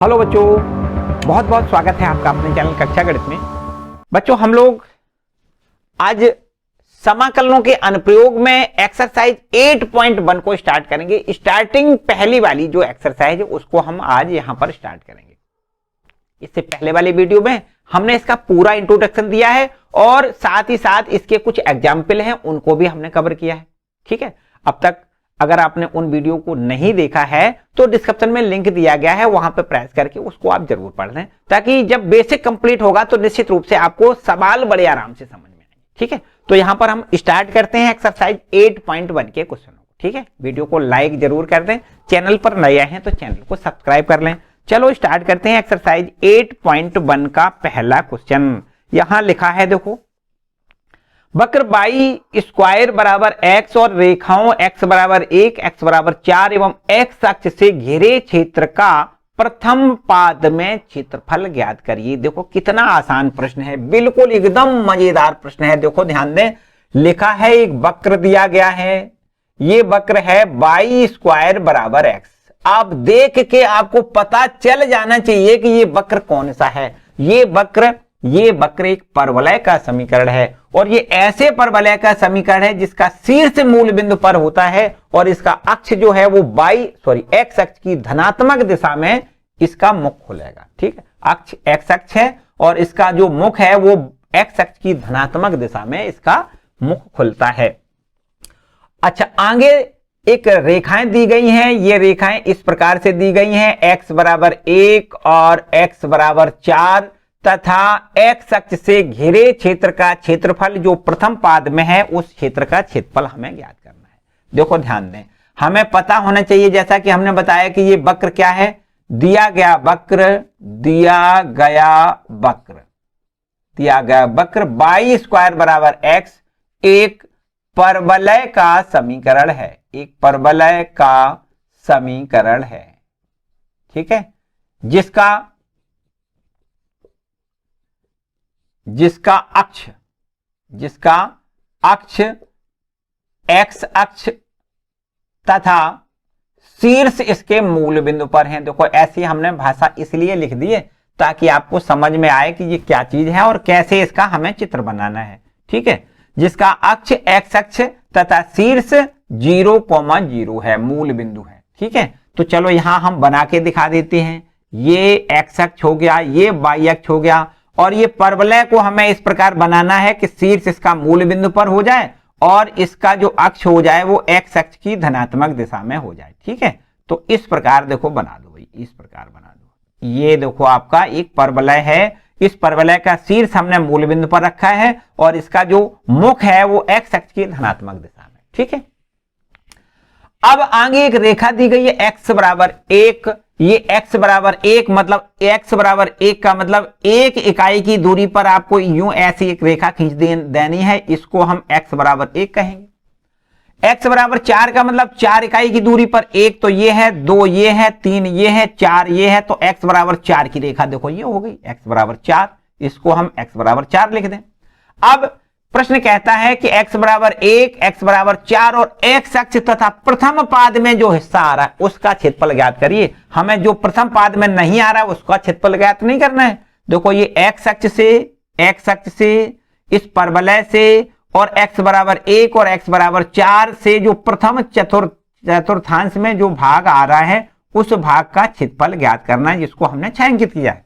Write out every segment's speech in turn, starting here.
Hello बच्चों, बहुत बहुत स्वागत है आपका अपने चैनल कक्षा गणित में। बच्चों, हम लोग आज समाकलनों के अनुप्रयोग में एक्सरसाइज 8.1 को स्टार्ट करेंगे। स्टार्टिंग पहली वाली जो एक्सरसाइज है उसको हम आज यहां पर स्टार्ट करेंगे। इससे पहले वाली वीडियो में हमने इसका पूरा इंट्रोडक्शन दिया है और साथ ही साथ इसके कुछ एग्जाम्पल हैं उनको भी हमने कवर किया है। ठीक है, अब तक अगर आपने उन वीडियो को नहीं देखा है तो डिस्क्रिप्शन में लिंक दिया गया है, वहां पे प्रेस करके उसको आप जरूर पढ़ लें, ताकि जब बेसिक कंप्लीट होगा तो निश्चित रूप से आपको सवाल बड़े आराम से समझ में आएंगे। ठीक है, तो यहां पर हम स्टार्ट करते हैं एक्सरसाइज 8.1 के क्वेश्चनों को। ठीक है, वीडियो को लाइक जरूर कर दें, चैनल पर नए हैं तो चैनल को सब्सक्राइब कर लें। चलो स्टार्ट करते हैं एक्सरसाइज 8.1 का पहला क्वेश्चन। यहां लिखा है, देखो, वक्र y स्क्वायर बराबर x और रेखाओं x बराबर 1, x बराबर 4 एवं x अक्ष से घिरे क्षेत्र का प्रथम पाद में क्षेत्रफल ज्ञात करिए। देखो कितना आसान प्रश्न है, बिल्कुल एकदम मजेदार प्रश्न है। देखो ध्यान दें, लिखा है एक वक्र दिया गया है, ये वक्र है y स्क्वायर बराबर x। आप देख के आपको पता चल जाना चाहिए कि ये वक्र कौन सा है। ये वक्र एक परवलय का समीकरण है और ये ऐसे परवलय का समीकरण है जिसका शीर्ष मूल बिंदु पर होता है और इसका अक्ष जो है वो x अक्ष की धनात्मक दिशा में इसका मुख खुलेगा। ठीक है, अक्ष x अक्ष है और इसका जो मुख है वो x अक्ष की धनात्मक दिशा में इसका मुख खुलता है। अच्छा, आगे एक रेखाएं दी गई हैं, ये रेखाएं इस प्रकार से दी गई हैं, x बराबर 1 और x बराबर 4 तथा x अक्ष से घिरे क्षेत्र का क्षेत्रफल जो प्रथम पाद में है उस क्षेत्र का क्षेत्रफल हमें ज्ञात करना है। देखो ध्यान दें, हमें पता होना चाहिए, जैसा कि हमने बताया कि ये वक्र क्या है, दिया गया वक्र y स्क्वायर बराबर x एक परवलय का समीकरण है, एक परवलय का समीकरण है। ठीक है, जिसका अक्ष x अक्ष तथा शीर्ष इसके मूल बिंदु पर है। देखो ऐसी हमने भाषा इसलिए लिख दी है ताकि आपको समझ में आए कि ये क्या चीज है और कैसे इसका हमें चित्र बनाना है। ठीक है, जिसका अक्ष x अक्ष तथा शीर्ष 0,0 है, मूल बिंदु है। ठीक है, तो चलो यहां हम बना के दिखा देते हैं। ये x अक्ष हो गया, ये y अक्ष हो गया और ये परवलय को हमें इस प्रकार बनाना है कि शीर्ष इसका मूल बिंदु पर हो जाए और इसका जो अक्ष हो जाए वो x अक्ष की धनात्मक दिशा में हो जाए। ठीक है, तो इस प्रकार देखो बना दो भाई, इस प्रकार बना दो। ये देखो आपका एक परवलय है, इस परवलय का शीर्ष हमने मूल बिंदु पर रखा है और इसका जो मुख है वो x अक्ष की धनात्मक दिशा में। ठीक है, अब आगे एक रेखा दी गई है x बराबर 1। ये x बराबर 1 मतलब x बराबर 1 का मतलब एक इकाई की दूरी पर आपको यूं ऐसी एक रेखा खींच देनी है, इसको हम x बराबर 1 कहेंगे। x बराबर 4 का मतलब 4 इकाई की दूरी पर 1 तो ये है, 2 ये है, 3 ये है, 4 ये है, तो x बराबर 4 की रेखा देखो ये हो गई x बराबर 4, इसको हम x बराबर 4 लिख दें। अब प्रश्न कहता है कि x बराबर 1, x बराबर 4 और x अक्ष तथा प्रथम पाद में जो हिस्सा आ रहा है उसका क्षेत्रफल ज्ञात करिए। हमें जो प्रथम पाद में नहीं आ रहा है उसका क्षेत्रफल ज्ञात नहीं करना है। देखो ये x अक्ष से इस परवलय से और x बराबर 1 और x बराबर 4 से जो प्रथम चतुर्थांश में जो भाग आ रहा है उस भाग का क्षेत्रफल ज्ञात करना है, जिसको हमने छायांकित किया है।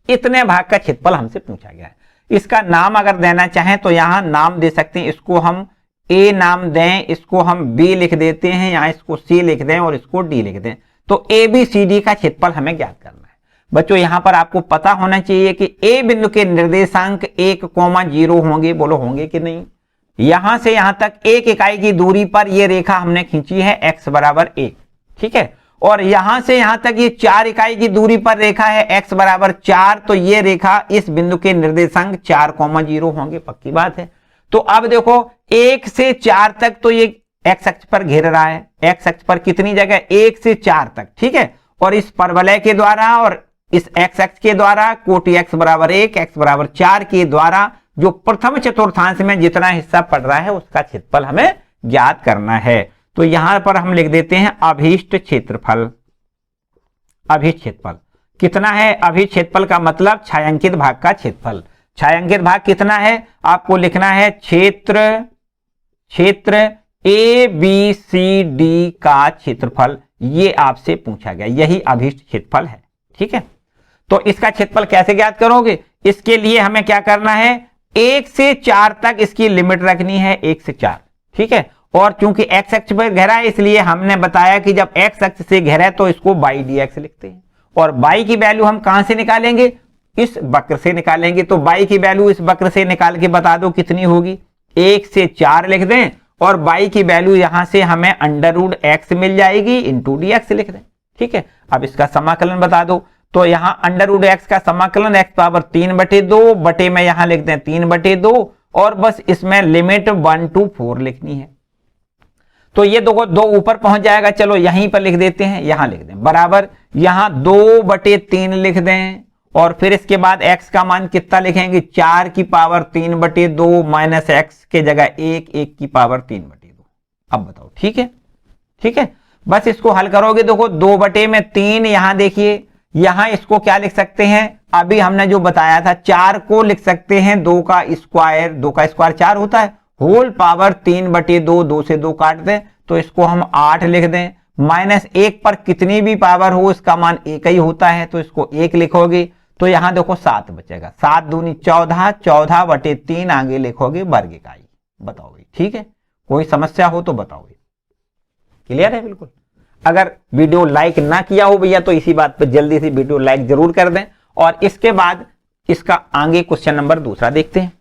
इतने भाग का क्षेत्रफल हमसे पूछा गया है। इसका नाम अगर देना चाहें तो यहां नाम दे सकते हैं, इसको हम a नाम दें, इसको हम b लिख देते हैं, यहां इसको c लिख दें और इसको d लिख दें। तो ABCD का क्षेत्रफल हमें ज्ञात करना है। बच्चों यहां पर आपको पता होना चाहिए कि a बिंदु के निर्देशांक 1,0 होंगे, बोलो होंगे कि नहीं। यहां से यहां तक एक इकाई की दूरी पर यह रेखा हमने खींची है x बराबर 1। ठीक है, और यहां से यहां तक ये 4 इकाई की दूरी पर रेखा है x बराबर 4, तो ये रेखा इस बिंदु के निर्देशांक 4,0 होंगे, पक्की बात है। तो अब देखो 1 से 4 तक तो ये x अक्ष पर घेर रहा है, x अक्ष पर कितनी जगह, 1 से 4 तक। ठीक है, और इस परवलय के द्वारा और इस x अक्ष के द्वारा कोटि x बराबर 1, x बराबर 4 के द्वारा जो प्रथम चतुर्थांश में जितना हिस्सा पड़ रहा है उसका क्षेत्रफल हमें ज्ञात करना है। तो यहां पर हम लिख देते हैं अभीष्ट क्षेत्रफल। अभिष्ट क्षेत्रफल कितना है? अभिष्ट क्षेत्रफल का मतलब छायांकित भाग का क्षेत्रफल। छायांकित भाग कितना है? आपको लिखना है क्षेत्र ए बी सी डी का क्षेत्रफल, ये आपसे पूछा गया, यही अभिष्ट क्षेत्रफल है। ठीक है, तो इसका क्षेत्रफल कैसे ज्ञात करोगे? इसके लिए हमें क्या करना है? 1 से 4 तक इसकी लिमिट रखनी है, 1 से 4। ठीक है, और चूंकि x अक्ष पर घेरा है इसलिए हमने बताया कि जब x अक्ष से घेरा है तो इसको y dx लिखते हैं। और y की वैल्यू हम कहां से निकालेंगे? इस वक्र से निकालेंगे। तो y की वैल्यू इस वक्र से निकाल के बता दो कितनी होगी? 1 से 4 लिख दें और y की वैल्यू यहां से हमें √x मिल जाएगी इंटू dx लिख दें। ठीक है, अब इसका समाकलन बता दो। तो यहां √x का समाकलन x पावर 3/2 बटे में यहां लिख दें 3/2 और बस इसमें लिमिट 1 to 4 लिखनी है। तो ये दो ऊपर पहुंच जाएगा, चलो यहीं पर लिख देते हैं, यहां लिख दें बराबर, यहां 2/3 लिख दें और फिर इसके बाद x का मान कितना लिखेंगे? 4 की पावर 3/2 माइनस x के जगह 1 की पावर 3/2। अब बताओ, ठीक है? ठीक है, बस इसको हल करोगे। देखो 2/3, यहां देखिए, यहां इसको क्या लिख सकते हैं? अभी हमने जो बताया था 4 को लिख सकते हैं 2 का स्क्वायर 4 होता है, होल पावर 3/2, 2 से 2 काट दें तो इसको हम 8 लिख दें, माइनस 1 पर कितनी भी पावर हो इसका मान 1 ही होता है तो इसको 1 लिखोगे तो यहां देखो 7 बचेगा, 7 दूनी 14, 14/3 आगे लिखोगे वर्ग इकाई। बताओ भाई, ठीक है? कोई समस्या हो तो बताओ। क्लियर है बिल्कुल? अगर वीडियो लाइक ना किया हो भैया तो इसी बात पर जल्दी से वीडियो लाइक जरूर कर दें और इसके बाद इसका आगे क्वेश्चन नंबर दूसरा देखते हैं।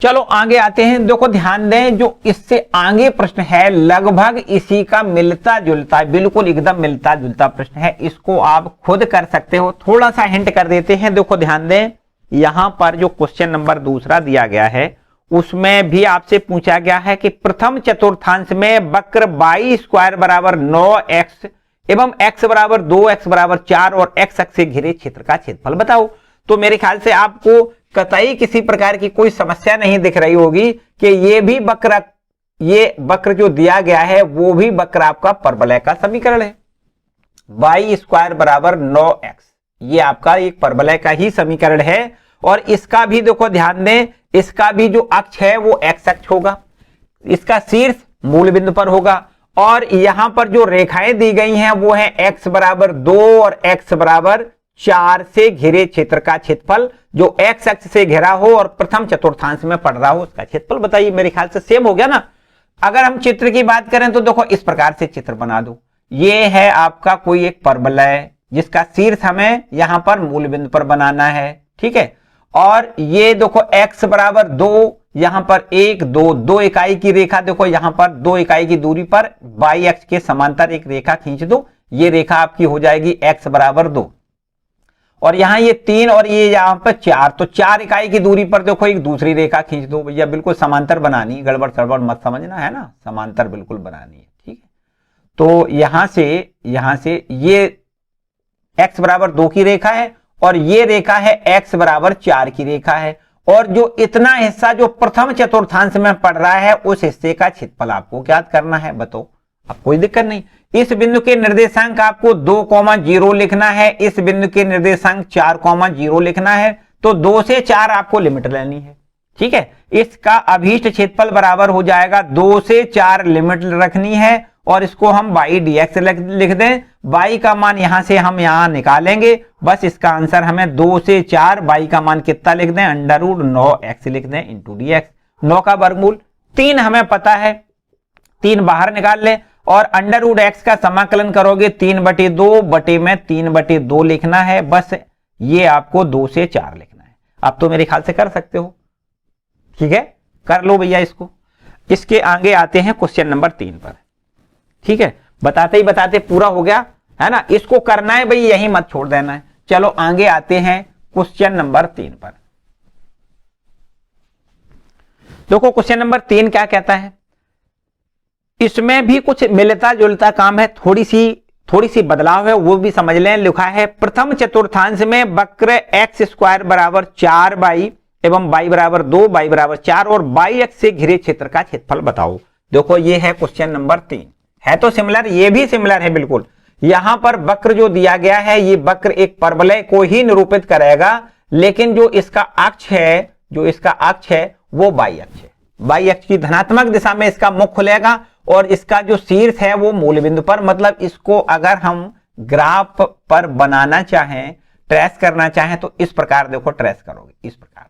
चलो आगे आते हैं। देखो ध्यान दें, जो इससे आगे प्रश्न है लगभग इसी का मिलता जुलता, बिल्कुल एकदम मिलता जुलता प्रश्न है, इसको आप खुद कर सकते हो। थोड़ा सा हिंट कर देते हैं। देखो ध्यान दें, यहां पर जो क्वेश्चन नंबर दूसरा दिया गया है उसमें भी आपसे पूछा गया है कि प्रथम चतुर्थांश में वक्र y² बराबर 9x एवं x बराबर 2x बराबर 4 और x अक्ष से घिरे क्षेत्र का क्षेत्रफल बताओ। तो मेरे ख्याल से आपको कतई किसी प्रकार की कोई समस्या नहीं दिख रही होगी कि ये वक्र जो दिया गया है वो भी वक्र आपका परवलय का समीकरण है। y² बराबर 9x, ये आपका एक परवलय का ही समीकरण है और इसका भी देखो ध्यान दें, इसका भी जो अक्ष है वो x अक्ष होगा, इसका शीर्ष मूल बिंदु पर होगा और यहां पर जो रेखाएं दी गई हैं वो है x बराबर 2 और x बराबर 4 से घिरे क्षेत्र का क्षेत्रफल, जो x अक्ष से घिरा हो और प्रथम चतुर्थांश में पड़ रहा हो उसका क्षेत्रफल बताइए। मेरे ख्याल से सेम हो गया ना। अगर हम चित्र की बात करें तो देखो इस प्रकार से चित्र बना दो। ये है आपका कोई एक परवलय जिसका शीर्ष हमें यहां पर मूल बिंदु पर बनाना है, ठीक है? और ये देखो x बराबर 2, यहां पर 1 2 इकाई की रेखा, देखो यहां पर 2 इकाई की दूरी पर y अक्ष के समांतर एक रेखा खींच दो, ये रेखा आपकी हो जाएगी x बराबर 2 और यहां ये 3 और ये यहां पर 4, तो 4 इकाई की दूरी पर देखो एक दूसरी रेखा खींच दो। भैया बिल्कुल समांतर बनानी, गड़बड़ सड़बड़ मत समझना, है ना? समांतर बिल्कुल बनानी है, ठीक है? तो यहां से ये x बराबर 2 की रेखा है और ये रेखा है x बराबर 4 की रेखा है और जो इतना हिस्सा जो प्रथम चतुर्थांश में पड़ रहा है उस हिस्से का क्षेत्रफल आपको ज्ञात करना है। बताओ, अब कोई दिक्कत नहीं। इस बिंदु के निर्देशांक आपको 2,0 लिखना है, इस बिंदु के निर्देशांक 4,0 लिखना है, तो 2 से 4 आपको लिमिट लेनी है, ठीक है? इसका अभीष्ट क्षेत्रफल बराबर हो जाएगा 2 से 4 लिमिट रखनी है और इसको हम y dx लिख दें। y का मान यहां से हम यहां निकालेंगे, बस इसका आंसर हमें 2 से 4 y का मान कितना लिख दें? √9x लिख दें इंटू dx। 9 का वर्गमूल 3 हमें पता है, 3 बाहर निकाल लें और √x का समाकलन करोगे 3/2 बटे में 3/2 लिखना है, बस ये आपको 2 से 4 लिखना है। अब तो मेरे ख्याल से कर सकते हो, ठीक है? कर लो भैया इसको। इसके आगे आते हैं क्वेश्चन नंबर 3 पर, ठीक है? बताते ही बताते पूरा हो गया, है ना? इसको करना है भाई, यही मत छोड़ देना है। चलो आगे आते हैं क्वेश्चन नंबर 3 पर। देखो क्वेश्चन नंबर 3 क्या कहता है, इसमें भी कुछ मिलता जुलता काम है, थोड़ी सी बदलाव है, वो भी समझ लें। लिखा है प्रथम चतुर्थांश में वक्र x² बराबर 4y एवं y बराबर 2, y बराबर 4 और y अक्ष से घिरे क्षेत्र का क्षेत्रफल बताओ। देखो ये है क्वेश्चन नंबर 3, है तो सिमिलर, ये भी सिमिलर है बिल्कुल। यहां पर वक्र जो दिया गया है ये वक्र एक परवलय को ही निरूपित करेगा, लेकिन जो इसका अक्ष है वो वाई अक्ष है। वाई अक्ष की धनात्मक दिशा में इसका मुख खुलेगा और इसका जो शीर्ष है वो मूल बिंदु पर, मतलब इसको अगर हम ग्राफ पर बनाना चाहें, ट्रेस करना चाहें तो इस प्रकार देखो ट्रेस करोगे, इस प्रकार,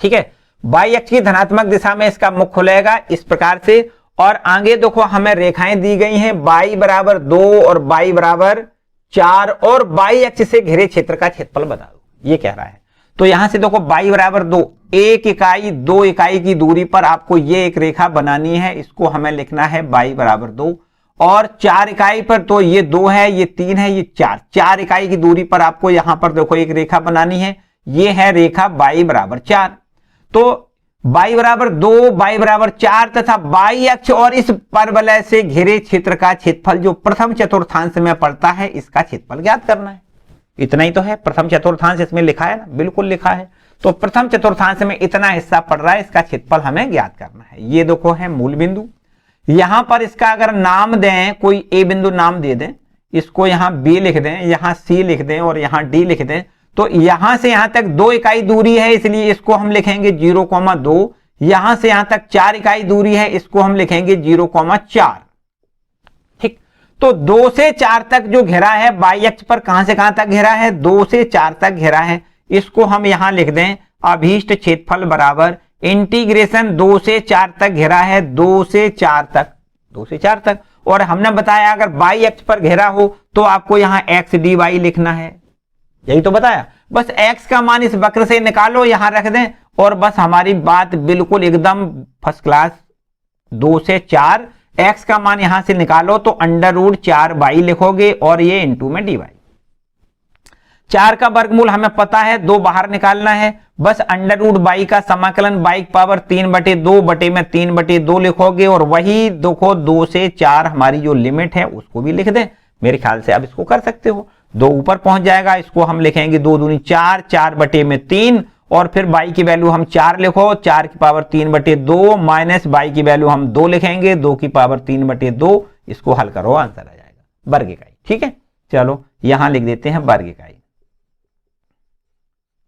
ठीक है। वाई अक्ष की धनात्मक दिशा में इसका मुख खुलेगा इस प्रकार से, और आगे देखो हमें रेखाएं दी गई हैं y बराबर 2 और y बराबर 4 और y अक्ष से घिरे क्षेत्र का क्षेत्रफल बता दो, ये कह रहा है। तो यहां से देखो y बराबर 2, 1 इकाई 2 इकाई की दूरी पर आपको ये एक रेखा बनानी है, इसको हमें लिखना है y बराबर 2, और 4 इकाई पर तो ये 2 है, ये 3 है, ये 4 इकाई की दूरी पर आपको यहां पर देखो एक रेखा बनानी है, ये है रेखा y बराबर 4। तो y बराबर 2, y बराबर 4 तथा y अक्ष और इस परवलय से घिरे क्षेत्र का क्षेत्रफल जो प्रथम चतुर्थांश में पड़ता है, इसका क्षेत्रफल ज्ञात करना है। इतना ही तो है, प्रथम चतुर्थांश इसमें लिखा है ना, बिल्कुल लिखा है। तो प्रथम चतुर्थांश में इतना हिस्सा पड़ रहा है, इसका क्षेत्रफल हमें ज्ञात करना है। ये देखो है मूल बिंदु, यहां पर इसका अगर नाम दें, कोई ए बिंदु नाम दे दें, इसको यहां बी लिख दें, यहां सी लिख दें और यहां डी लिख दें, तो यहां से यहां तक 2 इकाई दूरी है, इसलिए इसको हम लिखेंगे 0,2। यहां से यहां तक 4 इकाई दूरी है, इसको हम लिखेंगे 0,4। ठीक, तो 2 से 4 तक जो घेरा है y अक्ष पर, कहां से कहां तक घेरा है, 2 से 4 तक घेरा है, इसको हम यहां लिख दें अभीष्ट क्षेत्रफल बराबर इंटीग्रेशन 2 से 4 तक घेरा है, 2 से 4 तक। और हमने बताया अगर y अक्ष पर घेरा हो तो आपको यहां x dy लिखना है, यही तो बताया। बस x का मान इस वक्र से निकालो, यहां रख दें और बस हमारी बात बिल्कुल एकदम फर्स्ट क्लास। 2 से 4 x का मान यहां से निकालो तो √4y लिखोगे और ये इंटू में dy। 4 का वर्गमूल हमें पता है, 2 बाहर निकालना है, बस √y का समाकलन y की पावर 3/2 बटे में 3/2 लिखोगे और वही देखो 2 से 4 हमारी जो लिमिट है उसको भी लिख दें। मेरे ख्याल से अब इसको कर सकते हो, 2 ऊपर पहुंच जाएगा, इसको हम लिखेंगे 2 दूनी 4, 4 बटे में 3 और फिर y की वैल्यू हम 4 लिखो, 4 की पावर 3/2 माइनस y की वैल्यू हम 2 लिखेंगे, 2 की पावर 3/2। इसको हल करो, आंसर आ जाएगा वर्ग इकाई। ठीक है, चलो यहां लिख देते हैं वर्ग इकाई।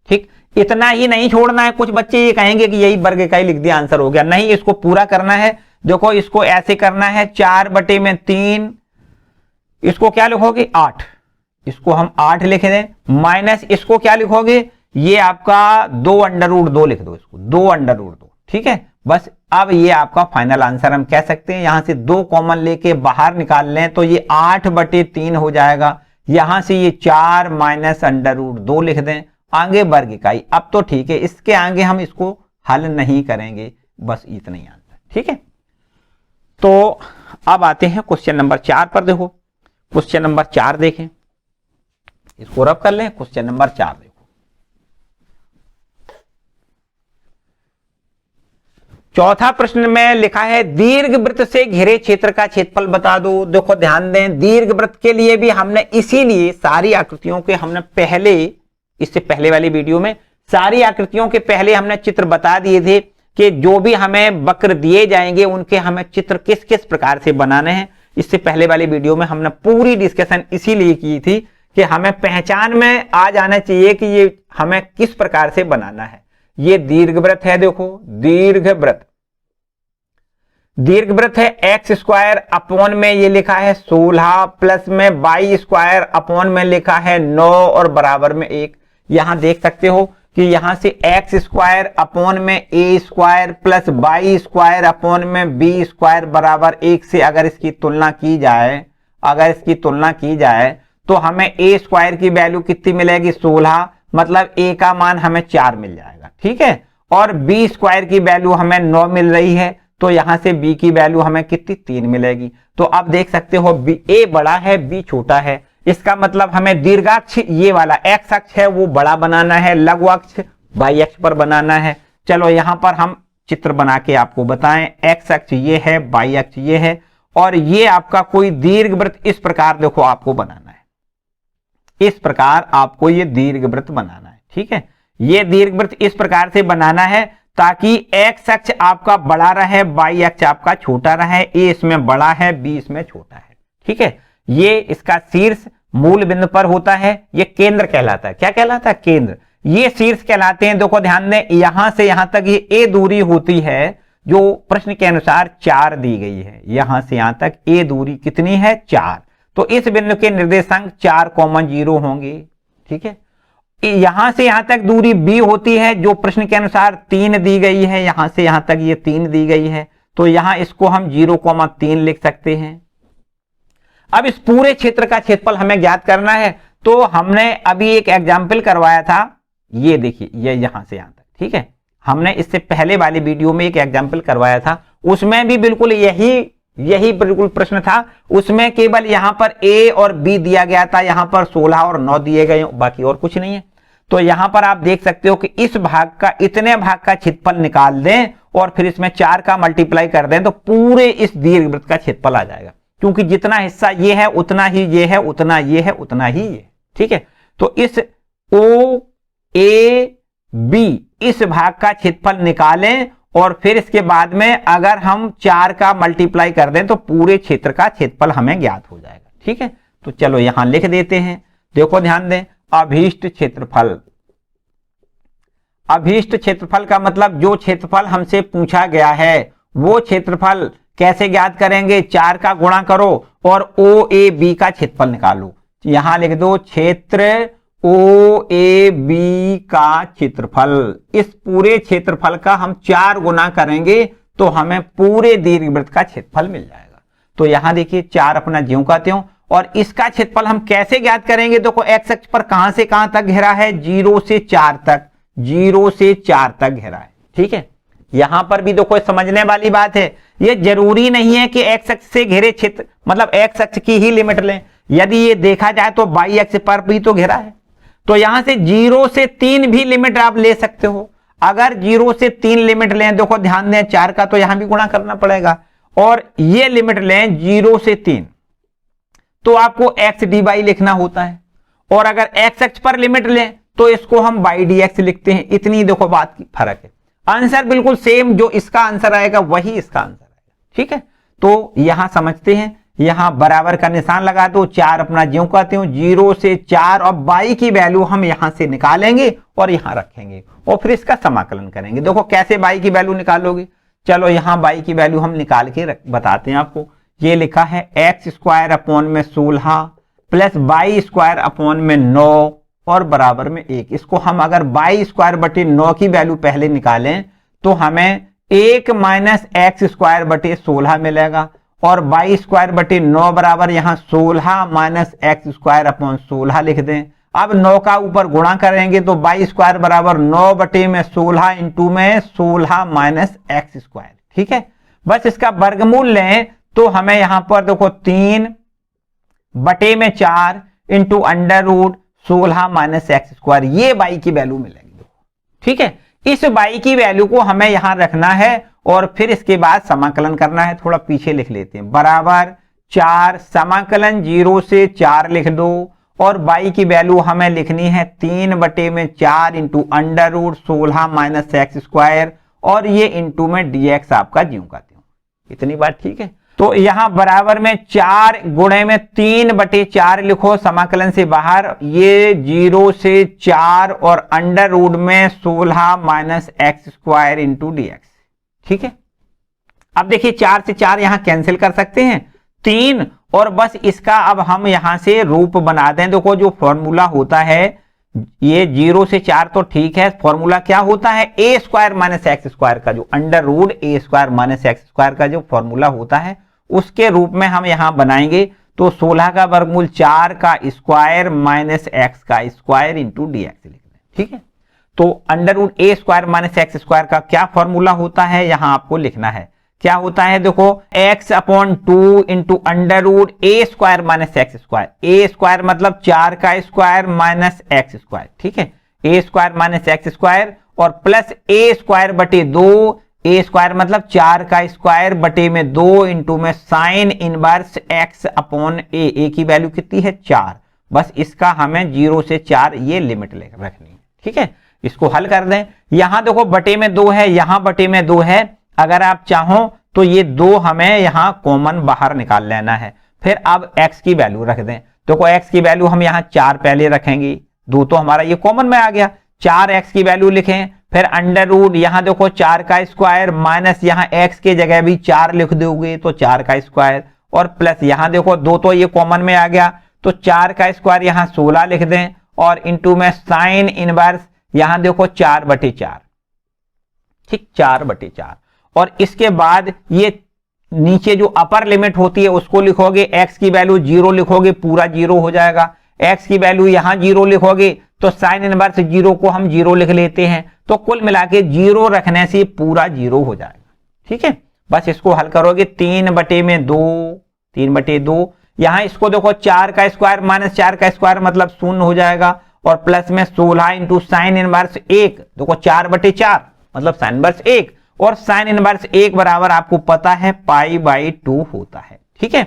ठीक, इतना ही नहीं छोड़ना है। कुछ बच्चे ये कहेंगे कि यही वर्ग इकाई लिख दिया आंसर हो गया, नहीं, इसको पूरा करना है। देखो इसको ऐसे करना है, 4 बटे में 3, इसको क्या लिखोगे 8, इसको हम 8 लिख दें, माइनस इसको क्या लिखोगे, ये आपका 2√2 लिख दो, इसको 2√2। ठीक है, बस अब ये आपका फाइनल आंसर हम कह सकते हैं। यहां से 2 कॉमन लेके बाहर निकाल लें तो ये 8/3 हो जाएगा। यहां से ये 4 माइनस √2 लिख दें, आगे वर्ग इकाई। अब तो ठीक है, इसके आगे हम इसको हल नहीं करेंगे, बस इतना ही आंसर। ठीक है, तो अब आते हैं क्वेश्चन नंबर 4 पर। देखो क्वेश्चन नंबर 4 देखें, इसको रब कर लें। क्वेश्चन नंबर 4 देखो, चौथा प्रश्न में लिखा है दीर्घवृत्त से घिरे क्षेत्र का क्षेत्रफल बता दो। देखो ध्यान दें, दीर्घवृत्त के लिए भी हमने इसीलिए सारी आकृतियों के हमने पहले, इससे पहले वाली वीडियो में सारी आकृतियों के पहले हमने चित्र बता दिए थे कि जो भी हमें वक्र दिए जाएंगे उनके हमें चित्र किस किस प्रकार से बनाने हैं। इससे पहले वाली वीडियो में हमने पूरी डिस्कशन इसीलिए की थी कि हमें पहचान में आ जाना चाहिए कि ये हमें किस प्रकार से बनाना है। ये दीर्घवृत्त है, देखो दीर्घवृत्त है, x² अपॉन में ये लिखा है 16 प्लस में y² अपॉन में लिखा है 9 और बराबर में 1। यहां देख सकते हो कि यहां से x² अपॉन में a² प्लस y² अपॉन में b² बराबर 1 से अगर इसकी तुलना की जाए तो हमें a² की वैल्यू कितनी मिलेगी 16, मतलब a का मान हमें 4 मिल जाएगा। ठीक है, और b² की वैल्यू हमें 9 मिल रही है, तो यहां से b की वैल्यू हमें कितनी 3 मिलेगी। तो अब देख सकते हो a बड़ा है b छोटा है, इसका मतलब हमें दीर्घाक्ष ये वाला x अक्ष है वो बड़ा बनाना है, लघु अक्ष y अक्ष पर बनाना है। चलो यहां पर हम चित्र बना के आपको बताएं, x अक्ष ये है, y अक्ष ये है, और ये आपका कोई दीर्घवृत्त इस प्रकार देखो आपको बनाना है, इस प्रकार आपको ये दीर्घवृत्त बनाना है। ठीक है, ये दीर्घवृत्त इस प्रकार से बनाना है ताकि x अक्ष आपका बड़ा रहे, y अक्ष आपका छोटा रहे, a इसमें बड़ा है, b इसमें छोटा है। ठीक है, ये इसका शीर्ष मूल बिंदु पर होता है, ये केंद्र कहलाता है। क्या कहलाता है? केंद्र। ये शीर्ष कहलाते हैं। देखो ध्यान दें, यहां से यहां तक ये ए दूरी होती है जो प्रश्न के अनुसार 4 दी गई है। यहां से यहां तक ए दूरी कितनी है? 4। तो इस बिंदु के निर्देशांक 4,0 होंगे। ठीक है। यहां से यहां तक दूरी बी होती है जो प्रश्न के अनुसार 3 दी गई है। यहां से यहां तक ये 3 दी गई है, तो यहां इसको हम 0,3 लिख सकते हैं। अब इस पूरे क्षेत्र का क्षेत्रफल हमें ज्ञात करना है, तो हमने अभी एक एग्जाम्पल करवाया था। ये देखिए, ये यहां से यहां तक। ठीक है, हमने इससे पहले वाली वीडियो में एक एग्जाम्पल करवाया था, उसमें भी बिल्कुल यही बिल्कुल प्रश्न था। उसमें केवल यहां पर ए और बी दिया गया था, यहां पर 16 और 9 दिए गए, बाकी और कुछ नहीं है। तो यहां पर आप देख सकते हो कि इस भाग का, इतने भाग का क्षेत्रफल निकाल दें और फिर इसमें 4 का मल्टीप्लाई कर दें तो पूरे इस दीर्घवृत्त का क्षेत्रफल आ जाएगा, क्योंकि जितना हिस्सा ये है उतना ही ये है, उतना ये है, उतना ही ये। ठीक है, तो इस ओ ए बी इस भाग का क्षेत्रफल निकालें और फिर इसके बाद में अगर हम 4 का मल्टीप्लाई कर दें तो पूरे क्षेत्र का क्षेत्रफल हमें ज्ञात हो जाएगा। ठीक है, तो चलो यहां लिख देते हैं। देखो ध्यान दें, अभीष्ट क्षेत्रफल। अभीष्ट क्षेत्रफल का मतलब जो क्षेत्रफल हमसे पूछा गया है वो क्षेत्रफल कैसे ज्ञात करेंगे? 4 का गुणा करो और ओ ए बी का क्षेत्रफल निकालो। यहां लिख दो क्षेत्र ओ ए बी का क्षेत्रफल। इस पूरे क्षेत्रफल का हम 4 गुना करेंगे तो हमें पूरे दीर्घवृत्त का क्षेत्रफल मिल जाएगा। तो यहां देखिए 4 अपना ज्यों का त्यों, और इसका क्षेत्रफल हम कैसे ज्ञात करेंगे? देखो एक्स अक्ष पर कहां से कहां तक घेरा है? 0 से 4 तक, 0 से 4 तक घेरा है। ठीक है, यहां पर भी देखो समझने वाली बात है, ये जरूरी नहीं है कि एक्स अक्ष से घेरे क्षेत्र मतलब एक्स अक्ष की ही लिमिट लें। यदि ये देखा जाए तो वाई अक्ष पर भी तो घेरा है, तो यहां से 0 से 3 भी लिमिट आप ले सकते हो। अगर 0 से 3 लिमिट लें, देखो ध्यान दें 4 का तो यहां भी गुणा करना पड़ेगा, और ये लिमिट लें 0 से 3 तो आपको एक्स डी वाई लिखना होता है, और अगर एक्स अक्ष पर लिमिट लें तो इसको हम वाई डी एक्स लिखते हैं। इतनी देखो बात की फर्क है। आंसर बिल्कुल सेम, जो इसका आंसर आएगा वही इसका आंसर आएगा। ठीक है, तो यहां समझते हैं, यहां बराबर का निशान लगा दो, 4 अपना ज्यों का त्यों, 0 से 4 और वाई की वैल्यू हम यहां से निकालेंगे और यहां रखेंगे और फिर इसका समाकलन करेंगे। देखो कैसे वाई की वैल्यू निकालोगे? चलो यहां वाई की वैल्यू हम निकाल के बताते हैं आपको। ये लिखा है एक्स स्क्वायर अपॉन में 16 प्लस वाई स्क्वायर अपॉन में 9 और बराबर में 1। इसको हम अगर वाई स्क्वायर बटे 9 की वैल्यू पहले निकालें तो हमें 1 माइनस एक्स स्क्वायर बटे 16 मिलेगा, और वाई स्क्वायर बटे 9 बराबर यहां 16 माइनस एक्स स्क्वायर अपॉन 16 लिख दें। अब 9 का ऊपर गुणा करेंगे तो वाई स्क्वायर बराबर 9 बटे में 16 इंटू में 16 माइनस एक्स स्क्वायर। ठीक है, बस इसका वर्गमूल लें तो हमें यहां पर देखो 3 बटे में 4 into under root 16 minus x square, ये वाई की वैल्यू मिलेगी। ठीक है, इस वाई की वैल्यू को हमें यहां रखना है और फिर इसके बाद समाकलन करना है। थोड़ा पीछे लिख लेते हैं, बराबर 4 समाकलन 0 से 4 लिख दो, और वाई की वैल्यू हमें लिखनी है 3 बटे में 4 into under root 16 minus x square, और ये इंटू में डीएक्स आपका ज्यों का त्यों। इतनी बात ठीक है। तो यहां बराबर में 4 गुणे में 3 बटे 4 लिखो समाकलन से बाहर, ये 0 से 4 और अंडर रूट में 16 minus x square into dx. ठीक है, अब देखिए 4 से 4 यहां कैंसिल कर सकते हैं, 3, और बस इसका अब हम यहां से रूप बना दें। देखो जो फॉर्मूला होता है, ये 0 से 4 तो ठीक है, फॉर्मूला क्या होता है? A square minus x square का जो under root a square minus x square का जो फॉर्मूला होता है उसके रूप में हम यहां बनाएंगे। तो 16 का वर्गमूल 4 का स्क्वायर माइनस एक्स का स्क्वायर इंटू डीएक्स लिख दें। ठीक है, तो under root a square minus x square का क्या फॉर्मूला होता है यहां आपको लिखना है। क्या होता है? देखो x upon 2 into under root a square minus x square. A square मतलब 4 का स्क्वायर माइनस एक्स स्क्वायर। ठीक है, a square minus x square और प्लस ए स्क्वायर बटे 2, ए स्क्वायर मतलब 4 का स्क्वायर बटे में 2 इंटू में साइन इनवर्स एक्स अपॉन ए की वैल्यू कितनी है? 4। बस इसका हमें 0 से 4 ये लिमिट रखनी है। ठीक है, इसको हल कर दें। यहां देखो बटे में 2 है, यहां बटे में 2 है, अगर आप चाहो तो ये 2 हमें यहां कॉमन बाहर निकाल लेना है। फिर अब x की वैल्यू रख दें। देखो x की वैल्यू हम यहाँ 4 पहले रखेंगे, 2 तो हमारा ये कॉमन में आ गया, 4x की वैल्यू लिखें, फिर अंडर रूट यहाँ देखो 4 का स्क्वायर माइनस यहाँ x के जगह भी 4 लिख दोगे तो 4 का स्क्वायर, और प्लस यहाँ देखो 2 तो ये कॉमन में आ गया तो 4 का स्क्वायर यहाँ 16 लिख दें, और इंटू में साइन इनवर्स यहाँ देखो 4/4, ठीक 4/4। और इसके बाद ये नीचे जो अपर लिमिट होती है उसको लिखोगे, x की वैल्यू 0 लिखोगे पूरा 0 हो जाएगा, x की वैल्यू यहां 0 लिखोगे तो साइन इनवर्स 0 को हम 0 लिख लेते हैं, तो कुल मिला के 0 रखने से पूरा 0 हो जाएगा। ठीक है, बस इसको हल करोगे 3/2, यहां इसको देखो 4 का स्क्वायर माइनस 4 का स्क्वायर मतलब 0 हो जाएगा, और प्लस में 16 इंटू साइन इनवर्स 1, देखो 4/4 मतलब साइन इनवर्स 1, और साइन इनवर्स 1 बराबर आपको पता है π/2 होता है। ठीक है,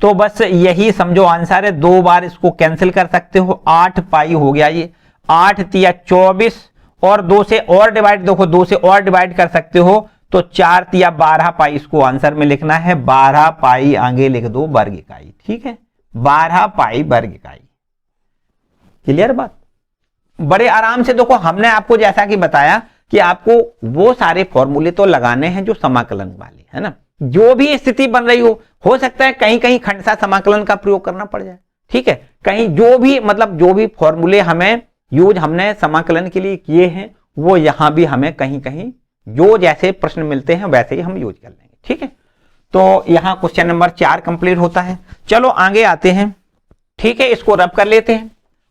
तो बस यही समझो आंसर है, 2 बार इसको कैंसिल कर सकते हो, 8 पाई हो गया ये, 8 तिया 24, और 2 से और डिवाइड, देखो 2 से और डिवाइड कर सकते हो तो 4 तिया 12 पाई इसको आंसर में लिखना है, 12 पाई आगे लिख दो वर्ग इकाई। ठीक है, 12 पाई वर्ग इकाई। क्लियर बात, बड़े आराम से देखो हमने आपको जैसा कि बताया कि आपको वो सारे फॉर्मूले तो लगाने हैं जो समाकलन वाले है ना, जो भी स्थिति बन रही हो सकता है कहीं कहीं खंडसा समाकलन का प्रयोग करना पड़ जाए। ठीक है, कहीं जो भी मतलब जो भी फॉर्मूले हमें यूज हमने समाकलन के लिए किए हैं वो यहां भी हमें कहीं कहीं जो जैसे प्रश्न मिलते हैं वैसे ही हम यूज कर लेंगे। ठीक है, तो यहां क्वेश्चन नंबर 4 कंप्लीट होता है। चलो आगे आते हैं। ठीक है, इसको रब कर लेते हैं।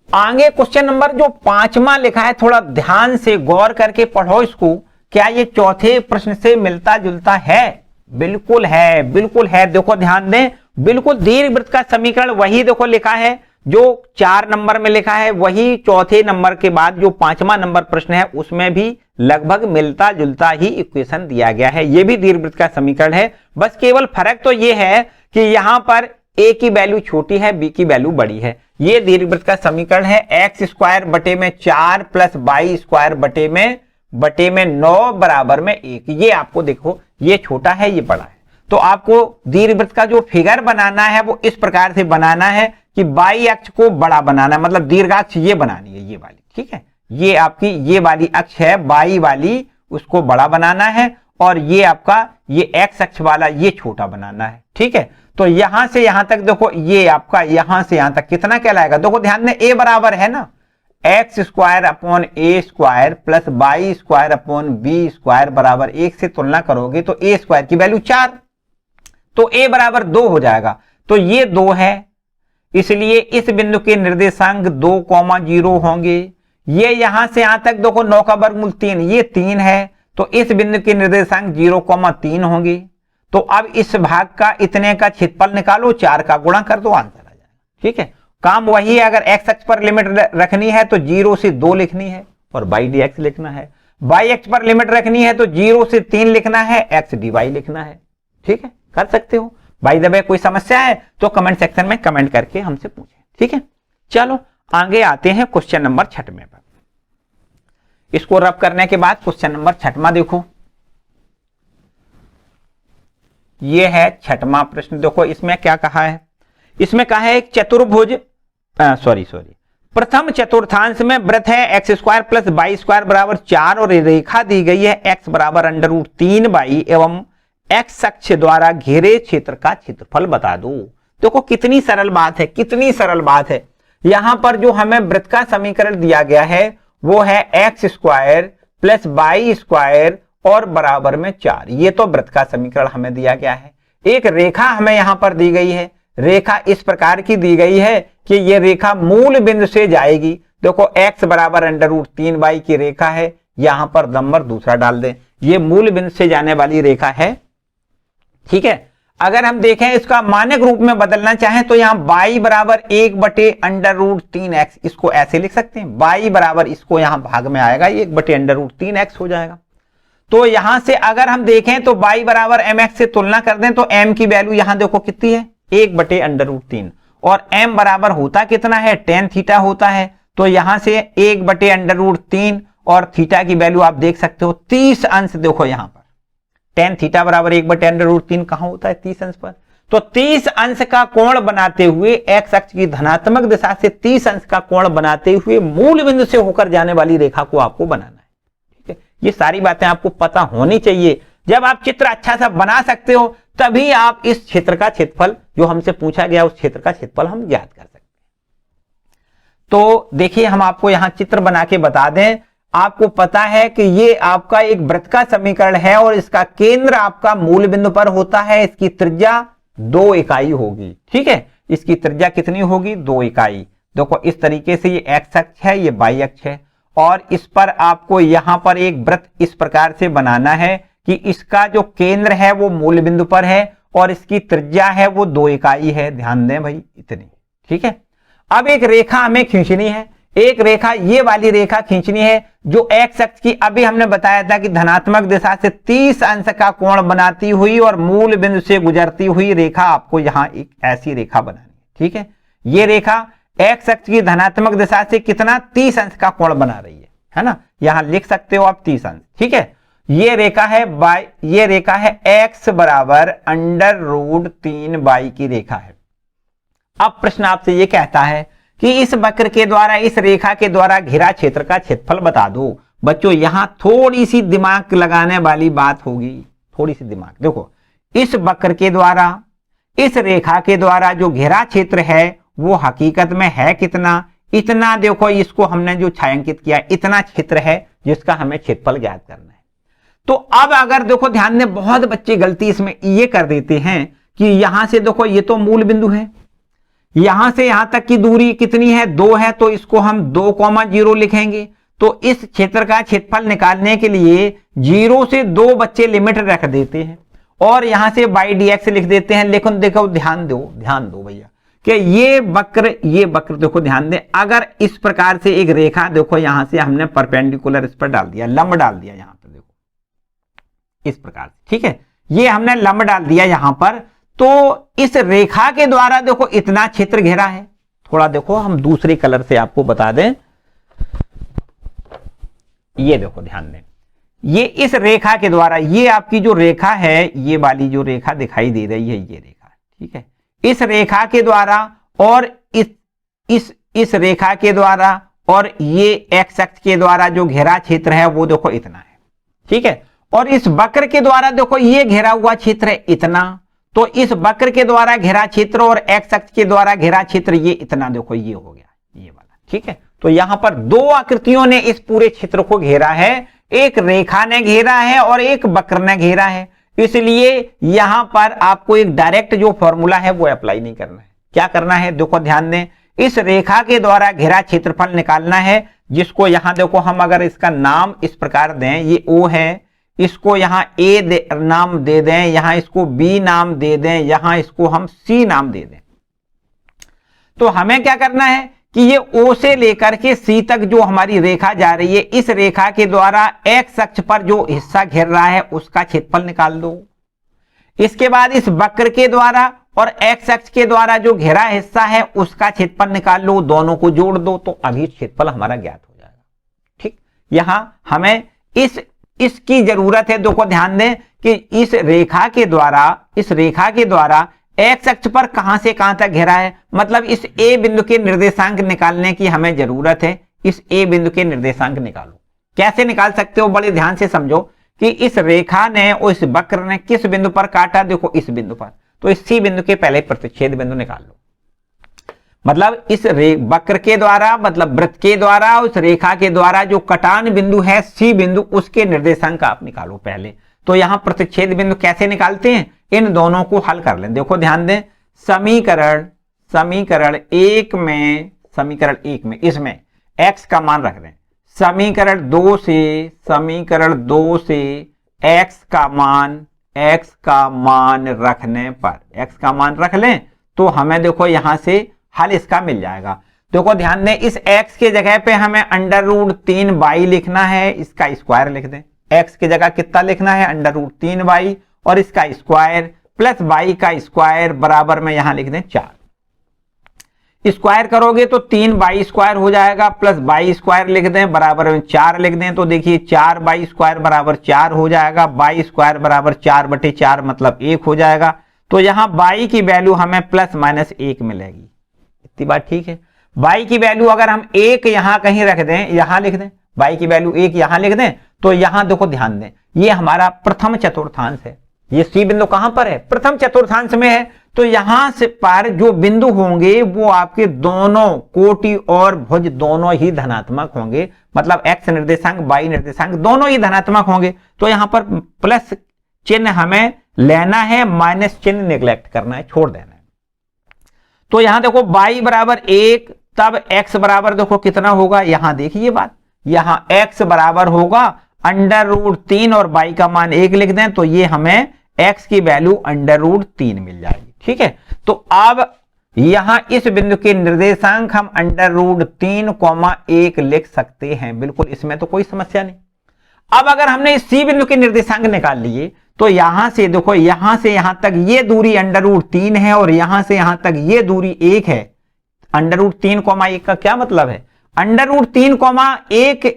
आगे क्वेश्चन नंबर जो 5वां लिखा है, थोड़ा ध्यान से गौर करके पढ़ो इसको, क्या ये चौथे प्रश्न से मिलता जुलता है? बिल्कुल है, बिल्कुल है। देखो ध्यान दें, बिल्कुल दीर्घवृत्त का समीकरण वही देखो लिखा है जो 4 नंबर में लिखा है, वही चौथे नंबर के बाद जो 5वां नंबर प्रश्न है उसमें भी लगभग मिलता जुलता ही इक्वेशन दिया गया है। ये भी दीर्घवृत्त का समीकरण है, बस केवल फर्क तो ये है कि यहां पर a की वैल्यू छोटी है, b की वैल्यू बड़ी है। ये दीर्घवृत्त का समीकरण है, x स्क्वायर बटे में 4 प्लस y स्क्वायर बटे में 9 बराबर में 1। ये आपको देखो ये छोटा है ये बड़ा है, तो आपको दीर्घवृत्त का जो फिगर बनाना है वो इस प्रकार से बनाना है कि y अक्ष को बड़ा बनाना है, मतलब दीर्घाक्ष ये बनानी है ये वाली। ठीक है, ये आपकी ये वाली अक्ष है y वाली, उसको बड़ा बनाना है, और ये आपका ये x अक्ष वाला ये छोटा बनाना है। ठीक है, तो यहां से यहां तक देखो ये आपका यहां से यहां तक कितना कहलाएगा, देखो ध्यान दें a बराबर है ना x square upon a square plus y square upon b square बराबर 1 से तुलना करोगे तो a स्क्वायर की वैल्यू 4, तो a बराबर 2 हो जाएगा। तो ये 2 है, इसलिए इस बिंदु के निर्देशांक 2,0 होंगे। ये यहां से यहां तक देखो 9 का वर्गमूल 3, ये 3 है, तो इस बिंदु के निर्देशांक 0,3 होंगे। तो अब इस भाग का इतने का क्षेत्रफल निकालो, 4 का गुणा कर दो, आंसर आ जाएगा। ठीक है, काम वही है, अगर x अक्ष पर लिमिट रखनी है तो 0 से 2 लिखनी है और y dx लिखना है, y अक्ष पर लिमिट रखनी है तो 0 से 3 लिखना है, x dy लिखना है। ठीक है, कर सकते हो। बाय द वे कोई समस्या है तो कमेंट सेक्शन में कमेंट करके हमसे पूछें। ठीक है, चलो आगे आते हैं क्वेश्चन नंबर 6वें पर। इसको रब करने के बाद क्वेश्चन नंबर 6वां देखो, ये है 6वां प्रश्न। देखो इसमें क्या कहा है, इसमें कहा है एक चतुर्भुज प्रथम चतुर्थांश में वृत्त है x square plus y square बराबर 4 और रेखा दी गई है x बराबर √3y एवं x अक्ष द्वारा घेरे क्षेत्र का क्षेत्रफल बता दो। देखो कितनी सरल बात है, कितनी सरल बात है। यहां पर जो हमें वृत्त का समीकरण दिया गया है वो है x square plus y square और बराबर में 4। ये तो वृत्त का समीकरण हमें दिया गया है। एक रेखा हमें यहां पर दी गई है, रेखा इस प्रकार की दी गई है कि ये रेखा मूल बिंदु से जाएगी। देखो x बराबर √3y की रेखा है, यहां पर नंबर दूसरा डाल दें, ये मूल बिंदु से जाने वाली रेखा है। ठीक है, अगर हम देखें इसका मानक रूप में बदलना चाहें तो यहां y बराबर 1/√3x, इसको ऐसे लिख सकते हैं, y बराबर इसको यहां भाग में आएगा 1/√3x हो जाएगा। तो यहां से अगर हम देखें तो y बराबर mx से तुलना कर दें तो m की वैल्यू यहां देखो कितनी है 1/√3 और m बराबर होता कितना है tan थीटा होता है। तो यहां से 1/√3 और थीटा की वैल्यू आप देख सकते हो 30 अंश। देखो यहां पर tan थीटा बराबर 1/√3 कहां होता है 30 अंश पर। तो 30 अंश का कोण बनाते हुए एक्स अक्ष की धनात्मक दिशा से 30 अंश का कोण बनाते हुए मूल बिंदु से होकर जाने वाली रेखा को आपको बनाना है। ठीक है, ये सारी बातें आपको पता होनी चाहिए। जब आप चित्र अच्छा सा बना सकते हो तभी आप इस क्षेत्र का क्षेत्रफल जो हमसे पूछा गया उस क्षेत्र का क्षेत्रफल हम ज्ञात कर सकते हैं। तो देखिए हम आपको यहां चित्र बना के बता दें। आपको पता है कि ये आपका एक वृत्त का समीकरण है और इसका केंद्र आपका मूल बिंदु पर होता है। इसकी त्रिज्या 2 इकाई होगी। ठीक है, इसकी त्रिज्या कितनी होगी? 2 इकाई। देखो इस तरीके से ये एक्स अक्ष है, ये वाई अक्ष है और इस पर आपको यहां पर एक वृत्त इस प्रकार से बनाना है कि इसका जो केंद्र है वो मूल बिंदु पर है और इसकी त्रिज्या है वो 2 इकाई है। ध्यान दें भाई, इतनी। ठीक है, अब एक रेखा हमें खींचनी है। एक रेखा, ये वाली रेखा खींचनी है जो एक्स अक्ष की, अभी हमने बताया था कि धनात्मक दिशा से 30 अंश का कोण बनाती हुई और मूल बिंदु से गुजरती हुई रेखा आपको यहां एक ऐसी रेखा बनानी है। ठीक है, ये रेखा एक्स अक्ष की धनात्मक दिशा से कितना? 30 अंश का कोण बना रही है ना। यहां लिख सकते हो आप 30 अंश। ठीक है, ये रेखा है बाई, ये रेखा है x बराबर √3y की रेखा है। अब प्रश्न आपसे ये कहता है कि इस वक्र के द्वारा, इस रेखा के द्वारा घिरा क्षेत्र का क्षेत्रफल बता दो। बच्चों यहां थोड़ी सी दिमाग लगाने वाली बात होगी, थोड़ी सी दिमाग। देखो इस वक्र के द्वारा, इस रेखा के द्वारा जो घिरा क्षेत्र है वो हकीकत में है कितना? इतना। देखो इसको हमने जो छायांकित किया इतना क्षेत्र है जिसका हमें क्षेत्रफल ज्ञात करना है। तो अब अगर देखो ध्यान दें, बहुत बच्चे गलती इसमें ये कर देते हैं कि यहां से देखो ये तो मूल बिंदु है, यहां से यहां तक की दूरी कितनी है? 2 है, तो इसको हम 2,0 लिखेंगे। तो इस क्षेत्र का क्षेत्रफल निकालने के लिए 0 से 2 बच्चे लिमिट रख देते हैं और यहां से बाई dx लिख देते हैं। लेकिन देखो ध्यान दो भैया कि ये वक्र देखो ध्यान दें, अगर इस प्रकार से एक रेखा, देखो यहां से हमने परपेंडिकुलर इस पर डाल दिया, लंब डाल दिया यहां पर, देखो इस प्रकार। ठीक है, ये हमने लंब डाल दिया यहां पर। तो इस रेखा के द्वारा देखो इतना क्षेत्र घेरा है। थोड़ा देखो हम दूसरे कलर से आपको बता दें, ये देखो ध्यान दें, ये इस रेखा के द्वारा, ये आपकी जो रेखा है, ये वाली जो रेखा दिखाई दे रही है, ये रेखा। ठीक है, इस रेखा के द्वारा और इस रेखा के द्वारा और ये एक्स अक्ष के द्वारा जो घेरा क्षेत्र है वो देखो इतना है। ठीक है, और इस वक्र के द्वारा देखो ये घेरा हुआ क्षेत्र है इतना। तो इस वक्र के द्वारा घेरा क्षेत्र और एक्स अक्ष के द्वारा घेरा क्षेत्र ये इतना, देखो ये हो गया ये वाला। ठीक है, तो यहां पर 2 आकृतियों ने इस पूरे क्षेत्र को घेरा है। एक रेखा ने घेरा है और एक वक्र ने घेरा है। इसलिए यहां पर आपको एक डायरेक्ट जो फॉर्मूला है वो अप्लाई नहीं करना है। क्या करना है? देखो ध्यान दें, इस रेखा के द्वारा घेरा क्षेत्रफल निकालना है, जिसको यहां देखो हम अगर इसका नाम इस प्रकार दें, ये O है, इसको यहां A नाम दे दें, यहां इसको B नाम दे दें, यहां इसको हम C नाम दे दें। तो हमें क्या करना है कि ये O से लेकर के C तक जो हमारी रेखा जा रही है, इस रेखा के द्वारा एक्स अक्ष पर जो हिस्सा घेर रहा है उसका क्षेत्रफल निकाल दो। इसके बाद इस वक्र के द्वारा और एक्स अक्ष के द्वारा जो घेरा हिस्सा है उसका क्षेत्रफल निकाल लो, दोनों को जोड़ दो, तो अभी क्षेत्रफल हमारा ज्ञात हो जाएगा। ठीक, यहां हमें इसकी जरूरत है। देखो ध्यान दें कि इस रेखा के द्वारा एक्स अक्ष पर कहां से कहां तक घेरा है, मतलब इस ए बिंदु के निर्देशांक निकालने की हमें जरूरत है। इस ए बिंदु के निर्देशांक निकालो। कैसे निकाल सकते हो? बड़े ध्यान से समझो कि इस रेखा ने और इस वक्र ने किस बिंदु पर काटा? देखो इस बिंदु पर। तो इस सी बिंदु के पहले प्रतिच्छेद बिंदु निकाल लो। मतलब इस वक्र के द्वारा, मतलब वृत्त के द्वारा, उस रेखा के द्वारा जो कटान बिंदु है सी बिंदु, उसके निर्देशांक आप निकालो पहले। तो यहां प्रतिच्छेद बिंदु कैसे निकालते हैं? इन दोनों को हल कर लें। देखो ध्यान दें, समीकरण एक में इसमें x का मान रख दें। समीकरण 2 से x का मान रखने पर, x का मान रख लें तो हमें देखो यहां से हल इसका मिल जाएगा। देखो ध्यान दें, इस x के जगह पे हमें √3y लिखना है, इसका स्क्वायर लिख दें। x की जगह कितना लिखना है? √3y और इसका स्क्वायर प्लस y का स्क्वायर बराबर में यहां लिख दें 4। स्क्वायर करोगे तो 3y² हो जाएगा, प्लस y स्क्वायर लिख दें बराबर में 4 लिख दें। तो देखिए 4y² बराबर 4 हो जाएगा, y² बराबर 4/4 मतलब 1 हो जाएगा। तो यहां y की वैल्यू हमें ±1 मिलेगी। इतनी बात ठीक है। y की वैल्यू अगर हम 1 यहां कहीं रख दें, यहां लिख दें, y की वैल्यू 1 यहां लिख दें, तो यहां देखो ध्यान दें, ये हमारा प्रथम चतुर्थांश है। ये C बिंदु कहां पर है? प्रथम चतुर्थांश में है। तो यहां से पर जो बिंदु होंगे वो आपके दोनों कोटि और भुज दोनों ही धनात्मक होंगे, मतलब x निर्देशांक y निर्देशांक दोनों ही धनात्मक होंगे। तो यहां पर प्लस चिन्ह हमें लेना है, माइनस चिन्ह निगलेक्ट करना है, छोड़ देना है। तो यहां देखो y बराबर 1, तब x बराबर देखो कितना होगा, यहां देखिए बात, यहां x बराबर होगा √3 और y का मान 1 लिख दें तो ये हमें x की वैल्यू √3 मिल जाएगी। ठीक है, तो अब यहां इस बिंदु के निर्देशांक हम √3,1 लिख सकते हैं, बिल्कुल इसमें तो कोई समस्या नहीं। अब अगर हमने इस C बिंदु के निर्देशांक निकाल लिए तो यहां से देखो, यहां से यहां तक ये दूरी √3 है और यहां से यहां तक ये दूरी 1 है। √3,1 का क्या मतलब है? √3,1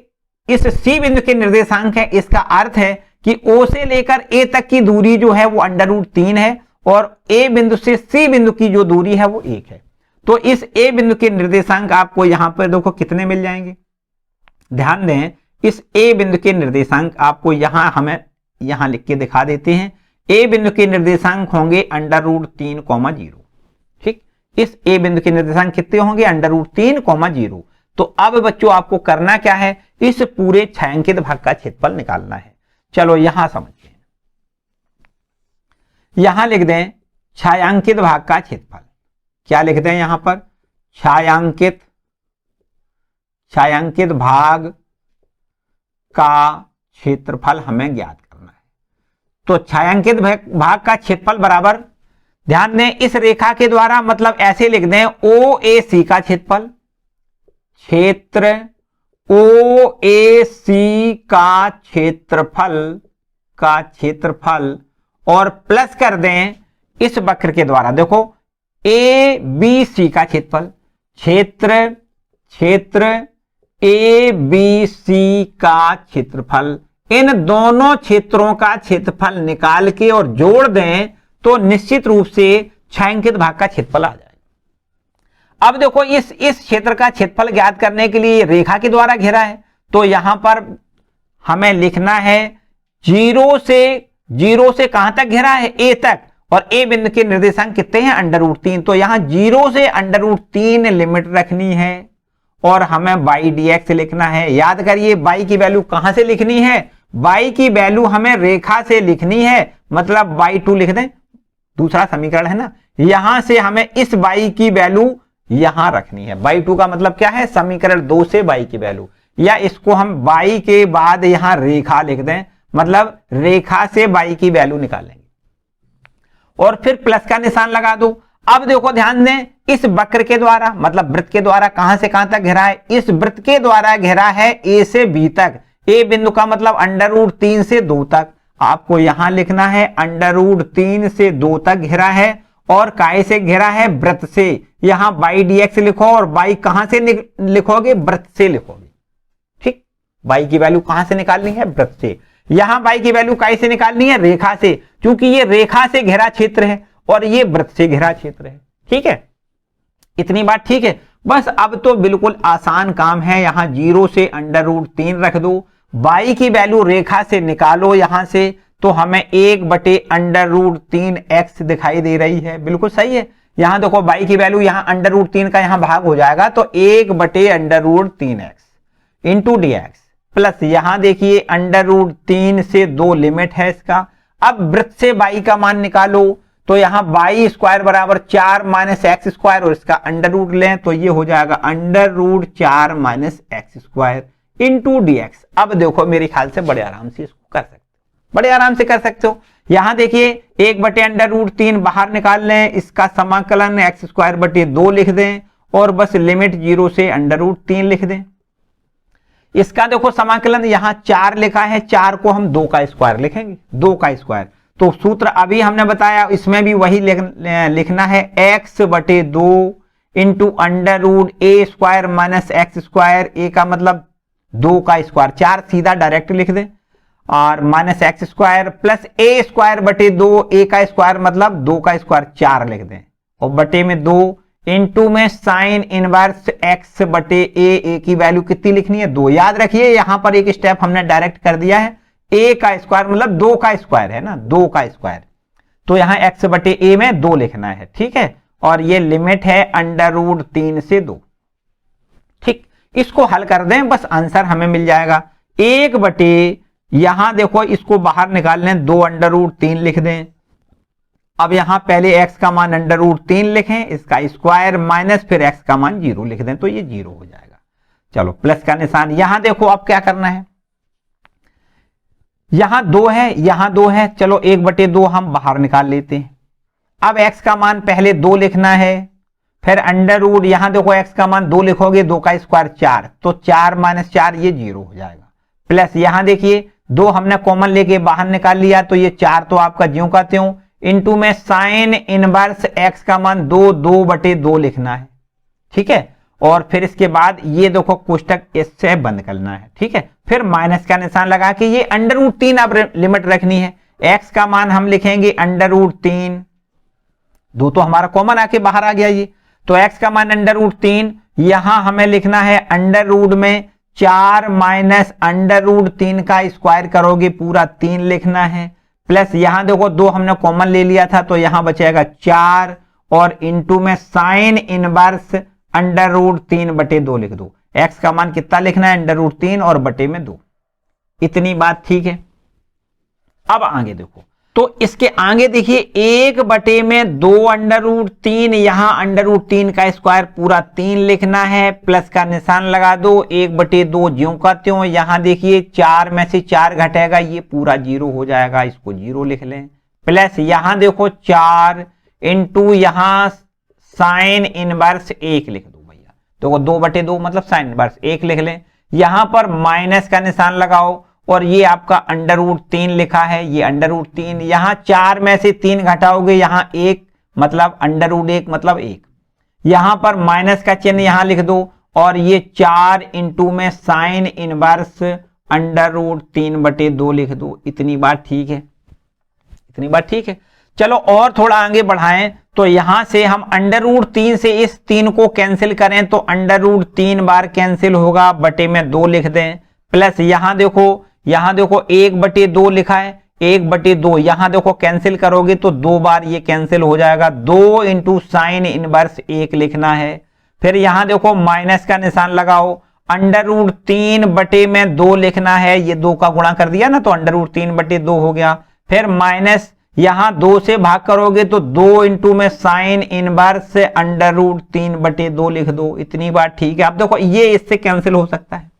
इस C बिंदु के निर्देशांक है। इसका अर्थ है कि O से लेकर A तक की दूरी जो है वो √3 है और A बिंदु से C बिंदु की जो दूरी है वो 1 है। तो इस A बिंदु के निर्देशांक आपको यहां पर देखो कितने मिल जाएंगे, ध्यान दें, इस A बिंदु के निर्देशांक आपको यहां हमें यहां लिख के दिखा देते हैं। A बिंदु के निर्देशांक होंगे √3,0। ठीक, इस A बिंदु के निर्देशांक कितने होंगे? √3,0। तो अब बच्चों आपको करना क्या है? इस पूरे छायांकित भाग का क्षेत्रफल निकालना है। चलो यहां समझिए, यहां लिख दें छायांकित भाग का क्षेत्रफल। क्या लिख दें यहां पर? छायांकित भाग का क्षेत्रफल हमें ज्ञात करना है। तो छायांकित भाग का क्षेत्रफल बराबर, ध्यान दें, इस रेखा के द्वारा, मतलब ऐसे लिख दें OAC का क्षेत्रफल, क्षेत्र OAC का क्षेत्रफल और प्लस कर दें इस वक्र के द्वारा, देखो ABC का क्षेत्रफल, क्षेत्र ABC का क्षेत्रफल। इन दोनों क्षेत्रों का क्षेत्रफल निकाल के और जोड़ दें तो निश्चित रूप से छायांकित भाग का क्षेत्रफल आ जाएगा। अब देखो इस क्षेत्र का क्षेत्रफल ज्ञात करने के लिए रेखा के द्वारा घेरा है, तो यहां पर हमें लिखना है 0 से कहां तक घेरा है? A तक, और A बिंदु के निर्देशांक कितने हैं? √3। तो यहां 0 से √3 लिमिट रखनी है और हमें y dx लिखना है। याद करिए y की वैल्यू कहां से लिखनी है? y की वैल्यू हमें रेखा से लिखनी है, मतलब y2 लिख दें, दूसरा समीकरण है ना। यहां से हमें इस y की वैल्यू यहां रखनी है। y2 का मतलब क्या है? समीकरण 2 से y की वैल्यू, या इसको हम y के बाद यहां रेखा लिख दें, मतलब रेखा से y की वैल्यू निकालेंगे और फिर प्लस का निशान लगा दो। अब देखो ध्यान दें, इस वक्र के द्वारा, मतलब वृत्त के द्वारा कहां से कहां तक घेरा है? इस वृत्त के द्वारा घेरा है A से B तक। A बिंदु का मतलब √3 से 2 तक। आपको यहां लिखना है √3 से 2 तक घेरा है और काय से घेरा है? वृत्त से। यहां y dx लिखो और y कहां से लिखोगे? वृत्त से लिखोगे। ठीक, y की वैल्यू कहां से निकालनी है? वृत्त से। यहां y की वैल्यू काय से निकालनी है? रेखा से, क्योंकि ये रेखा से घेरा क्षेत्र है और ये वृत्त से घेरा क्षेत्र है। ठीक है, इतनी बात ठीक है। बस अब तो बिल्कुल आसान काम है, यहां 0 से √3 रख दो, y की वैल्यू रेखा से निकालो यहां से, तो हमें 1/√3x दिखाई दे रही है। बिल्कुल सही है। यहां देखो y की वैल्यू यहां √3 का यहां भाग हो जाएगा, तो 1/√3x इंटू dx, प्लस यहां देखिए √3 से 2 लिमिट है इसका। अब वृत्त से y का मान निकालो, तो यहां y² बराबर 4 - x² और इसका अंडर लें तो ये हो जाएगा √4 - x² इंटू dx। अब देखो मेरे ख्याल से बड़े आराम से इसको कर सकते हो, बड़े आराम से कर सकते हो। यहां देखिए 1/√3 बाहर निकाल लें, इसका समाकलन x²/2 लिख दें और बस लिमिट 0 से √3 लिख दें। इसका देखो समाकलन यहां 4 लिखा है, 4 को हम 2 का स्क्वायर लिखेंगे, 2 का स्क्वायर। तो सूत्र अभी हमने बताया, इसमें भी वही लिखना है, x/2 into √a² - x²। a का मतलब 2 का स्क्वायर, 4 सीधा डायरेक्ट लिख दें। और minus x square plus a square बटे 2, ए का स्क्वायर मतलब 2 का स्क्वायर 4 लिख दें, और बटे में 2 इंटू में साइन इनवर्स एक्स बटे ए की वैल्यू कितनी लिखनी है 2। याद रखिए यहां पर एक स्टेप हमने डायरेक्ट कर दिया है, ए का स्क्वायर मतलब 2 का स्क्वायर है ना, 2 का स्क्वायर, तो यहां एक्स बटे ए में 2 लिखना है, ठीक है। और ये लिमिट है √3 से 2, ठीक। इसको हल कर दें बस आंसर हमें मिल जाएगा 1 बटे, यहां देखो इसको बाहर निकाल लें, 2 √3 लिख दें। अब यहां पहले x का मान √3 लिखें, इसका स्क्वायर माइनस फिर x का मान 0 लिख दें, तो ये 0 हो जाएगा। चलो प्लस का निशान, यहां देखो अब क्या करना है, यहां 2 है, यहां 2 है, चलो 1 बटे 2 हम बाहर निकाल लेते हैं। अब x का मान पहले 2 लिखना है, फिर √ यहां देखो x का मान 2 लिखोगे, 2 का स्क्वायर 4, तो 4 माइनस 4 ये 0 हो जाएगा। प्लस यहां देखिए 2 हमने कॉमन लेके बाहर निकाल लिया, तो ये 4 तो आपका ज्यों का त्यों, इंटू में साइन इनवर्स x का मान 2 बटे 2 लिखना है, ठीक है। और फिर इसके बाद ये देखो कोष्टक इससे बंद करना है, ठीक है। फिर माइनस का निशान लगा के ये √3 अब लिमिट रखनी है, x का मान हम लिखेंगे √3, 2 तो हमारा कॉमन आके बाहर आ गया ये, तो x का मान √3, यहां हमें लिखना है अंडर में 4 माइनस √3 का स्क्वायर करोगे पूरा 3 लिखना है, प्लस यहां देखो 2 हमने कॉमन ले लिया था, तो यहां बचेगा 4 और इंटू में साइन इनवर्स √3 बटे 2 लिख दो। x का मान कितना लिखना है √3 और बटे में 2, इतनी बात ठीक है। अब आगे देखो, तो इसके आगे देखिए 1 बटे में 2 √3, यहां √3 का स्क्वायर पूरा 3 लिखना है, प्लस का निशान लगा दो, 1 बटे 2 ज्यों का त्यों, यहां देखिए 4 में से 4 घटेगा, ये पूरा 0 हो जाएगा, इसको 0 लिख लें। प्लस यहां देखो 4 इंटू यहां साइन इनवर्स 1 लिख दो भैया, देखो 2 बटे 2 मतलब साइन इनवर्स 1 लिख लें। यहां पर माइनस का निशान लगाओ, और ये आपका √3 लिखा है, ये √3, यहां 4 में से 3 घटाओगे, यहां 1 मतलब √1 मतलब 1, यहां पर माइनस का चिन्ह यहां लिख दो, और ये 4 इंटू में साइन इनवर्स √3 बटे 2 लिख दो। इतनी बात ठीक है, इतनी बात ठीक है। चलो और थोड़ा आगे बढ़ाएं, तो यहां से हम √3 से इस 3 को कैंसिल करें, तो √3 बार कैंसिल होगा, बटे में 2 लिख दें। प्लस यहां देखो 1 बटे 2 लिखा है, 1 बटे 2 यहां देखो कैंसिल करोगे तो 2 बार ये कैंसिल हो जाएगा, 2 इंटू साइन इनवर्स 1 लिखना है। फिर यहां देखो माइनस का निशान लगाओ, √3 बटे में 2 लिखना है, ये 2 का गुणा कर दिया ना, तो √3 बटे 2 हो गया। फिर माइनस यहां 2 से भाग करोगे तो 2 इंटू में साइन इनवर्स √3 बटे 2 लिख दो। इतनी बात ठीक है। अब देखो ये इससे कैंसिल हो सकता है।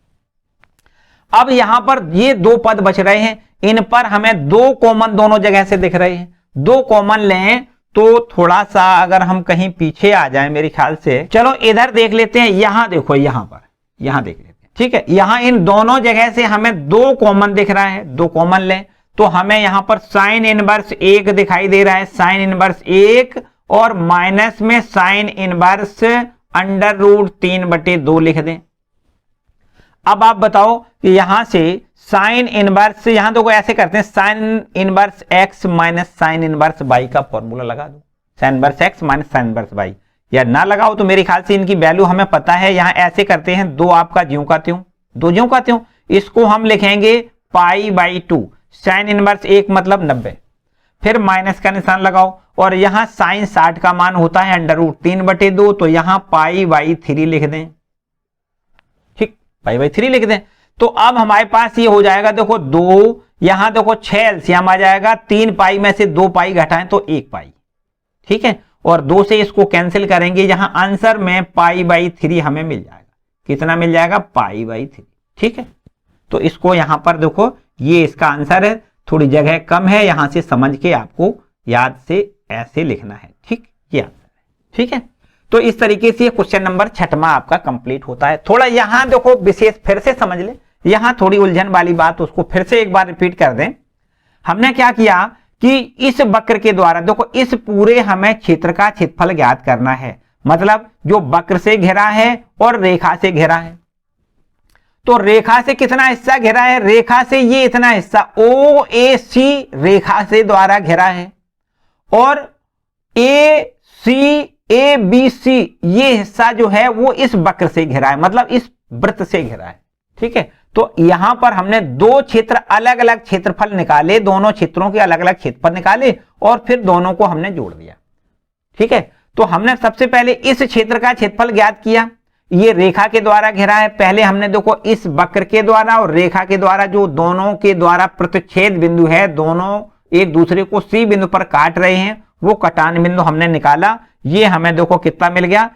अब यहां पर ये 2 पद बच रहे हैं, इन पर हमें 2 कॉमन दोनों जगह से दिख रहे हैं, 2 कॉमन लें तो थोड़ा सा अगर हम कहीं पीछे आ जाए मेरे ख्याल से, चलो इधर देख लेते हैं। यहां देखो, यहां देख लेते हैं, ठीक है। यहां इन दोनों जगह से हमें 2 कॉमन दिख रहा है, 2 कॉमन लें तो हमें यहां पर साइन इनवर्स 1 दिखाई दे रहा है, साइन इनवर्स 1 और माइनस में साइन इनवर्स √3 बटे 2 लिख दें। अब आप बताओ कि यहां से साइन इनवर्स, यहां देखो ऐसे करते हैं, sine inverse x minus sine inverse y का फॉर्मूला लगा दो, sine inverse x minus sine inverse y, या ना लगाओ तो मेरे ख्याल से इनकी वैल्यू हमें पता है। यहां ऐसे करते हैं, 2 आपका ज्यों का त्यों, 2 ज्यों का त्यों, इसको हम लिखेंगे π/2, साइन इनवर्स 1 मतलब 90, फिर माइनस का निशान लगाओ, और यहां साइन 60 का मान होता है √3 बटे 2, तो यहां π/3 लिख दें, ठीक, π/3 लिख दें। तो अब हमारे पास ये हो जाएगा, देखो 2, यहां देखो 6 एलसीएम आ जाएगा, 3 पाई में से 2 पाई घटाएं तो 1 पाई, ठीक है, और 2 से इसको कैंसिल करेंगे, यहां आंसर में π/3 हमें मिल जाएगा। कितना मिल जाएगा? π/3, ठीक है। तो इसको यहां पर देखो, ये इसका आंसर है, थोड़ी जगह कम है, यहां से समझ के आपको याद से ऐसे लिखना है, ठीक, ये आंसर है, ठीक है। तो इस तरीके से क्वेश्चन नंबर 6वां आपका कंप्लीट होता है। थोड़ा यहां देखो विशेष फिर से समझ ले, यहां थोड़ी उलझन वाली बात उसको फिर से एक बार रिपीट कर दें। हमने क्या किया कि इस वक्र के द्वारा देखो, इस पूरे हमें क्षेत्र का क्षेत्रफल ज्ञात करना है, मतलब जो वक्र से घिरा है और रेखा से घिरा है। तो रेखा से कितना हिस्सा घिरा है, रेखा से ये इतना हिस्सा ओ ए सी रेखा से द्वारा घिरा है, और ए सी ए बी सी ये हिस्सा जो है वो इस वक्र से घिरा है, मतलब इस वृत्त से घिरा है। ठीक है, तो यहां पर हमने दो क्षेत्र अलग अलग क्षेत्रफल निकाले, दोनों क्षेत्रों के अलग अलग क्षेत्रफल निकाले और फिर दोनों को हमने जोड़ दिया। ठीक है, तो हमने सबसे पहले इस क्षेत्र का क्षेत्रफल ज्ञात किया, ये रेखा के द्वारा घिरा है। पहले हमने देखो इस वक्र के द्वारा और रेखा के द्वारा जो दोनों के द्वारा प्रतिच्छेद बिंदु है, दोनों एक दूसरे को सी बिंदु पर काट रहे हैं, वो कटान बिंदु हमने निकाला। ये हमें देखो कितना मिल गया,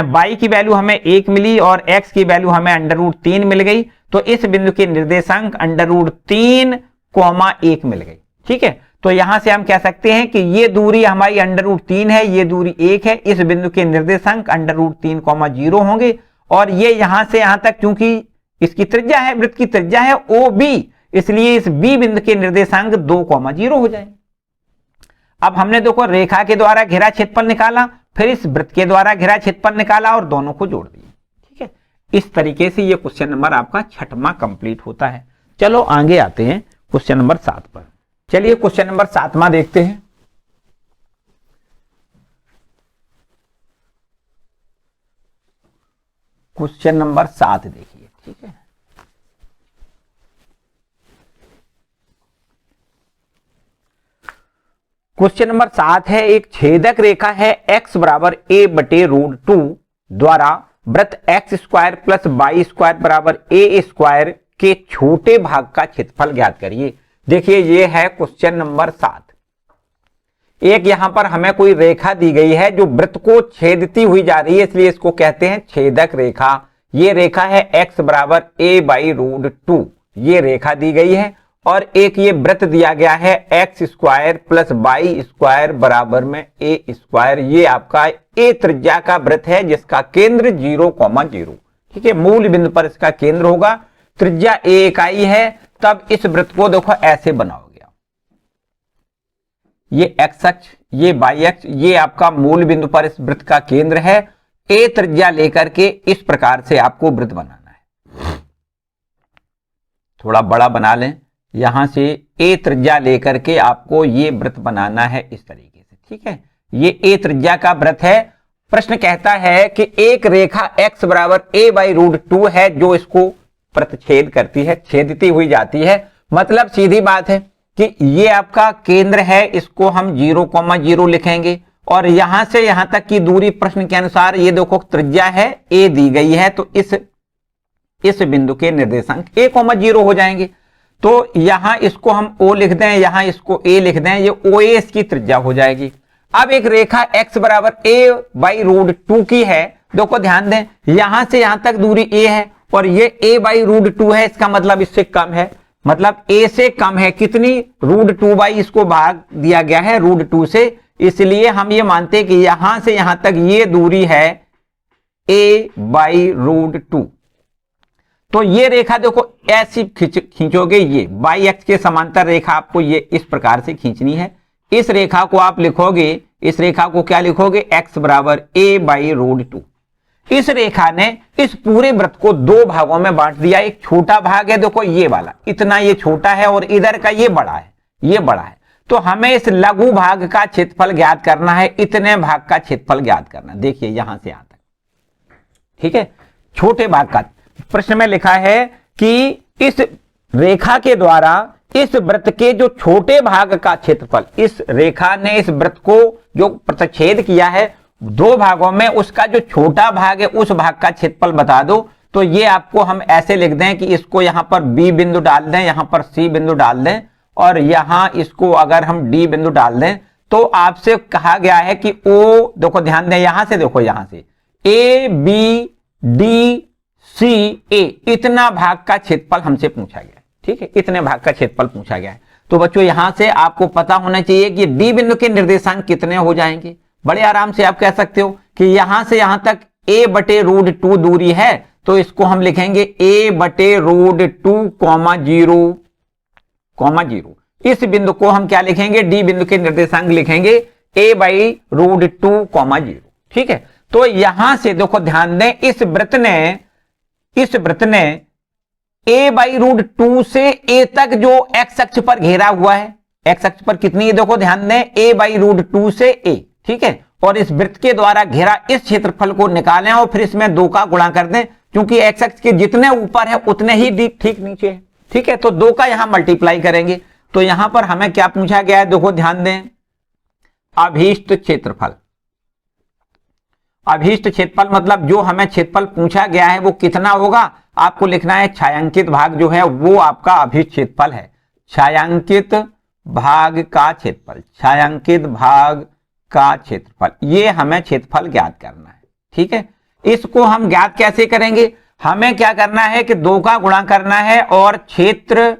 y की वैल्यू हमें 1 मिली और x की वैल्यू हमें √3 मिल गई। तो इस बिंदु के निर्देशांक √3,1 मिल गई। ठीक है, तो यहां से हम कह सकते हैं कि ये दूरी हमारी √3 है, ये दूरी 1 है। इस बिंदु के निर्देशांक √3,0 होंगे, और ये यहां से यहां तक क्योंकि इसकी त्रिज्या है, वृत्त की त्रिज्या है OB, इसलिए इस B बिंदु के निर्देशांक 2,0 हो जाएंगे। अब हमने देखो रेखा के द्वारा घिरा क्षेत्रफल निकाला, फिर इस वृत्त के द्वारा घिरा क्षेत्रफल निकाला और दोनों को जोड़ दिया। ठीक है, इस तरीके से ये क्वेश्चन नंबर आपका 6वां कंप्लीट होता है। चलो आगे आते हैं क्वेश्चन नंबर 7 पर। चलिए क्वेश्चन नंबर 7वां देखते हैं। क्वेश्चन नंबर 7 देखिए। ठीक है, क्वेश्चन नंबर 7 है, एक छेदक रेखा है x बराबर a/√2 द्वारा वृत्त x² प्लस y² बराबर a² के छोटे भाग का क्षेत्रफल ज्ञात करिए। देखिए ये है क्वेश्चन नंबर 7। एक यहां पर हमें कोई रेखा दी गई है जो वृत्त को छेदती हुई जा रही है, इसलिए इसको कहते हैं छेदक रेखा। ये रेखा है x बराबर a/√2, ये रेखा दी गई है, और एक ये वृत्त दिया गया है x² प्लस y² बराबर में a²। ये आपका a त्रिज्या का वृत्त है जिसका केंद्र 0,0। ठीक है, मूल बिंदु पर इसका केंद्र होगा, त्रिज्या a इकाई है। तब इस वृत्त को देखो ऐसे बनाओगे, ये x अक्ष, ये y अक्ष, ये आपका मूल बिंदु पर इस वृत्त का केंद्र है। a त्रिज्या लेकर के इस प्रकार से आपको वृत्त बनाना है। थोड़ा बड़ा बना लें, यहां से a त्रिज्या लेकर के आपको ये वृत्त बनाना है इस तरीके से। ठीक है, ये a त्रिज्या का वृत्त है। प्रश्न कहता है कि एक रेखा x बराबर a/√2 है जो इसको प्रतिच्छेद करती है, छेदती हुई जाती है। मतलब सीधी बात है कि ये आपका केंद्र है, इसको हम 0,0 लिखेंगे, और यहां से यहां तक की दूरी प्रश्न के अनुसार ये देखो त्रिज्या है a दी गई है, तो इस बिंदु के निर्देशांक 1,0 हो जाएंगे। तो यहां इसको हम O लिख दें, यहां इसको A लिख दें, ये OA इसकी त्रिज्या हो जाएगी। अब एक रेखा x बराबर a/√2 की है, देखो ध्यान दें, यहां से यहां तक दूरी a है और ये a/√2 है, इसका मतलब इससे कम है, मतलब a से कम है। कितनी? √2 इसको भाग दिया गया है √2 से, इसलिए हम ये मानते हैं कि यहां से यहां तक ये दूरी है a/√2। तो ये रेखा देखो ऐसी खींचोगे, ये y अक्ष के समांतर रेखा आपको ये इस प्रकार से खींचनी है। इस रेखा को आप लिखोगे, इस रेखा को क्या लिखोगे? x बराबर a/√2। इस रेखा ने इस पूरे वृत्त को दो भागों में बांट दिया। एक छोटा भाग है, देखो ये वाला, इतना ये छोटा है, और इधर का ये बड़ा है, ये बड़ा है। तो हमें इस लघु भाग का क्षेत्रफल ज्ञात करना है, इतने भाग का क्षेत्रफल ज्ञात करना। देखिए यहां से यहां तक, ठीक है, छोटे भाग का। प्रश्न में लिखा है कि इस रेखा के द्वारा इस वृत्त के जो छोटे भाग का क्षेत्रफल, इस रेखा ने इस वृत्त को जो प्रतिच्छेद किया है दो भागों में, उसका जो छोटा भाग है उस भाग का क्षेत्रफल बता दो। तो ये आपको हम ऐसे लिख दें कि इसको यहां पर B बिंदु डाल दें, यहां पर C बिंदु डाल दें, और यहां इसको अगर हम D बिंदु डाल दें, तो आपसे कहा गया है कि O, देखो ध्यान दें, यहां से देखो, यहां से A B D C A, इतना भाग का क्षेत्रफल हमसे पूछा गया है। ठीक है, इतने भाग का क्षेत्रफल पूछा गया है। तो बच्चों यहां से आपको पता होना चाहिए कि D बिंदु के निर्देशांक कितने हो जाएंगे। बड़े आराम से आप कह सकते हो कि यहां से यहां तक a/√2 दूरी है, तो इसको हम लिखेंगे a/√2, 0,0। इस बिंदु को हम क्या लिखेंगे? D बिंदु के निर्देशांक लिखेंगे a/√2, 0। ठीक है, तो यहां से देखो ध्यान दें, इस वृत्त ने a/√2 से a तक जो x अक्ष पर घेरा हुआ है, x अक्ष पर कितनी है देखो ध्यान दें, a/√2 से a, ठीक है। और इस वृत्त के द्वारा घेरा इस क्षेत्रफल को निकालें और फिर इसमें 2 का गुणा कर दें, क्योंकि x अक्ष के जितने ऊपर है उतने ही ठीक नीचे है, ठीक है। तो 2 का यहां मल्टीप्लाई करेंगे। तो यहां पर हमें क्या पूछा गया है देखो ध्यान दें, अभीष्ट क्षेत्रफल। अभीष्ट क्षेत्रफल मतलब जो हमें क्षेत्रफल पूछा गया है वो कितना होगा, आपको लिखना है छायांकित भाग जो है वो आपका अभीष्ट क्षेत्रफल है। छायांकित भाग का क्षेत्रफल, छायांकित भाग का क्षेत्रफल, ये हमें क्षेत्रफल ज्ञात करना है, ठीक है। इसको हम ज्ञात कैसे करेंगे, हमें क्या करना है कि 2 का गुणा करना है और क्षेत्र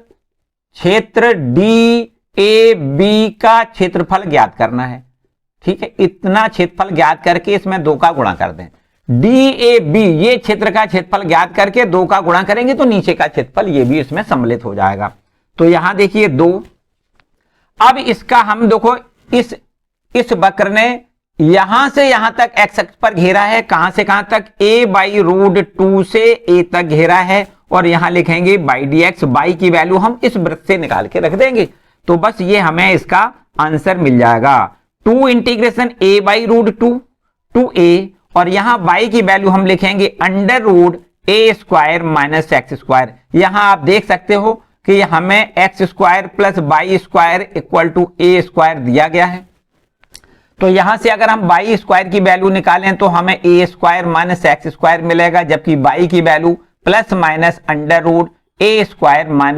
DAB का क्षेत्रफल ज्ञात करना है, ठीक है। इतना क्षेत्रफल ज्ञात करके इसमें 2 का गुणा कर दें। DAB ये क्षेत्र का क्षेत्रफल ज्ञात करके 2 का गुणा करेंगे तो नीचे का क्षेत्रफल ये भी इसमें सम्मिलित हो जाएगा। तो यहां देखिए 2। अब इसका हम देखो इस वक्र ने यहां से यहां तक x अक्ष पर घेरा है, कहां से कहां तक, a/√2 से a तक घेरा है। और यहां लिखेंगे y/dx, y की वैल्यू हम इस वृत्त से निकाल के रख देंगे। तो बस ये हमें इसका आंसर मिल जाएगा 2 इंटीग्रेशन a/√2 टू a, और यहां y की वैल्यू हम लिखेंगे √a² - x²। यहां आप देख सकते हो कि हमें x² + y² = a² दिया गया है। तो यहां से अगर हम y² की वैल्यू निकालें तो हमें a² - x² मिलेगा, जबकि y की वैल्यू ±√a²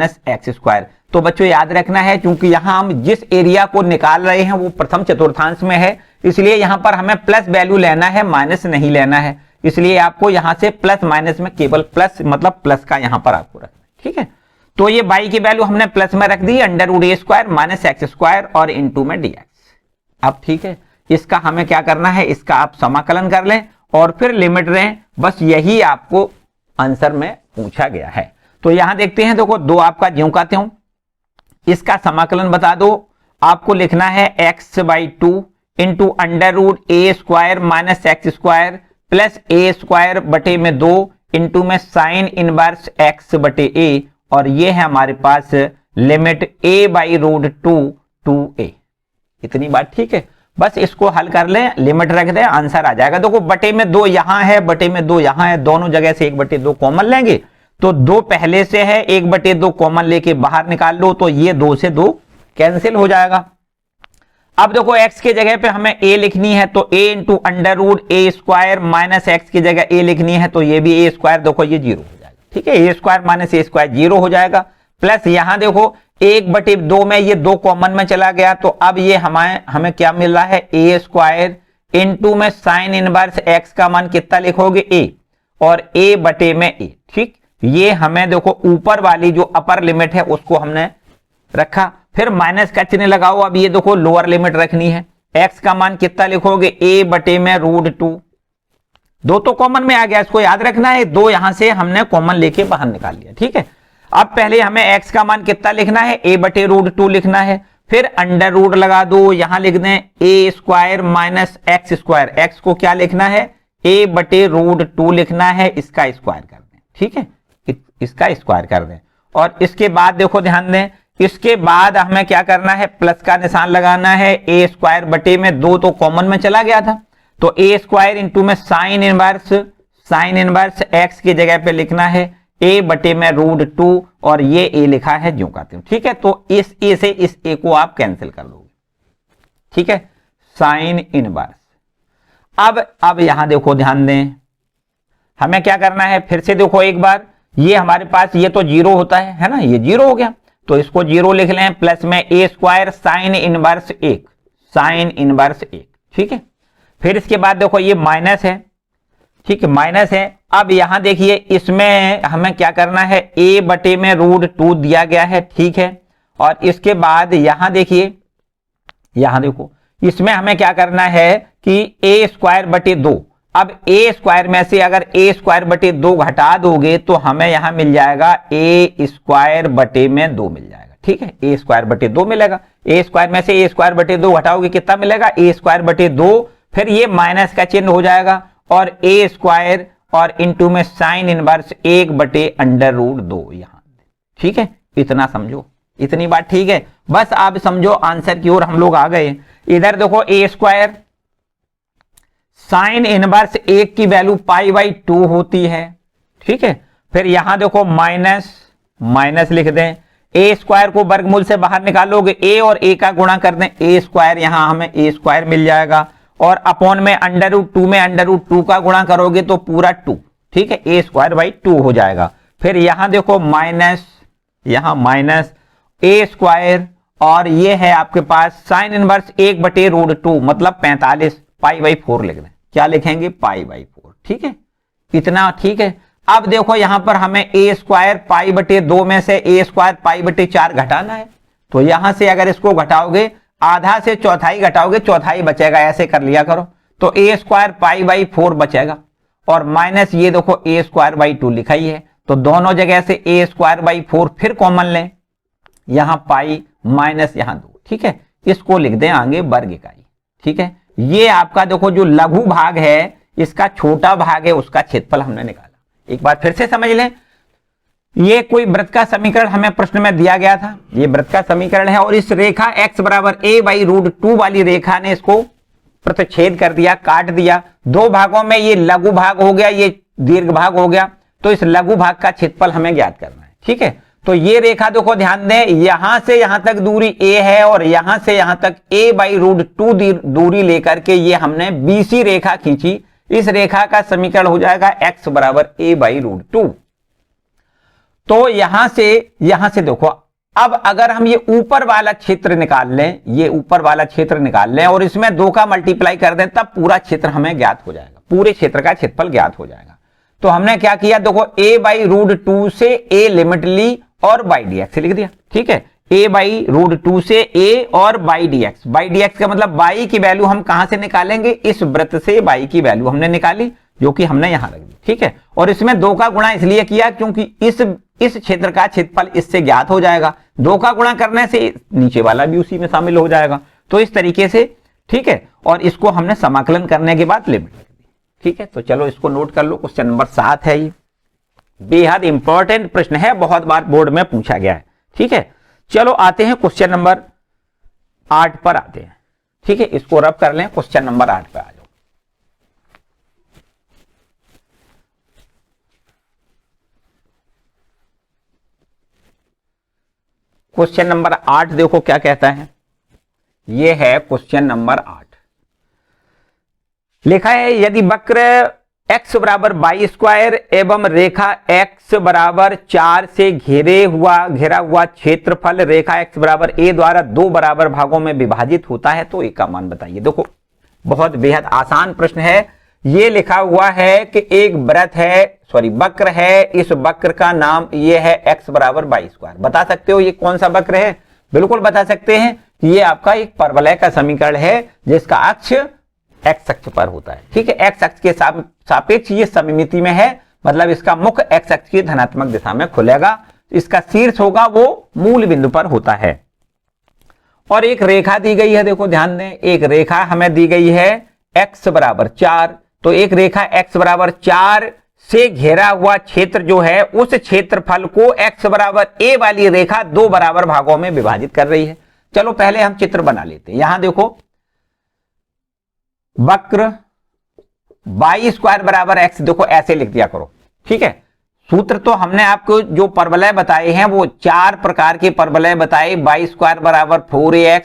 - x²। तो बच्चों याद रखना है, क्योंकि यहां हम जिस एरिया को निकाल रहे हैं वो प्रथम चतुर्थांश में है, इसलिए यहां पर हमें प्लस वैल्यू लेना है, माइनस नहीं लेना है। इसलिए आपको यहां से प्लस माइनस में केवल प्लस, मतलब प्लस का यहां पर आपको रखना है, ठीक है। तो ये y की वैल्यू हमने प्लस में रख दी, √a² - x² और इनटू में dx। अब ठीक है, इसका हमें क्या करना है, इसका आप समाकलन कर लें और फिर लिमिट लें, बस यही आपको आंसर में पूछा गया है। तो यहां देखते हैं, देखो 2 आपका ज्यों का त्यों, इसका समाकलन बता दो। आपको लिखना है x/2 into √a² - x² plus a²/2 into में साइन इनवर्स x/a, और ये है हमारे पास लिमिट a/√2 टू a। इतनी बात ठीक है, बस इसको हल कर लें, लिमिट रख दें, आंसर आ जाएगा। देखो बटे में 2 यहां है, बटे में 2 यहां है, दोनों जगह से 1/2 कॉमन लेंगे तो 2 पहले से है, 1/2 कॉमन लेके बाहर निकाल लो तो ये 2 से 2 कैंसिल हो जाएगा। अब देखो x के जगह पे हमें a लिखनी है, तो a इंटू √a² - x की जगह a लिखनी है, तो ये भी a², देखो ये 0 हो जाएगा, ठीक है। a² - a² 0 हो जाएगा। प्लस यहां देखो 1/2 में ये 2 कॉमन में चला गया, तो अब ये हमें क्या मिल रहा है, a² इंटू में साइन इनवर्स x का मान कितना लिखोगे, a, और a/a, ठीक। ये हमें देखो ऊपर वाली जो अपर लिमिट है उसको हमने रखा, फिर माइनस का चिन्ह लगाओ। अब ये देखो लोअर लिमिट रखनी है, x का मान कितना लिखोगे, a/√2। 2 तो कॉमन में आ गया, इसको याद रखना है, 2 यहां से हमने कॉमन लेके बाहर निकाल लिया, ठीक है। अब पहले हमें x का मान कितना लिखना है, a/√2 लिखना है, फिर अंडर रूट लगा दो, यहां लिख दें a² - x²। x को क्या लिखना है, a/√2 लिखना है, इसका स्क्वायर कर दें, ठीक है, इसका स्क्वायर कर दें। और इसके बाद देखो ध्यान दें, इसके बाद हमें क्या करना है, प्लस का निशान लगाना है, a² बटे में 2 तो कॉमन में चला गया था, तो a² इंटू में साइन इनवर्स x की जगह पे लिखना है a/√2, और ये a लिखा है ज्यों का त्यों, ठीक है। तो इस a से इस a को आप कैंसिल कर दोगे, ठीक है, साइन इनवर्स। अब यहां देखो ध्यान दें, हमें क्या करना है, फिर से देखो एक बार, ये हमारे पास ये तो 0 होता है ना, ये 0 हो गया, तो इसको 0 लिख लें, प्लस में a² साइन इनवर्स 1, ठीक है। फिर इसके बाद देखो ये माइनस है, ठीक है, माइनस है। अब यहां देखिए इसमें हमें क्या करना है, a/√2 दिया गया है, ठीक है। और इसके बाद यहां देखिए, यहां देखो इसमें हमें क्या करना है कि a²/2, अब a² में से अगर a²/2 घटा दोगे तो हमें यहां मिल जाएगा a²/2 मिल जाएगा, ठीक है, a²/2 मिलेगा। a² में से a²/2 घटाओगे कितना मिलेगा, a²/2, फिर ये माइनस का चिन्ह हो जाएगा, और a² और इंटू में साइन इनवर्स 1/√2 यहां, ठीक है, इतना समझो, इतनी बात ठीक है। बस आप समझो, आंसर की ओर हम लोग आ गए। इधर देखो ए स्क्वायर साइन इनवर्स 1 की वैल्यू π/2 होती है, ठीक है। फिर यहां देखो माइनस माइनस लिख दें, ए स्क्वायर को वर्गमूल से बाहर निकालोगे, ए और ए का गुणा कर दें, ए स्क्वायर, यहां हमें ए स्क्वायर मिल जाएगा, और अपॉन में √2 में √2 का गुणा करोगे तो पूरा 2, ठीक है, ए स्क्वायर बाई 2 हो जाएगा। फिर यहां देखो माइनस, यहां माइनस ए स्क्वायर, और ये है आपके पास साइन इनवर्स 1/√2 मतलब 45, π/4 लिख दें, क्या लिखेंगे, π/4, ठीक है, इतना ठीक है। अब देखो यहां पर हमें ए स्क्वायर π/2 में से ए स्क्वायर π/4 घटाना है, तो यहां से अगर इसको घटाओगे, आधा से चौथाई घटाओगे, चौथाई बचेगा, ऐसे कर लिया करो, तो ए स्क्वायर π/4 बचेगा, और माइनस ये देखो ए स्क्वायर बाई 2 लिखा ही है, तो दोनों जगह से ए स्क्वायर बाई 4 फिर कॉमन लें, यहां पाई माइनस यहां 2, ठीक है, इसको लिख दें आगे वर्ग इकाई, ठीक है। ये आपका देखो जो लघु भाग है, इसका छोटा भाग है, उसका क्षेत्रफल हमने निकाला। एक बार फिर से समझ लें, ये कोई वृत्त का समीकरण हमें प्रश्न में दिया गया था, ये वृत्त का समीकरण है, और इस रेखा x बराबर a/√2 वाली रेखा ने इसको प्रतिच्छेद कर दिया, काट दिया दो भागों में, ये लघु भाग हो गया, ये दीर्घ भाग हो गया, तो इस लघु भाग का क्षेत्रफल हमें ज्ञात करना है, ठीक है। तो ये रेखा देखो ध्यान दें, यहां से यहां तक दूरी a है, और यहां से यहां तक a/√2 दूरी लेकर के ये हमने BC रेखा खींची, इस रेखा का समीकरण हो जाएगा x बराबर a/√2। तो यहां से देखो, अब अगर हम ये ऊपर वाला क्षेत्र निकाल लें, ये ऊपर वाला क्षेत्र निकाल लें और इसमें 2 का मल्टीप्लाई कर दें, तब पूरा क्षेत्र हमें ज्ञात हो जाएगा, पूरे क्षेत्र का क्षेत्रफल ज्ञात हो जाएगा। तो हमने क्या किया, देखो a/√2 से a लिमिट ली और बाई dx लिख दिया, ठीक है, a/√2 से a और बाई dx का मतलब बाई की वैल्यू हम कहां से निकालेंगे, इस वृत्त से बाई की वैल्यू हमने निकाली, जो कि हमने यहां रख दी, ठीक है। और इसमें 2 का गुणा इसलिए किया क्योंकि इस क्षेत्र का क्षेत्रफल इससे ज्ञात हो जाएगा, 2 का गुणा करने से नीचे वाला भी उसी में शामिल हो जाएगा, तो इस तरीके से, ठीक है। और इसको हमने समाकलन करने के बाद लिमिट रख दी, ठीक है। तो चलो इसको नोट कर लो, क्वेश्चन नंबर 7 है, ये बेहद इंपॉर्टेंट प्रश्न है, बहुत बार बोर्ड में पूछा गया है, ठीक है। चलो आते हैं क्वेश्चन नंबर 8 पर आते हैं, ठीक है, इसको रब कर लें, क्वेश्चन नंबर 8 पर आ जाओ। क्वेश्चन नंबर 8 देखो क्या कहता है, ये है क्वेश्चन नंबर 8, लिखा है यदि वक्र x बराबर y² एवं रेखा x बराबर 4 से घिरा हुआ क्षेत्रफल रेखा x बराबर a द्वारा 2 बराबर भागों में विभाजित होता है, तो a का मान बताइए। देखो बहुत बेहद आसान प्रश्न है, ये लिखा हुआ है कि एक वृत्त है, वक्र है, इस वक्र का नाम ये है x बराबर y²। बता सकते हो ये कौन सा वक्र है, बिल्कुल बता सकते हैं, ये आपका एक परवलय का समीकरण है जिसका अक्ष x अक्ष पर होता है, ठीक है, x अक्ष के सापेक्ष ये सममिति में है, मतलब इसका मुख x अक्ष की धनात्मक दिशा में खुलेगा, इसका शीर्ष होगा वो मूल बिंदु पर होता है। और एक रेखा दी गई है, देखो ध्यान दें, एक रेखा हमें दी गई है x बराबर 4, तो एक रेखा x बराबर 4 से घेरा हुआ क्षेत्र जो है, उस क्षेत्रफल को x बराबर a वाली रेखा 2 बराबर भागों में विभाजित कर रही है। चलो पहले हम चित्र बना लेते हैं। यहां देखो वक्र y² बराबर x, देखो ऐसे लिख दिया करो, ठीक है। सूत्र तो हमने आपको जो परवलय बताए हैं वो 4 प्रकार के परवलय बताए, y² बराबर 4ax,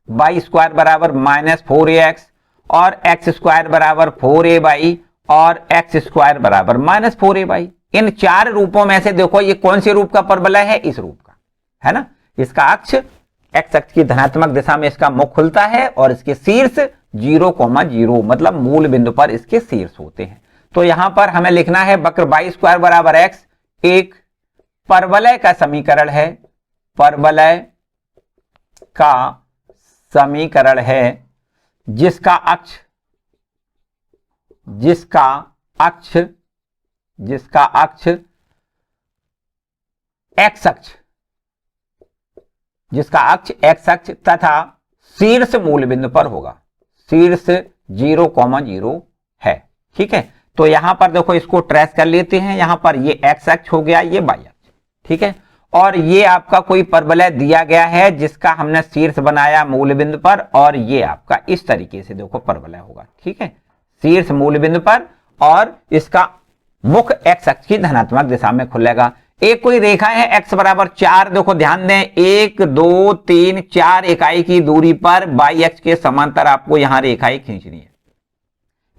y² बराबर -4ax, और x² बराबर 4ay, और x² बराबर -4ay। इन 4 रूपों में से देखो ये कौन से रूप का परवलय है, इस रूप का, है ना। इसका अक्ष x अक्ष की धनात्मक दिशा में इसका मुख खुलता है, और इसके शीर्ष 0,0 मतलब मूल बिंदु पर इसके शीर्ष होते हैं। तो यहां पर हमें लिखना है वक्र y² बराबर x एक परवलय का समीकरण है, परवलय का समीकरण है जिसका अक्ष x अक्ष तथा शीर्ष मूल बिंदु पर होगा, शीर्ष 0,0 है, ठीक है। तो यहां पर देखो इसको ट्रेस कर लेते हैं, यहां पर ये x अक्ष हो गया, ये y अक्ष, ठीक है। और ये आपका कोई परवलय दिया गया है जिसका हमने शीर्ष बनाया मूल बिंदु पर, और ये आपका इस तरीके से देखो परवलय होगा, ठीक है, शीर्ष मूल बिंदु पर और इसका मुख एक्स अक्ष की धनात्मक दिशा में खुलेगा। एक कोई रेखा है x बराबर 4, देखो ध्यान दें 1 2 3 4 इकाई की दूरी पर y अक्ष के समांतर आपको यहां रेखाएं खींचनी है।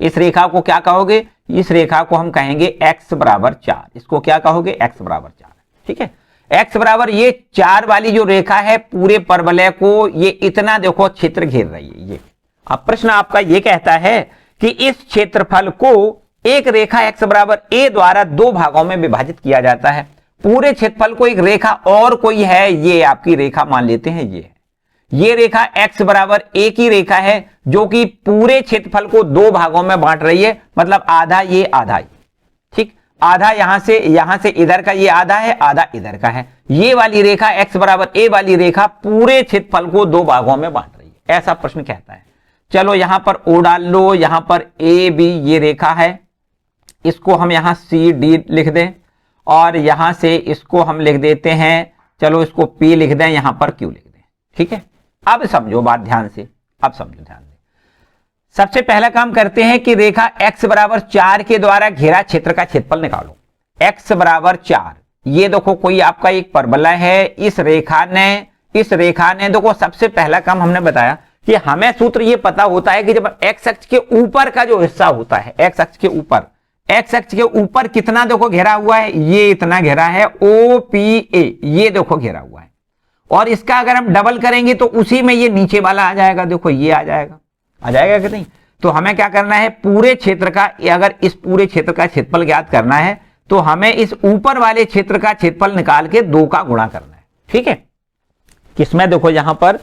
इस रेखा को क्या कहोगे? इस रेखा को हम कहेंगे x बराबर 4। इसको क्या कहोगे? x बराबर 4, ठीक है। x बराबर ये 4 वाली जो रेखा है पूरे परवलय को ये इतना देखो क्षेत्र घेर रही है ये। अब प्रश्न आपका ये कहता है कि इस क्षेत्रफल को एक रेखा x बराबर a द्वारा दो भागों में विभाजित किया जाता है। पूरे क्षेत्रफल को एक रेखा और कोई है, ये आपकी रेखा मान लेते हैं, ये रेखा x बराबर a की रेखा है जो कि पूरे क्षेत्रफल को दो भागों में बांट रही है, मतलब आधा ये आधा ये, ठीक, आधा यहां से इधर का ये आधा है, आधा इधर का है। ये वाली रेखा x बराबर a वाली रेखा पूरे क्षेत्रफल को दो भागों में बांट रही है, ऐसा प्रश्न कहता है। चलो यहां पर o डाल लो, यहां पर a b ये रेखा है, इसको हम यहां c d लिख दें और यहां से इसको हम लिख देते हैं, चलो इसको P लिख दें, यहां पर Q लिख दें, ठीक है। अब समझो बात ध्यान से, अब समझो ध्यान से। सबसे पहला काम करते हैं कि रेखा x बराबर 4 के द्वारा घेरा क्षेत्र का क्षेत्रफल निकालो। x बराबर 4, ये देखो कोई आपका एक परवलय है, इस रेखा ने देखो सबसे पहला काम हमने बताया कि हमें सूत्र ये पता होता है कि जब x अक्ष के ऊपर का जो हिस्सा होता है, x अक्ष के ऊपर कितना देखो घेरा हुआ है, ये इतना घेरा है OPA, ये देखो घेरा हुआ है, और इसका अगर हम डबल करेंगे तो उसी में ये नीचे वाला आ जाएगा, देखो ये आ जाएगा कि नहीं। तो हमें क्या करना है, पूरे क्षेत्र का, अगर इस पूरे क्षेत्र का क्षेत्रफल ज्ञात करना है तो हमें इस ऊपर वाले क्षेत्र का क्षेत्रफल निकाल के 2 का गुणा करना है, ठीक है। किसमें देखो यहां पर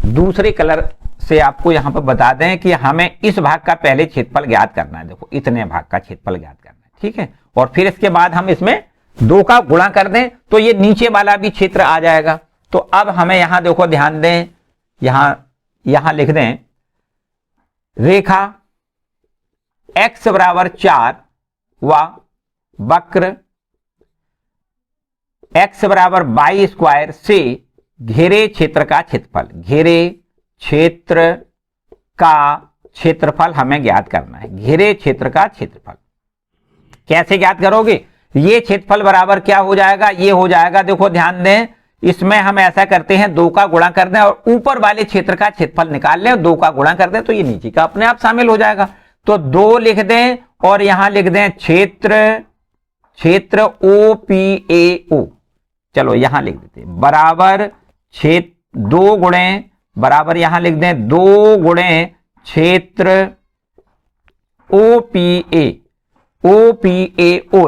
दूसरे कलर से आपको यहां पर बता दें कि हमें इस भाग का पहले क्षेत्रफल ज्ञात करना है, देखो इतने भाग का क्षेत्रफल ज्ञात करना है, ठीक है, और फिर इसके बाद हम इसमें 2 का गुणा कर दें तो ये नीचे वाला भी क्षेत्र आ जाएगा। तो अब हमें यहां देखो ध्यान दें, यहां लिख दें रेखा x बराबर 4 व वक्र x बराबर y स्क्वायर से घेरे क्षेत्र का क्षेत्रफल हमें ज्ञात करना है। घेरे क्षेत्र का क्षेत्रफल कैसे ज्ञात करोगे? ये क्षेत्रफल बराबर क्या हो जाएगा, ये हो जाएगा, देखो ध्यान दें, इसमें हम ऐसा करते हैं 2 का गुणा कर दें और ऊपर वाले क्षेत्र का क्षेत्रफल निकाल लें, 2 का गुणा कर दें तो ये नीचे का अपने आप शामिल हो जाएगा। तो 2 लिख दें और यहां लिख दें क्षेत्र OPAO, चलो यहां लिख देते हैं बराबर 2 गुणे बराबर, यहां लिख दें 2 गुणे क्षेत्र OPAO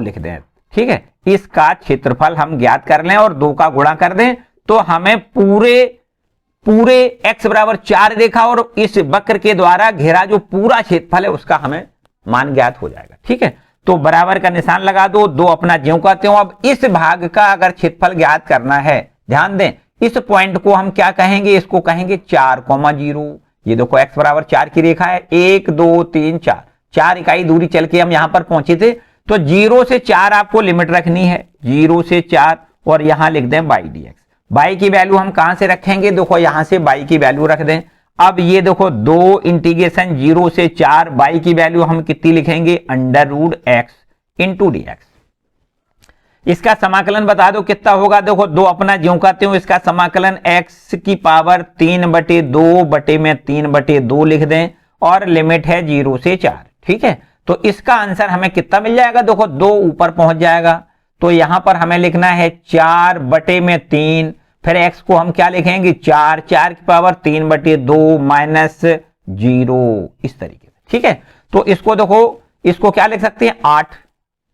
लिख दें, ठीक है। इसका क्षेत्रफल हम ज्ञात कर लें और 2 का गुणा कर दें तो हमें पूरे x बराबर 4 रेखा और इस वक्र के द्वारा घेरा जो पूरा क्षेत्रफल है उसका हमें मान ज्ञात हो जाएगा, ठीक है। तो बराबर का निशान लगा दो, 2 अपना ज्यों कहते हो। अब इस भाग का अगर क्षेत्रफल ज्ञात करना है, ध्यान दें, इस पॉइंट को हम क्या कहेंगे, इसको कहेंगे 4,0। ये देखो x बराबर 4 की रेखा है, 1 2 3 4 इकाई दूरी चल के हम यहां पर पहुंचे थे, तो 0 से 4 आपको लिमिट रखनी है, 0 से 4, और यहां लिख दें y dx। y की वैल्यू हम कहां से रखेंगे, देखो यहां से y की वैल्यू रख दें। अब ये देखो 2 इंटीग्रेशन 0 से 4, y की वैल्यू हम कितनी लिखेंगे, √x इंटू dx। इसका समाकलन बता दो कितना होगा, देखो 2 अपना ज्यों कहते हो, इसका समाकलन x की पावर 3/2 बटे में 3/2 लिख दें और लिमिट है 0 से 4, ठीक है। तो इसका आंसर हमें कितना मिल जाएगा, देखो 2 ऊपर पहुंच जाएगा, तो यहां पर हमें लिखना है 4/3, फिर x को हम क्या लिखेंगे 4 की पावर 3/2 माइनस 0, इस तरीके से, ठीक है। तो इसको देखो, इसको क्या लिख सकते हैं 8,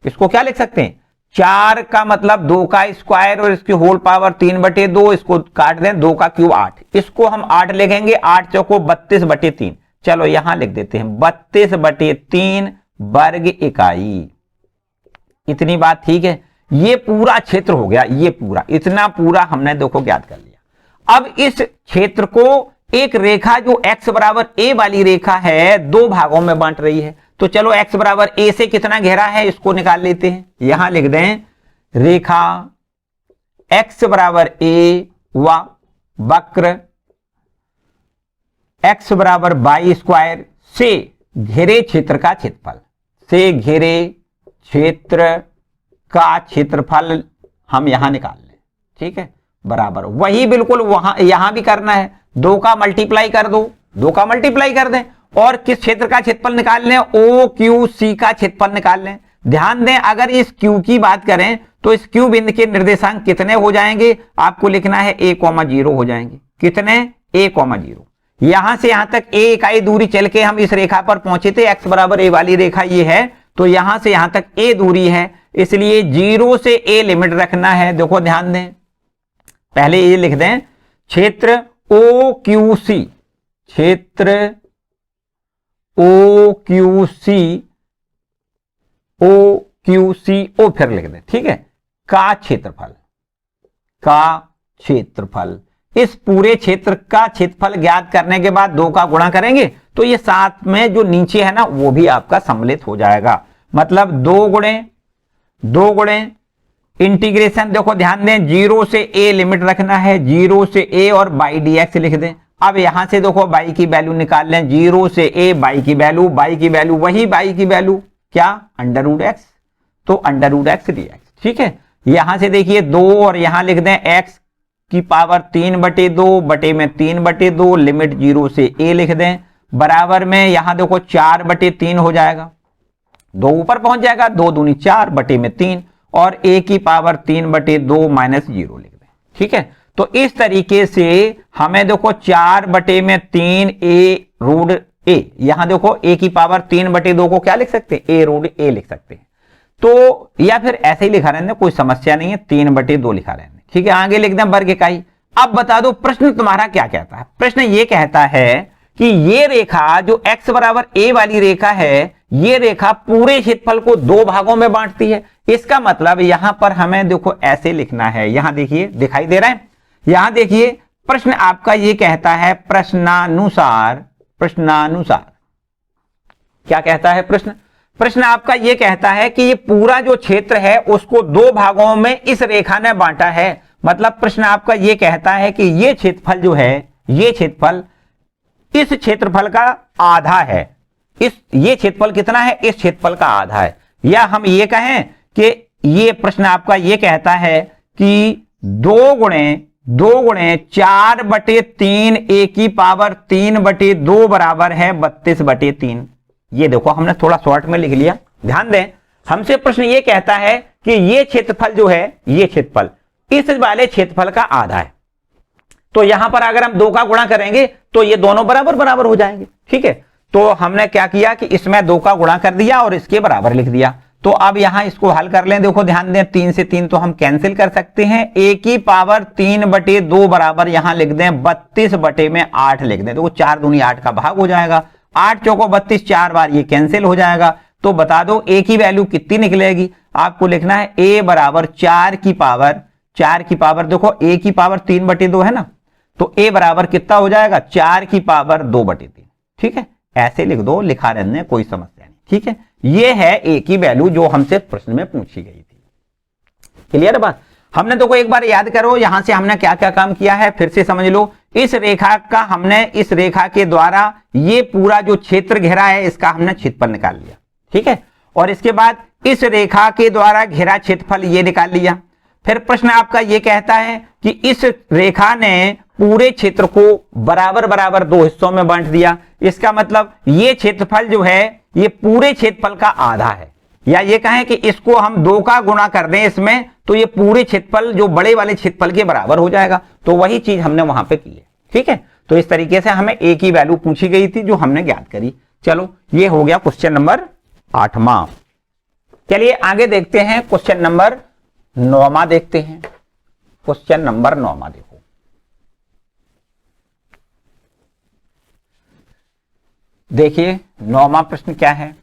इसको क्या लिख सकते हैं 4 का मतलब 2 का स्क्वायर और इसकी होल पावर 3/2, इसको काट दें 2 का क्यूब 8, इसको हम 8 लिखेंगे, 8 चौको 32/3, चलो यहां लिख देते हैं 32/3 वर्ग इकाई। इतनी बात ठीक है, ये पूरा क्षेत्र हो गया, ये पूरा इतना पूरा हमने देखो ज्ञात कर लिया। अब इस क्षेत्र को एक रेखा जो x बराबर a वाली रेखा है 2 भागों में बांट रही है, तो चलो x बराबर a से कितना घेरा है इसको निकाल लेते हैं। यहां लिख दें रेखा x बराबर a व वक्र x बराबर बाई स्क्वायर से घेरे क्षेत्र का क्षेत्रफल, से घेरे क्षेत्र का क्षेत्रफल हम यहां निकाल लें, ठीक है, बराबर वही बिल्कुल वहां यहां भी करना है, 2 का मल्टीप्लाई कर दो, 2 का मल्टीप्लाई कर दें और किस क्षेत्र का क्षेत्रफल निकाल लें, ओ क्यू सी का क्षेत्रफल निकाल लें। ध्यान दें अगर इस क्यू की बात करें तो इस क्यू बिंदु के निर्देशांक कितने हो जाएंगे, आपको लिखना है a,0 हो जाएंगे, कितने a,0। यहां से यहां तक a इकाई दूरी चल के हम इस रेखा पर पहुंचे थे, x बराबर a वाली रेखा ये है, तो यहां से यहां तक a दूरी है, इसलिए 0 से a लिमिट रखना है। देखो ध्यान दें, पहले ये लिख दें क्षेत्र ओ क्यू सी, क्षेत्र O Q C, O Q C ओ फिर लिख दें, ठीक है, का क्षेत्रफल, का क्षेत्रफल। इस पूरे क्षेत्र का क्षेत्रफल ज्ञात करने के बाद 2 का गुणा करेंगे तो ये साथ में जो नीचे है ना वो भी आपका सम्मिलित हो जाएगा, मतलब 2 गुणे इंटीग्रेशन। देखो ध्यान दें 0 से a लिमिट रखना है, 0 से a और बाई dx लिख दें। अब यहां से देखो बाई की वैल्यू निकाल लें, 0 से a बाई की वैल्यू, बाई की वैल्यू वही बाई की वैल्यू क्या √x, तो √x dx, ठीक है। यहां से देखिए 2 और यहां लिख दें x की पावर 3/2 बटे में 3/2, लिमिट 0 से a लिख दें, बराबर में यहां देखो 4/3 हो जाएगा, 2 ऊपर पहुंच जाएगा, 2 दूनी 4 बटे में 3 और a की पावर 3/2 माइनस 0 लिख दें, ठीक है। तो इस तरीके से हमें देखो 4/3 a √a, यहां देखो a की पावर 3/2 को क्या लिख सकते हैं, a√a लिख सकते हैं, तो या फिर ऐसे ही लिखा रहने, कोई समस्या नहीं है, 3/2 लिखा रहने, ठीक है। आगे लिख दें वर्ग इकाई। अब बता दो प्रश्न तुम्हारा क्या कहता है, प्रश्न ये कहता है कि ये रेखा जो x बराबर a वाली रेखा है, ये रेखा पूरे क्षेत्रफल को 2 भागों में बांटती है। इसका मतलब यहां पर हमें देखो ऐसे लिखना है, यहां देखिए दिखाई दे रहा है, यहां देखिए प्रश्न आपका ये कहता है प्रश्नानुसार, प्रश्नानुसार क्या कहता है प्रश्न आपका ये कहता है कि ये पूरा जो क्षेत्र है उसको 2 भागों में इस रेखा ने बांटा है। मतलब प्रश्न आपका ये कहता है कि ये क्षेत्रफल जो है, ये क्षेत्रफल इस क्षेत्रफल का आधा है, ये क्षेत्रफल कितना है, इस क्षेत्रफल का आधा है। या हम ये कहें कि ये प्रश्न आपका ये कहता है कि 2 गुणे 4/3 a की पावर 3/2 बराबर है 32/3। ये देखो हमने थोड़ा शॉर्ट में लिख लिया। ध्यान दें हमसे प्रश्न ये कहता है कि ये क्षेत्रफल जो है, ये क्षेत्रफल इस वाले क्षेत्रफल का आधा है, तो यहां पर अगर हम 2 का गुणा करेंगे तो ये दोनों बराबर बराबर हो जाएंगे, ठीक है। तो हमने क्या किया कि इसमें 2 का गुणा कर दिया और इसके बराबर लिख दिया। तो अब यहां इसको हल कर लें, देखो ध्यान दें 3 से 3 तो हम कैंसिल कर सकते हैं, a की पावर 3/2 बराबर यहां लिख दें 32/8 लिख दें, देखो 4 दूनी 8 का भाग हो जाएगा, 8 चौको 32, 4 बार ये कैंसिल हो जाएगा। तो बता दो a की वैल्यू कितनी निकलेगी, आपको लिखना है a बराबर 4 की पावर देखो a की पावर 3/2 है ना, तो a बराबर कितना हो जाएगा 4 की पावर 2/3, ठीक है। ऐसे लिख दो, लिखा रहने कोई समस्या नहीं, ठीक है। ये है a की वैल्यू जो हमसे प्रश्न में पूछी गई थी। क्लियर है बात। हमने तो एक बार याद करो यहां से हमने क्या क्या काम किया है, फिर से समझ लो। इस रेखा का हमने इस रेखा के द्वारा ये पूरा जो क्षेत्र घेरा है इसका हमने क्षेत्रफल निकाल लिया, ठीक है। और इसके बाद इस रेखा के द्वारा घेरा क्षेत्रफल ये निकाल लिया। फिर प्रश्न आपका ये कहता है कि इस रेखा ने पूरे क्षेत्र को बराबर बराबर 2 हिस्सों में बांट दिया। इसका मतलब ये क्षेत्रफल जो है ये पूरे क्षेत्रफल का आधा है, या ये कहें कि इसको हम 2 का गुणा कर दें इसमें तो ये पूरे क्षेत्रफल जो बड़े वाले क्षेत्रफल के बराबर हो जाएगा। तो वही चीज हमने वहां पे की है, ठीक है। तो इस तरीके से हमें a की वैल्यू पूछी गई थी जो हमने ज्ञात करी। चलो ये हो गया क्वेश्चन नंबर 8वां। चलिए आगे देखते हैं क्वेश्चन नंबर 9वां देखते हैं। क्वेश्चन नंबर 9वां देखो, देखिए 9वां प्रश्न क्या है।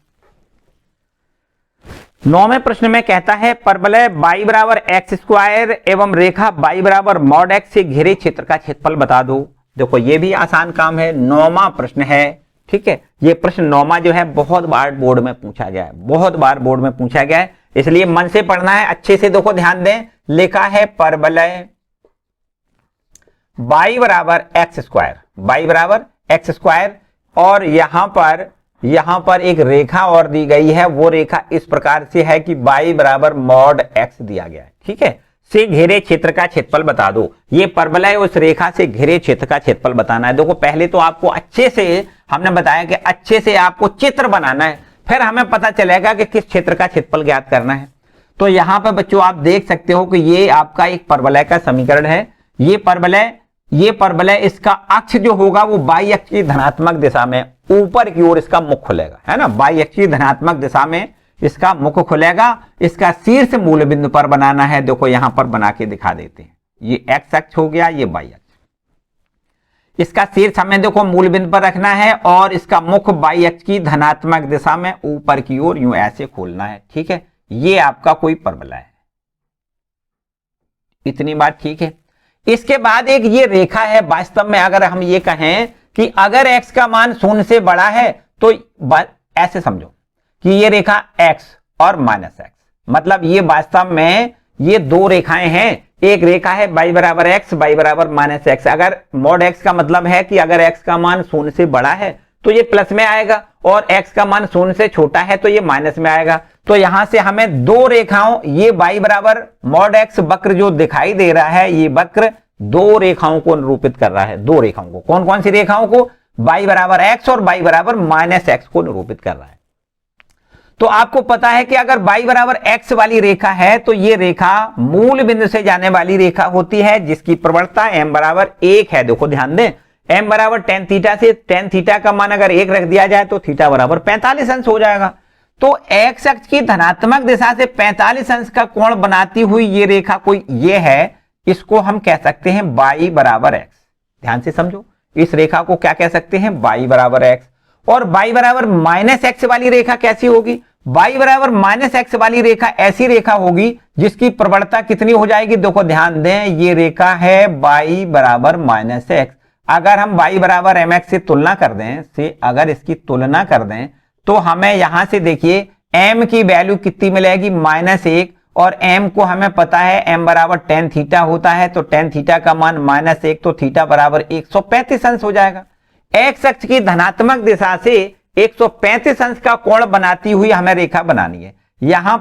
9वें प्रश्न में कहता है परवलय y बराबर x² एवं रेखा y बराबर mod x से घिरे क्षेत्र का क्षेत्रफल बता दो। देखो ये भी आसान काम है, 9वां प्रश्न है, ठीक है। ये प्रश्न 9वां जो है बहुत बार बोर्ड में पूछा गया है, बहुत बार बोर्ड में पूछा गया है। इसलिए मन से पढ़ना है, अच्छे से देखो ध्यान दें। लिखा है परवलय y बराबर एक्स स्क्वायर, y बराबर एक्स स्क्वायर, और यहां पर एक रेखा और दी गई है। वो रेखा इस प्रकार से है कि y बराबर मॉड x दिया गया है, ठीक है। से घेरे क्षेत्र का क्षेत्रफल बता दो। ये परवलय उस रेखा से घेरे क्षेत्र का क्षेत्रफल बताना है। देखो पहले तो आपको अच्छे से हमने बताया कि अच्छे से आपको चित्र बनाना है, फिर हमें पता चलेगा कि किस क्षेत्र का क्षेत्रफल ज्ञात करना है। तो यहां पर बच्चों आप देख सकते हो कि ये आपका एक परवलय का समीकरण है। ये परवलय इसका अक्ष जो होगा वो y अक्ष की धनात्मक दिशा में ऊपर की ओर इसका मुख खुलेगा, है ना। y अक्ष की धनात्मक दिशा में इसका मुख खुलेगा। इसका शीर्ष मूल बिंदु पर बनाना है। देखो यहां पर बना के दिखा देते हैं। ये x अक्ष हो गया, ये y अक्ष। इसका शीर्ष हमें देखो मूल बिंदु पर रखना है और इसका मुख y अक्ष की धनात्मक दिशा में ऊपर की ओर यूं ऐसे खोलना है, ठीक है। ये आपका कोई परवलय है। इतनी बात ठीक है। इसके बाद एक ये रेखा है। वास्तव में अगर हम ये कहें कि अगर x का मान 0 से बड़ा है तो ऐसे समझो कि ये रेखा x और -x, मतलब ये वास्तव में ये दो रेखाएं हैं। एक रेखा है y बराबर x, y बराबर -x। अगर मॉड x का मतलब है कि अगर x का मान 0 से बड़ा है तो ये प्लस में आएगा और x का मान 0 से छोटा है तो ये माइनस में आएगा। तो यहां से हमें दो रेखाओं, ये y बराबर मॉड x वक्र जो दिखाई दे रहा है, ये वक्र दो रेखाओं को निरूपित कर रहा है। दो रेखाओं को, कौन कौन सी रेखाओं को? y बराबर x और y बराबर -x को निरूपित कर रहा है। तो आपको पता है कि अगर y बराबर x वाली रेखा है तो ये रेखा मूल बिंदु से जाने वाली रेखा होती है जिसकी प्रवणता m बराबर 1 है। देखो ध्यान दें, m बराबर tan थीटा से tan थीटा का मान अगर 1 रख दिया जाए तो थीटा बराबर 45 अंश हो जाएगा। तो x अक्ष की धनात्मक दिशा से 45 अंश का कोण बनाती हुई ये रेखा कोई ये है, इसको हम कह सकते हैं y बराबर x। ध्यान से समझो, इस रेखा को क्या कह सकते हैं? y बराबर x। और y बराबर -x वाली रेखा कैसी होगी? y बराबर -x वाली रेखा ऐसी रेखा होगी जिसकी प्रवणता कितनी हो जाएगी? देखो ध्यान दें, ये रेखा है y बराबर -x। अगर हम y बराबर mx से तुलना कर दें, अगर इसकी तुलना कर दें तो हमें यहां से देखिए m की वैल्यू कितनी मिलेगी? -1, और m को हमें पता है m बराबर tan थीटा होता है। तो tan थीटा का मान -1, तो थीटा बराबर 135 अंश हो जाएगा। x अक्ष की धनात्मक दिशा से 135 अंश का कोण बनाती हुई हमें रेखा बनानी है। यहां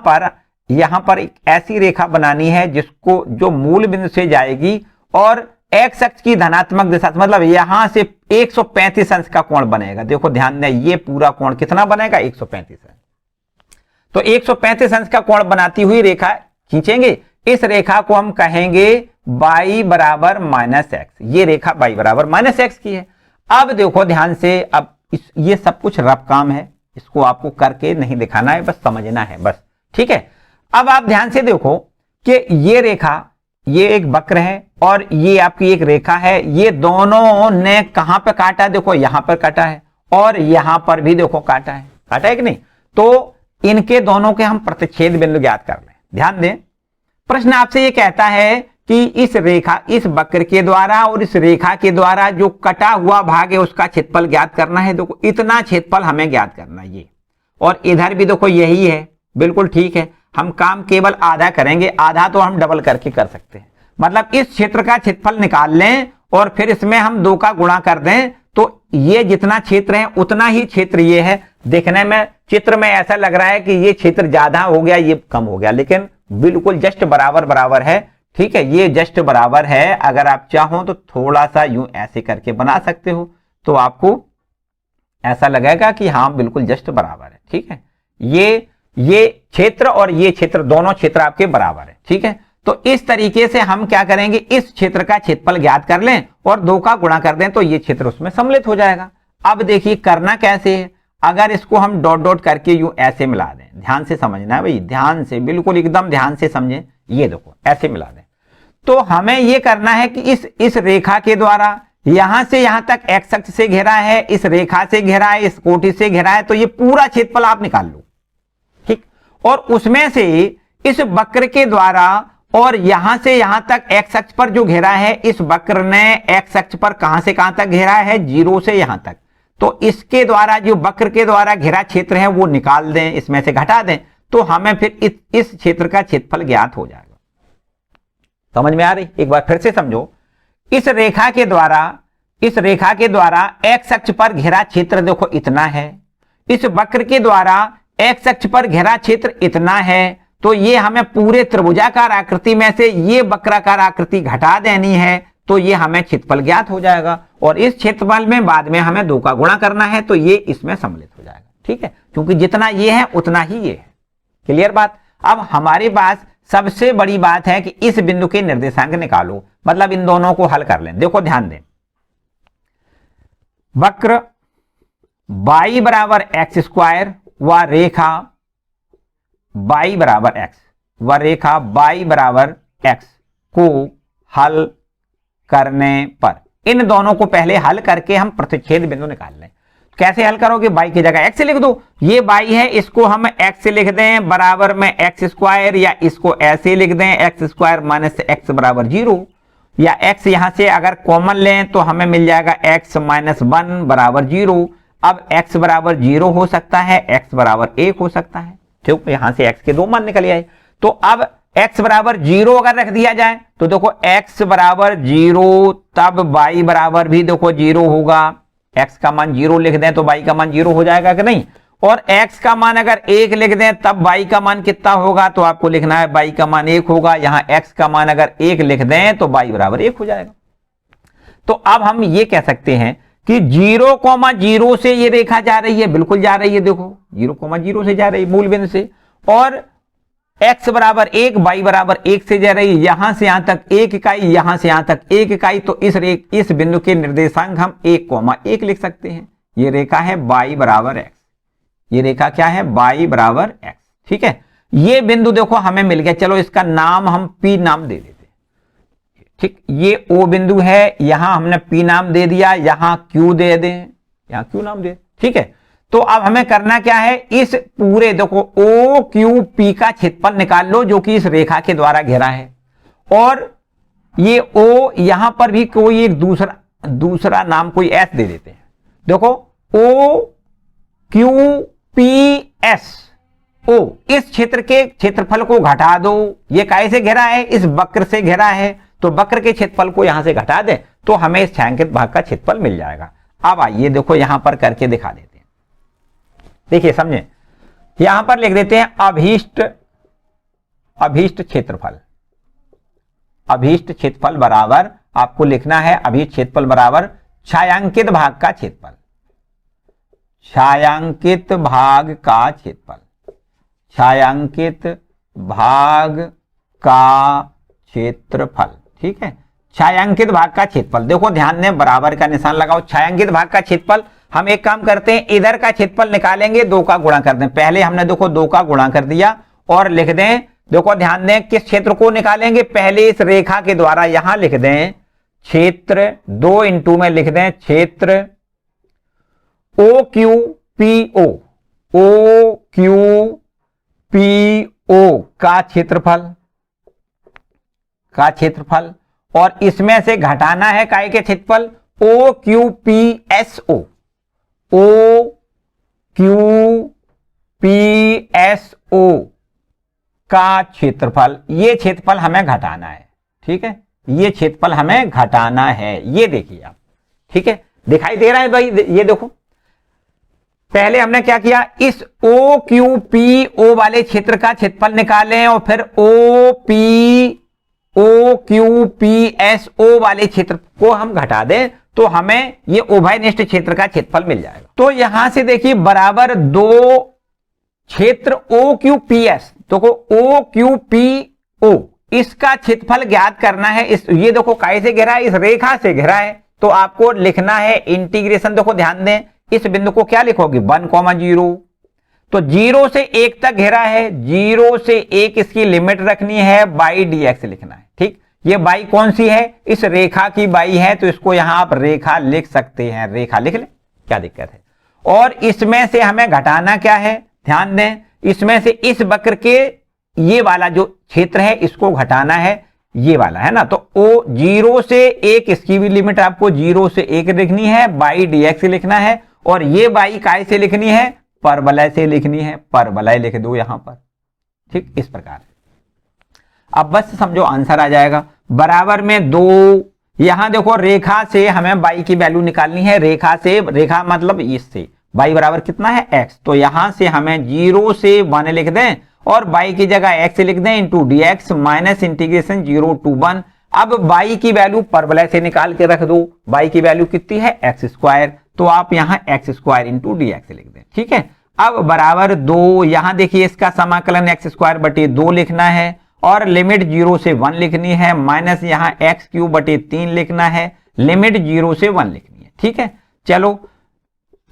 पर एक ऐसी रेखा बनानी है जिसको जो मूल बिंदु से जाएगी और x अक्ष की धनात्मक दिशा, मतलब यहां से 135 अंश का कोण बनेगा। देखो ध्यान दें, ये पूरा कोण कितना बनेगा? 135 अंश। तो 135 अंश का कोण बनाती हुई रेखा खींचेंगे। इस रेखा को हम कहेंगे y बराबर -x। ये रेखा y बराबर -x की है। अब देखो ध्यान से, अब ये सब कुछ रफ काम है, इसको आपको करके नहीं दिखाना है, बस समझना है बस, ठीक है। अब आप ध्यान से देखो कि ये रेखा, ये एक वक्र है और ये आपकी एक रेखा है। ये दोनों ने कहां पे काटा? देखो यहां पर काटा है और यहां पर भी देखो काटा है कि नहीं? तो इनके दोनों के हम प्रतिच्छेद बिंदु ज्ञात कर लें। ध्यान दें, प्रश्न आपसे ये कहता है कि इस रेखा, इस वक्र के द्वारा और इस रेखा के द्वारा जो कटा हुआ भाग है उसका क्षेत्रफल ज्ञात करना है। देखो इतना क्षेत्रफल हमें ज्ञात करना है ये, और इधर भी देखो यही है, बिल्कुल ठीक है। हम काम केवल आधा करेंगे, आधा तो हम डबल करके कर सकते हैं। मतलब इस क्षेत्र का क्षेत्रफल निकाल लें और फिर इसमें हम 2 का गुणा कर दें तो ये जितना क्षेत्र है उतना ही क्षेत्र ये है। देखने में चित्र में ऐसा लग रहा है कि ये क्षेत्र ज्यादा हो गया, ये कम हो गया, लेकिन बिल्कुल जस्ट बराबर है, ठीक है। ये जस्ट बराबर है। अगर आप चाहो तो थोड़ा सा यूं ऐसे करके बना सकते हो तो आपको ऐसा लगेगा कि हाँ बिल्कुल जस्ट बराबर है, ठीक है। ये क्षेत्र और ये क्षेत्र, दोनों क्षेत्र आपके बराबर है, ठीक है। तो इस तरीके से हम क्या करेंगे, इस क्षेत्र का क्षेत्रफल ज्ञात कर लें और 2 का गुणा कर दें तो ये क्षेत्र उसमें सम्मिलित हो जाएगा। अब देखिए करना कैसे है, अगर इसको हम डॉट डॉट करके यूं ऐसे मिला दें, ध्यान से समझना है भाई, ध्यान से, बिल्कुल एकदम ध्यान से समझें। ये देखो ऐसे मिला दें तो हमें ये करना है कि इस रेखा के द्वारा यहां से यहां तक x अक्ष से घेरा है, इस रेखा से घेरा है, इस कोटि से घेरा है, तो ये पूरा क्षेत्रफल आप निकाल लो, ठीक। और उसमें से इस वक्र के द्वारा और यहां से यहां तक x अक्ष पर जो घेरा है, इस वक्र ने x अक्ष पर कहां से कहां तक घेरा है? 0 से यहां तक। तो इसके द्वारा, जो वक्र के द्वारा घेरा क्षेत्र है वो निकाल दें, इसमें से घटा दें। तो हमें फिर इस क्षेत्र का क्षेत्रफल ज्ञात हो जाएगा। समझ में आ रही? एक बार फिर से समझो। इस रेखा के द्वारा एक्स अक्ष पर घिरा क्षेत्र देखो इतना है, इस वक्र के द्वारा एक्स अक्ष पर घिरा क्षेत्र इतना है, तो ये हमें पूरे त्रिभुजाकार आकृति में से ये वक्राकार आकृति घटा देनी है, तो ये हमें क्षेत्रफल ज्ञात हो जाएगा। और इस क्षेत्रफल में बाद में हमें 2 का गुणा करना है, तो ये इसमें सम्मिलित हो जाएगा। ठीक है, क्योंकि जितना ये है उतना ही ये है। क्लियर बात? अब हमारे पास सबसे बड़ी बात है कि इस बिंदु के निर्देशांक निकालो, मतलब इन दोनों को हल कर लें। देखो ध्यान दें, वक्र y बराबर एक्स स्क्वायर व रेखा y बराबर एक्स y बराबर एक्स को हल करने पर इन दोनों को पहले हल करके हम प्रतिच्छेद बिंदु निकाल लें। कैसे हल करोगे? y की जगह x लिख दो। ये y है, इसको हम x से लिख दें बराबर में एक्स स्क्वायर, या इसको ऐसे लिख दें एक्स स्क्वायर माइनस एक्स बराबर 0, या x यहां से अगर कॉमन लें तो हमें मिल जाएगा x माइनस 1 बराबर 0। अब x बराबर 0 हो सकता है, x बराबर 1 हो सकता है। ठीक, यहां से x के 2 मान निकल आए। तो अब x बराबर 0 अगर रख दिया जाए तो देखो x बराबर 0, तब y बराबर भी देखो 0 होगा। x का मान 0 लिख दें तो y का मान 0 हो जाएगा कि नहीं? और x का मान अगर 1 लिख दें तब y का मान कितना होगा? तो आपको लिखना है y का मान 1 होगा। यहां x का मान अगर 1 लिख दें तो y बराबर 1 हो जाएगा। तो अब हम ये कह सकते हैं कि 0,0 से ये रेखा जा रही है, बिल्कुल जा रही है। देखो 0,0 से जा रही है मूल बिंदु से, और x बराबर 1 y बराबर 1 से जा रही है। यहां से यहां तक 1 इकाई, यहां से यहां तक 1 इकाई, तो इस बिंदु के निर्देशांक हम 1,1 लिख सकते हैं। ये रेखा है y बराबर x, ये रेखा क्या है? y बराबर x। ठीक है, ये बिंदु देखो हमें मिल गया। चलो इसका नाम हम P नाम दे देते हैं। ठीक, ये O बिंदु है, यहां हमने P नाम दे दिया, यहां Q दे दें, यहां Q नाम दे। ठीक है, तो अब हमें करना क्या है? इस पूरे देखो OQP का क्षेत्रफल निकाल लो, जो कि इस रेखा के द्वारा घेरा है। और ये O यहां पर भी कोई एक दूसरा नाम कोई S दे देते हैं। देखो OQPS, O इस क्षेत्र के क्षेत्रफल को घटा दो। ये कैसे घेरा है? इस वक्र से घेरा है, तो वक्र के क्षेत्रफल को यहां से घटा दें तो हमें इस छायांकित भाग का क्षेत्रफल मिल जाएगा। अब आइए देखो यहां पर करके दिखा देते हैं। देखिए समझे, यहां पर लिख देते हैं अभीष्ट क्षेत्रफल। अभीष्ट क्षेत्रफल बराबर आपको लिखना है, अभीष्ट क्षेत्रफल बराबर छायांकित भाग का क्षेत्रफल। छायांकित भाग का क्षेत्रफल, छायांकित भाग का क्षेत्रफल। ठीक है, छायांकित भाग का क्षेत्रफल। देखो ध्यान दें, बराबर का निशान लगाओ। छायांकित भाग का क्षेत्रफल, हम एक काम करते हैं, इधर का क्षेत्रफल निकालेंगे, 2 का गुणा कर दें। पहले हमने देखो 2 का गुणा कर दिया और लिख दें। देखो ध्यान दें, किस क्षेत्र को निकालेंगे? पहले इस रेखा के द्वारा यहां लिख दें क्षेत्र, 2 इंटू में लिख दें क्षेत्र OQPO, OQPO का क्षेत्रफल, और इसमें से घटाना है काय के क्षेत्रफल OQPSO, OQPSO का क्षेत्रफल। ये क्षेत्रफल हमें घटाना है। ठीक है, ये क्षेत्रफल हमें घटाना है। ये देखिए आप, ठीक है, दिखाई दे रहा है भाई? ये देखो, पहले हमने क्या किया? इस OQPO वाले क्षेत्र का क्षेत्रफल निकालें और फिर OQPSO वाले क्षेत्र को हम घटा दें तो हमें ये उभयनिष्ठ क्षेत्र का क्षेत्रफल मिल जाएगा। तो यहां से देखिए बराबर 2 क्षेत्र OQPS, तो OQPO इसका क्षेत्रफल ज्ञात करना है। ये देखो कैसे घेरा है? इस रेखा से घेरा है, तो आपको लिखना है इंटीग्रेशन। देखो ध्यान दें, इस बिंदु को क्या लिखोगे? 1,0, तो 0 से 1 तक घेरा है, 0 से 1 इसकी लिमिट रखनी है, बाई dx लिखना है। ठीक, ये बाई कौन सी है? इस रेखा की बाई है, तो इसको यहां आप रेखा लिख सकते हैं, रेखा लिख ले, क्या दिक्कत है? और इसमें से हमें घटाना क्या है? ध्यान दें, इसमें से इस वक्र के ये वाला जो क्षेत्र है इसको घटाना है, ये वाला है ना। तो 0 से 1 इसकी भी लिमिट आपको 0 से 1 लिखनी है, बाई dx लिखना है। और ये बाई काय से लिखनी है? परवलय से लिखनी है, परवलय लिख दो यहां पर। ठीक, इस प्रकार। अब बस समझो आंसर आ जाएगा। बराबर में 2, यहां देखो रेखा से हमें y की वैल्यू निकालनी है। रेखा से, रेखा मतलब इससे y बराबर कितना है x, तो यहां से हमें 0 से 1 लिख दें और y की जगह x लिख दें into D x minus integration 0 to 1। अब y की वैल्यू परवलय से निकाल के रख दो, y की वैल्यू कितनी है एक्स स्क्वायर, तो आप यहां x square into D x लिख दें। ठीक है, अब बराबर 2, यहां देखिए इसका समाकलन एक्स स्क्वायर बटे 2 लिखना है और लिमिट 0 से 1 लिखनी है, माइनस यहां एक्स क्यूब बटे 3 लिखना है, लिमिट 0 से 1 लिखनी है। ठीक है, चलो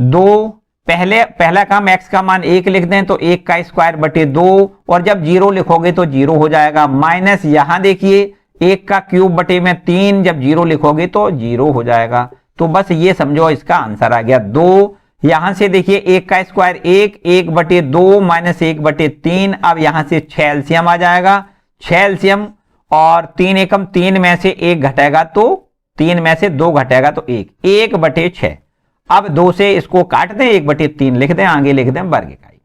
2, पहला काम x का मान 1 लिख दें तो 1 का स्क्वायर बटे 2 और जब 0 लिखोगे तो 0 हो जाएगा, माइनस यहां देखिए 1 का क्यूब बटे में 3, जब 0 लिखोगे तो 0 हो जाएगा। तो बस ये समझो इसका आंसर आ गया 2। यहां से देखिए 1 का स्क्वायर 1, 1 बटे 2 माइनस 1 बटे 3। अब यहां से 6 एलसीएम आ जाएगा, 6 एलसीएम और 3 एकम 3 में से 1 घटेगा तो 3 में से 2 घटेगा तो 1, 1 बटे 6। अब 2 से इसको काट दें, 1 बटे 3 लिख दें, आगे लिख दें वर्ग इकाई,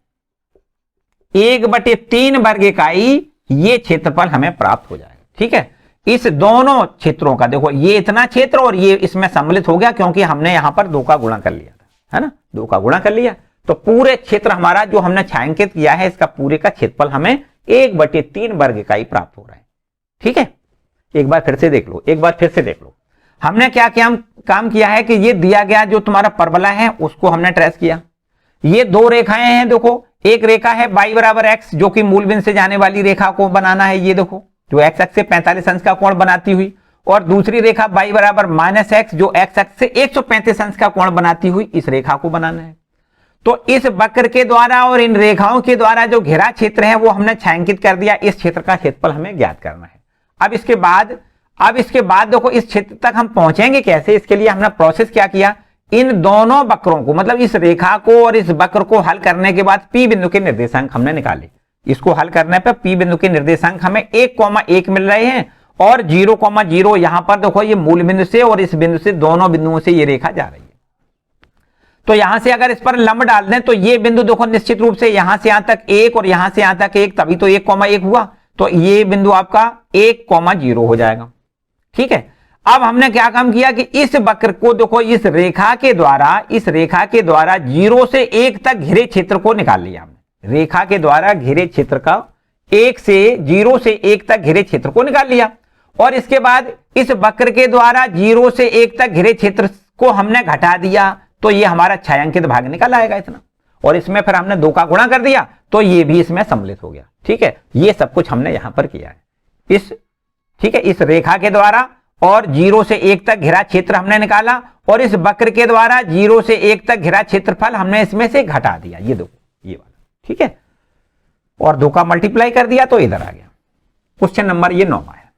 1 बटे 3 वर्ग इकाई, ये क्षेत्रफल हमें प्राप्त हो जाएगा। ठीक है, इस दोनों क्षेत्रों का देखो, ये इतना क्षेत्र और ये इसमें सम्मिलित हो गया क्योंकि हमने यहां पर 2 का गुणा कर लिया था, है ना, 2 का गुणा कर लिया, तो पूरे क्षेत्र हमारा जो हमने छायांकित किया है इसका पूरे का क्षेत्रफल हमें 1 बटे 3 वर्ग इकाई प्राप्त हो रहा है। ठीक है, एक बार फिर से देख लो, एक बार फिर से देख लो, हमने क्या क्या काम किया है कि ये दिया गया जो तुम्हारा परवलय है उसको हमने ट्रेस किया। ये 2 रेखाएं हैं, देखो एक रेखा है y बराबर x जो कि मूल बिंदु से जाने वाली रेखा को बनाना है, ये देखो जो x अक्ष से 45 अंश का कोण बनाती हुई, और दूसरी रेखा y बराबर माइनस x जो x अक्ष से 135 अंश का कोण बनाती हुई इस रेखा को बनाना है। तो इस वक्र के द्वारा और इन रेखाओं के द्वारा जो घेरा क्षेत्र है वो हमने छायांकित कर दिया, इस क्षेत्र का क्षेत्रफल हमें ज्ञात करना है। अब इसके बाद देखो इस क्षेत्र तक हम पहुंचेंगे कैसे, इसके लिए हमने प्रोसेस क्या किया, इन दोनों वक्रों को मतलब इस रेखा को और इस वक्र को हल करने के बाद P बिंदु के निर्देशांक हमने निकाले। इसको हल करने पर P बिंदु के निर्देशांक हमें 1,1 मिल रहे हैं और 0,0 यहां पर देखो ये मूल बिंदु से और इस बिंदु से, दोनों बिंदुओं से ये रेखा जा रही है। तो यहां से अगर इस पर लंब डाल दें तो ये बिंदु देखो निश्चित रूप से यहां से यहां तक 1 और यहां से यहां तक 1, तभी तो 1,1 हुआ, तो ये बिंदु आपका 1,0 हो जाएगा। ठीक है, अब हमने क्या काम किया कि इस वक्र को देखो इस रेखा के द्वारा 0 से 1 तक घिरे क्षेत्र को निकाल लिया हमने। रेखा के द्वारा घिरे क्षेत्र का 0 से 1 तक घिरे क्षेत्र को निकाल लिया और इसके बाद इस वक्र के द्वारा 0 से 1 तक घिरे क्षेत्र को हमने घटा दिया, तो ये हमारा छायांकित भाग निकल आएगा इतना, और इसमें फिर हमने 2 का गुणा कर दिया तो ये भी इसमें सम्मिलित हो गया। ठीक है, ये सब कुछ हमने यहां पर किया है ठीक है, इस रेखा के द्वारा और 0 से 1 तक घिरा क्षेत्र हमने निकाला और इस वक्र के द्वारा 0 से 1 तक घिरा क्षेत्रफल हमने इसमें से घटा दिया, ये देखो ये वाला। ठीक है, और 2 का मल्टीप्लाई कर दिया तो इधर आ गया। क्वेश्चन नंबर ये 9 है।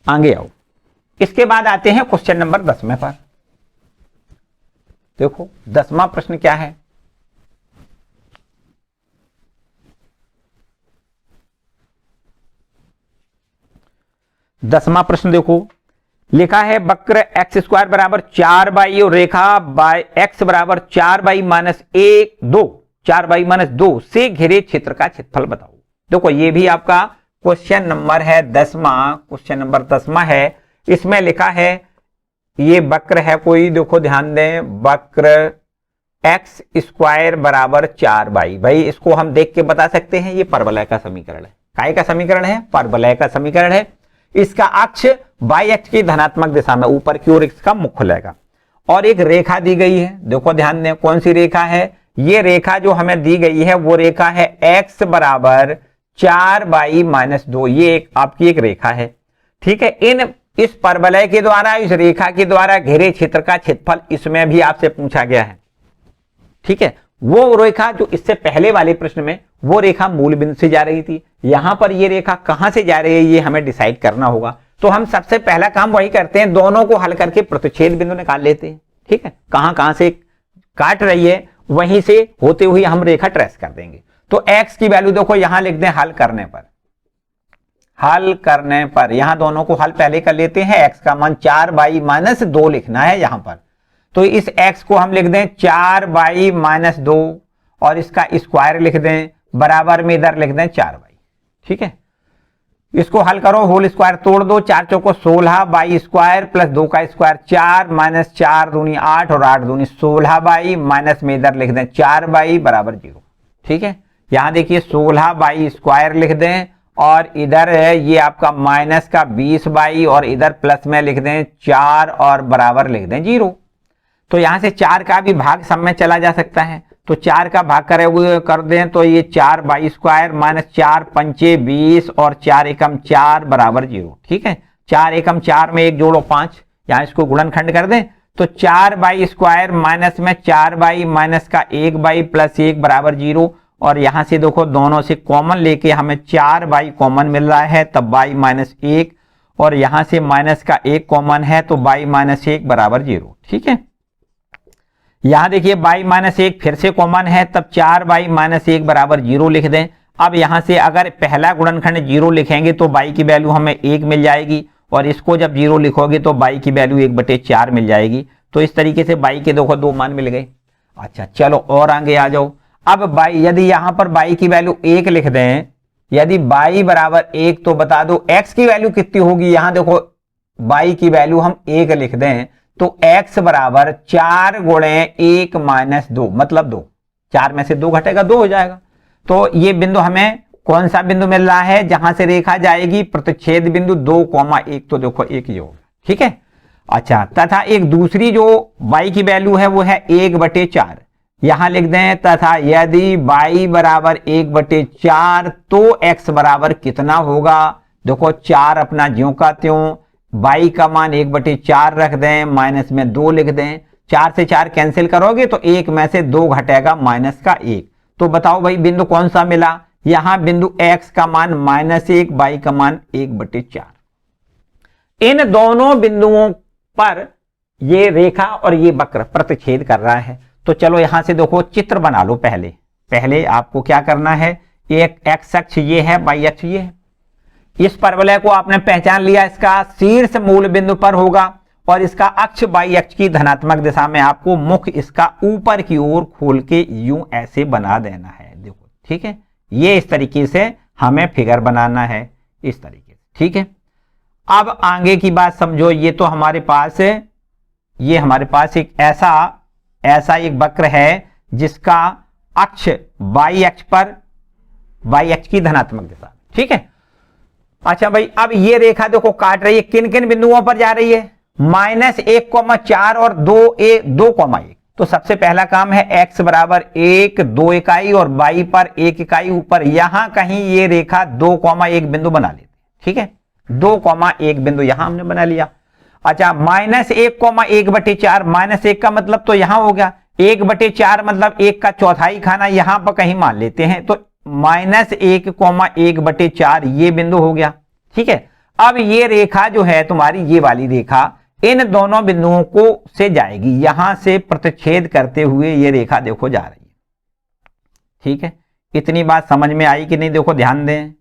आगे आओ, इसके बाद आते हैं क्वेश्चन नंबर 10वें पर। देखो 10वां प्रश्न क्या है, दसवां प्रश्न देखो, लिखा है वक्र एक्स स्क्वायर बराबर 4y और रेखा x बराबर 4y माइनस 2 से घिरे क्षेत्र का क्षेत्रफल बताओ। देखो ये भी आपका क्वेश्चन नंबर है 10वां, क्वेश्चन नंबर 10वां है। इसमें लिखा है ये वक्र है कोई, देखो ध्यान दें, वक्र एक्स स्क्वायर बराबर 4y। भाई इसको हम देख के बता सकते हैं ये परवलय का समीकरण है। काय का समीकरण है? परवलय का समीकरण है। इसका अक्ष y अक्ष की धनात्मक दिशा में ऊपर की ओर इसका मुख खुलेगा और एक रेखा दी गई है। देखो ध्यान दें कौन सी रेखा है, ये रेखा जो हमें दी गई है वो रेखा है x बराबर 4y माइनस 2, ये आपकी एक रेखा है। ठीक है, इस परवलय के द्वारा, इस रेखा के द्वारा घेरे क्षेत्र का क्षेत्रफल इसमें भी आपसे पूछा गया है। ठीक है, वो रेखा जो इससे पहले वाले प्रश्न में वो रेखा मूल बिंदु से जा रही थी, यहां पर ये रेखा कहां से जा रही है ये हमें डिसाइड करना होगा। तो हम सबसे पहला काम वही करते हैं, दोनों को हल करके प्रतिच्छेद बिंदु निकाल लेते हैं। ठीक है, कहां से काट रही है वहीं से होते हुए हम रेखा ट्रेस कर देंगे। तो x की वैल्यू देखो यहां लिख दें, हल करने पर यहां दोनों को हल पहले कर लेते हैं। x का मान 4y माइनस 2 लिखना है यहां पर, तो इस x को हम लिख दें 4y माइनस 2 और इसका स्क्वायर लिख दें, बराबर में इधर लिख दें 4y। ठीक है, इसको हल करो, होल स्क्वायर तोड़ दो, 4 चौको 16 बाई स्क्वायर प्लस 2 का स्क्वायर 4 माइनस 4 दूनी 8 और 8 दूनी 16 बाई माइनस में इधर लिख दें 4 बाई बराबर 0। ठीक है, यहां देखिए 16 बाई स्क्वायर लिख दें और इधर है ये आपका माइनस का 20 बाई और इधर प्लस में लिख दें 4 और बराबर लिख दें 0। तो यहां से 4 का भी भाग सब में चला जा सकता है, तो 4 का भाग करे हुए कर दें तो ये 4 बाई स्क्वायर माइनस 4 पंचे 20 और 4 एकम 4 बराबर 0। ठीक है, 4 एकम 4 में 1 जोड़ो 5, यहां इसको गुणनखंड कर दें तो 4 बाई स्क्वायर माइनस में 4 बाई माइनस का 1 बाई प्लस 1 बराबर 0। और यहां से देखो दोनों से कॉमन लेके हमें 4 बाई कॉमन मिल रहा है, तब बाई माइनस 1 और यहां से माइनस का 1 कॉमन है तो बाई माइनस 1 बराबर 0। ठीक है, यहां देखिए बाई माइनस 1 फिर से कॉमन है, तब 4 बाई माइनस 1 बराबर 0 लिख दें। अब यहां से अगर पहला गुणनखंड 0 लिखेंगे तो बाई की वैल्यू हमें 1 मिल जाएगी और इसको जब 0 लिखोगे तो बाई की वैल्यू 1/4 मिल जाएगी। तो इस तरीके से बाई के देखो 2 मान मिल गए। अच्छा चलो और आगे आ जाओ। अब बाई, यदि यहां पर बाई की वैल्यू 1 लिख दें, यदि बाई बराबर 1 तो बता दो x की वैल्यू कितनी होगी। यहां देखो बाई की वैल्यू हम 1 लिख दें तो x बराबर 4 गुणे 1 माइनस 2 मतलब 2, 4 में से 2 घटेगा 2 हो जाएगा। तो ये बिंदु हमें कौन सा बिंदु मिल रहा है जहां से रेखा जाएगी, प्रतिच्छेद बिंदु 2,1। तो देखो 1 ये होगा। ठीक है, अच्छा तथा एक दूसरी जो y की वैल्यू है वो है 1/4, यहां लिख दें तथा यदि y बराबर 1/4 तो x बराबर कितना होगा। देखो 4 अपना ज्यों का त्यों, y का मान 1/4 रख दें, माइनस में 2 लिख दें, 4 से 4 कैंसिल करोगे तो 1 में से 2 घटेगा माइनस का 1। तो बताओ भाई बिंदु कौन सा मिला। यहां बिंदु x का मान -1, y का मान 1/4। इन दोनों बिंदुओं पर ये रेखा और ये वक्र प्रतिच्छेद कर रहा है। तो चलो यहां से देखो चित्र बना लो। पहले आपको क्या करना है, एक x अक्ष ये है, y अक्ष ये है। इस परवलय को आपने पहचान लिया, इसका शीर्ष मूल बिंदु पर होगा और इसका अक्ष y अक्ष की धनात्मक दिशा में आपको मुख इसका ऊपर की ओर खोल के यूं ऐसे बना देना है। देखो ठीक है, ये इस तरीके से हमें फिगर बनाना है, इस तरीके से। ठीक है, अब आगे की बात समझो। ये तो हमारे पास एक ऐसा एक वक्र है जिसका अक्ष y अक्ष पर, y अक्ष की धनात्मक दिशा। ठीक है, अच्छा भाई अब ये रेखा देखो काट रही है, किन किन बिंदुओं पर जा रही है, -1,4 और 2,1। तो सबसे पहला काम है x बराबर 1 2 इकाई और y पर 1 इकाई ऊपर, यहां कहीं ये रेखा 2,1 बिंदु बना लेते। ठीक है, 2,1 बिंदु यहां हमने बना लिया। अच्छा -1,1/4, -1 का मतलब तो यहां हो गया, 1/4 मतलब 1 का चौथाई खाना यहां पर कहीं मान लेते हैं, तो -1,1/4 ये बिंदु हो गया। ठीक है, अब ये रेखा जो है तुम्हारी, ये वाली रेखा इन दोनों बिंदुओं को से जाएगी, यहां से प्रतिच्छेद करते हुए ये रेखा देखो जा रही है। ठीक है, इतनी बात समझ में आई कि नहीं, देखो ध्यान दें,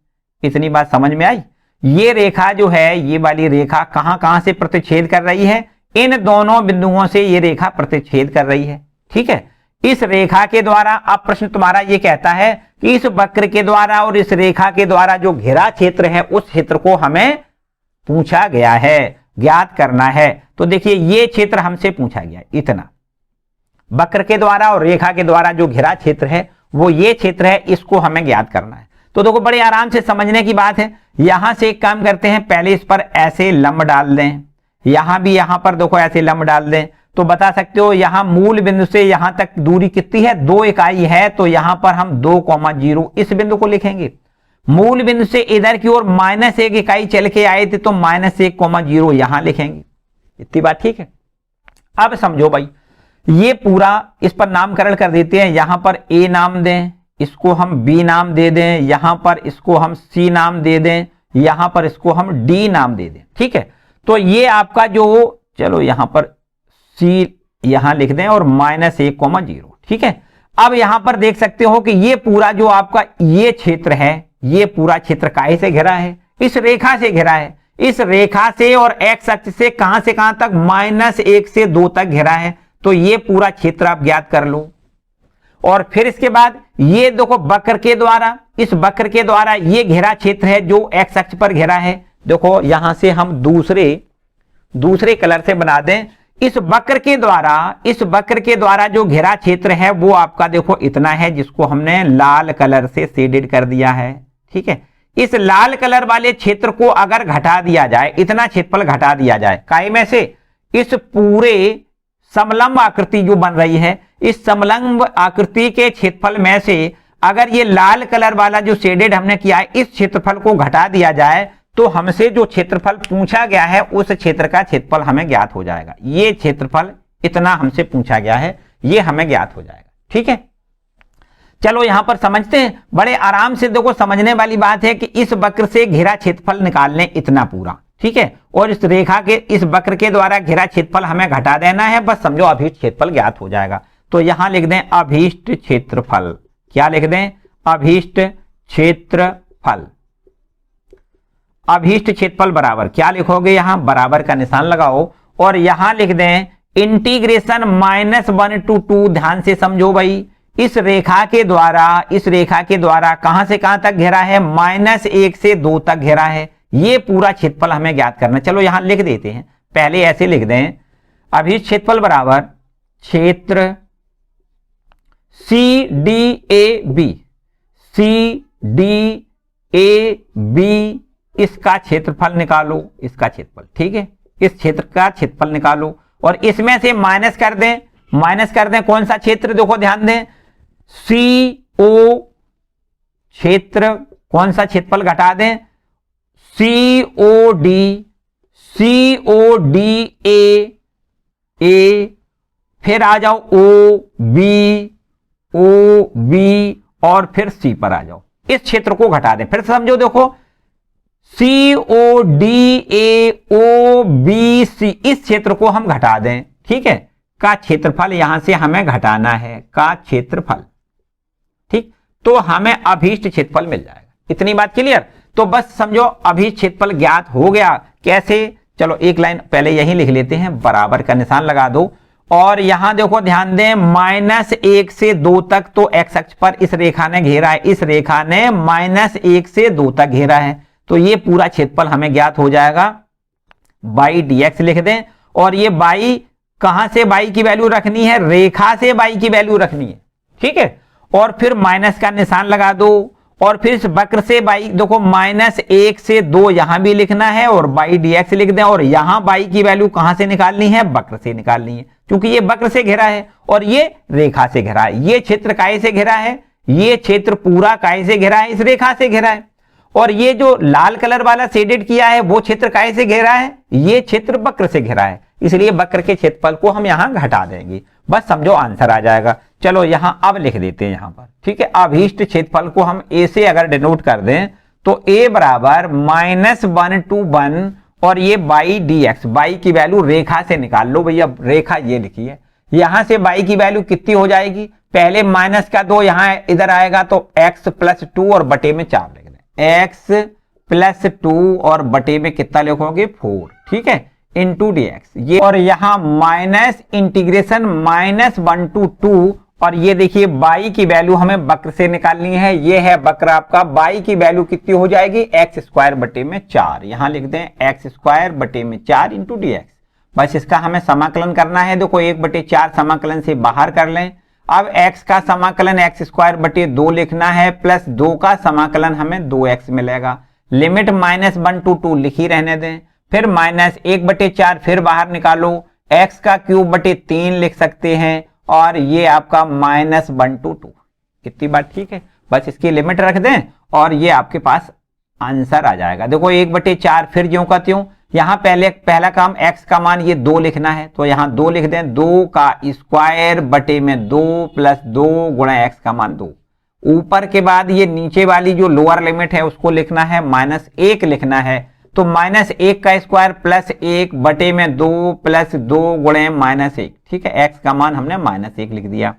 इतनी बात समझ में आई। ये रेखा जो है, ये वाली रेखा कहां से प्रतिच्छेद कर रही है, इन दोनों बिंदुओं से ये रेखा प्रतिच्छेद कर रही है। ठीक है, इस रेखा के द्वारा, अब प्रश्न तुम्हारा ये कहता है कि इस वक्र के द्वारा और इस रेखा के द्वारा जो घिरा क्षेत्र है उस क्षेत्र को हमें पूछा गया है, ज्ञात करना है। तो देखिए ये क्षेत्र हमसे पूछा गया, इतना वक्र के द्वारा और रेखा के द्वारा जो घिरा क्षेत्र है वो ये क्षेत्र है, इसको हमें ज्ञात करना है। तो देखो बड़े आराम से समझने की बात है। यहां से एक काम करते हैं, पहले इस पर ऐसे लंब डाल दें, यहां भी यहां पर देखो ऐसे लंब डाल दें, तो बता सकते हो यहां मूल बिंदु से यहां तक दूरी कितनी है, 2 इकाई है। तो यहां पर हम 2,0 इस बिंदु को लिखेंगे। मूल बिंदु से इधर की ओर -1 इकाई चल के आए थे तो -1,0 यहां लिखेंगे। इतनी बात ठीक है। अब समझो भाई, ये पूरा इस पर नामकरण कर देते हैं। यहां पर A नाम दें, इसको हम B नाम दे दें, यहां पर इसको हम C नाम दे दें, यहां पर इसको हम D नाम दे दें। ठीक है, तो ये आपका जो, चलो यहां पर C यहां लिख दें और -1,0। ठीक है, अब यहां पर देख सकते हो कि ये पूरा जो आपका ये क्षेत्र है, ये पूरा क्षेत्र काहे से घिरा है, इस रेखा से घिरा है। इस रेखा से और x अक्ष से कहां तक, -1 से 2 तक घिरा है। तो ये पूरा क्षेत्र आप ज्ञात कर लो। और फिर इसके बाद ये देखो वक्र के द्वारा इस वक्र के द्वारा ये घेरा क्षेत्र है जो एक्स अक्ष पर घेरा है। देखो यहां से हम दूसरे कलर से बना दें। इस वक्र के द्वारा जो घेरा क्षेत्र है वो आपका देखो इतना है, जिसको हमने लाल कलर से शेडेड कर दिया है। ठीक है, इस लाल कलर वाले क्षेत्र को अगर घटा दिया जाए, इतना क्षेत्रफल घटा दिया जाए काहे में से, इस पूरे समलंब आकृति जो बन रही है, इस समलंब आकृति के क्षेत्रफल में से अगर ये लाल कलर वाला जो शेडेड हमने किया है, इस क्षेत्रफल को घटा दिया जाए तो हमसे जो क्षेत्रफल पूछा गया है उस क्षेत्र का क्षेत्रफल हमें ज्ञात हो जाएगा। ये क्षेत्रफल इतना हमसे पूछा गया है, ये हमें ज्ञात हो जाएगा। ठीक है, चलो यहां पर समझते हैं। बड़े आराम से देखो, समझने वाली बात है कि इस वक्र से घेरा क्षेत्रफल निकाल लें इतना पूरा। ठीक है, और इस रेखा के इस वक्र के द्वारा घेरा क्षेत्रफल हमें घटा देना है, बस समझो अभीष्ट क्षेत्रफल ज्ञात हो जाएगा। तो यहां लिख दें अभीष्ट क्षेत्रफल। क्या लिख दें? अभीष्ट क्षेत्रफल। अभीष्ट क्षेत्रफल बराबर क्या लिखोगे? यहां बराबर का निशान लगाओ और यहां लिख दें इंटीग्रेशन -1 to 2। ध्यान से समझो भाई, इस रेखा के द्वारा कहां से कहां तक घेरा है? -1 से 2 तक घेरा है। ये पूरा क्षेत्रफल हमें ज्ञात करना। चलो यहां लिख देते हैं, पहले ऐसे लिख दें अभीष्ट क्षेत्रफल बराबर क्षेत्र CDAB इसका क्षेत्रफल निकालो, इसका क्षेत्रफल। ठीक है, इस क्षेत्र का क्षेत्रफल निकालो और इसमें से माइनस कर दें कौन सा क्षेत्र? देखो ध्यान दें, CO क्षेत्र, कौन सा क्षेत्रफल घटा दें? CODA, फिर आ जाओ OB और फिर C पर आ जाओ। इस क्षेत्र को घटा दें, फिर समझो देखो CODAOBC, इस क्षेत्र को हम घटा दें। ठीक है, का क्षेत्रफल यहां से हमें घटाना है, का क्षेत्रफल। ठीक, तो हमें अभीष्ट क्षेत्रफल मिल जाएगा। इतनी बात क्लियर? तो बस समझो अभीष्ट क्षेत्रफल ज्ञात हो गया। कैसे? चलो एक लाइन पहले यही लिख लेते हैं, बराबर का निशान लगा दो और यहां देखो ध्यान दें -1 से 2 तक तो एक्स अक्ष पर इस रेखा ने घेरा है, इस रेखा ने -1 से 2 तक घेरा है। तो ये पूरा क्षेत्रफल हमें ज्ञात हो जाएगा। बाई dx लिख दें और ये बाई कहां से बाई की वैल्यू रखनी है? रेखा से बाई की वैल्यू रखनी है। ठीक है, और फिर माइनस का निशान लगा दो और फिर इस वक्र से बाई देखो -1 से 2 यहां भी लिखना है और बाई dx लिख दें और यहां बाई की वैल्यू कहां से निकालनी है? वक्र से निकालनी है, क्योंकि ये वक्र से घेरा है और ये रेखा से घेरा है। ये क्षेत्र काहे से घेरा है? ये क्षेत्र पूरा काहे से घेरा है? इस रेखा से घेरा है। और ये जो लाल कलर वाला शेडेड किया है वो क्षेत्र काहे से घेरा है? ये क्षेत्र वक्र से घेरा है, इसलिए वक्र के क्षेत्रफल को हम यहां घटा देंगे। बस समझो आंसर आ जाएगा। चलो यहां अब लिख देते हैं यहां पर। ठीक है, अभीष्ट क्षेत्रफल को हम A से अगर डिनोट कर दें तो A बराबर -1 to 1 और ये बाई dx, बाई की वैल्यू रेखा से निकाल लो भैया। रेखा ये लिखी है, यहां से बाई की वैल्यू कितनी हो जाएगी? पहले माइनस का 2 यहां इधर आएगा तो x + 2 और बटे में 4 लिख दें। x + 2 और बटे में कितना लिखोगे? 4। ठीक है, इंटू dx ये, और यहां माइनस इंटीग्रेशन -1 to 2 और ये देखिए बाई की वैल्यू हमें वक्र से निकालनी है। ये है वक्र आपका, बाई की वैल्यू कितनी हो जाएगी? x² बटे में 4। यहां लिख दें x² बटे में 4 इंटू dx। बस इसका हमें समाकलन करना है। देखो 1/4 समाकलन से बाहर कर लें। अब x का समाकलन x² बटे 2 लिखना है, प्लस 2 का समाकलन हमें 2x मिलेगा। लिमिट -1 to 2 लिखी रहने दें, फिर -1/4 फिर बाहर निकालो, x का क्यूब बटे 3 लिख सकते हैं और ये आपका -1 to 2। कितनी बात ठीक है? बस इसकी लिमिट रख दें और ये आपके पास आंसर आ जाएगा। देखो 1/4 फिर ज्यों का त्यों, यहां पहला काम x का मान ये 2 लिखना है तो यहां 2 लिख दें। 2 का स्क्वायर बटे में 2 + 2 गुणा x का मान 2। ऊपर के बाद ये नीचे वाली जो लोअर लिमिट है उसको लिखना है, -1 लिखना है तो -1 का स्क्वायर प्लस 1 बटे में 2 + 2 गुणे -1। ठीक है, x का मान हमने -1 लिख दिया।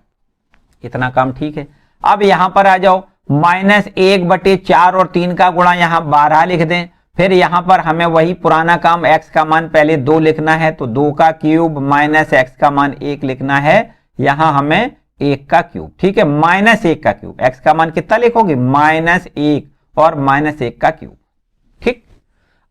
इतना काम ठीक है। अब यहां पर आ जाओ, -1/4 और 3 का गुणा यहां 12 लिख दें। फिर यहां पर हमें वही पुराना काम, x का मान पहले 2 लिखना है तो 2 का क्यूब -x का मान 1 लिखना है। यहां हमें 1 का क्यूब, ठीक है, -1 का क्यूब। x का मान कितना लिखोगे? -1 और -1 का क्यूब, ठीक।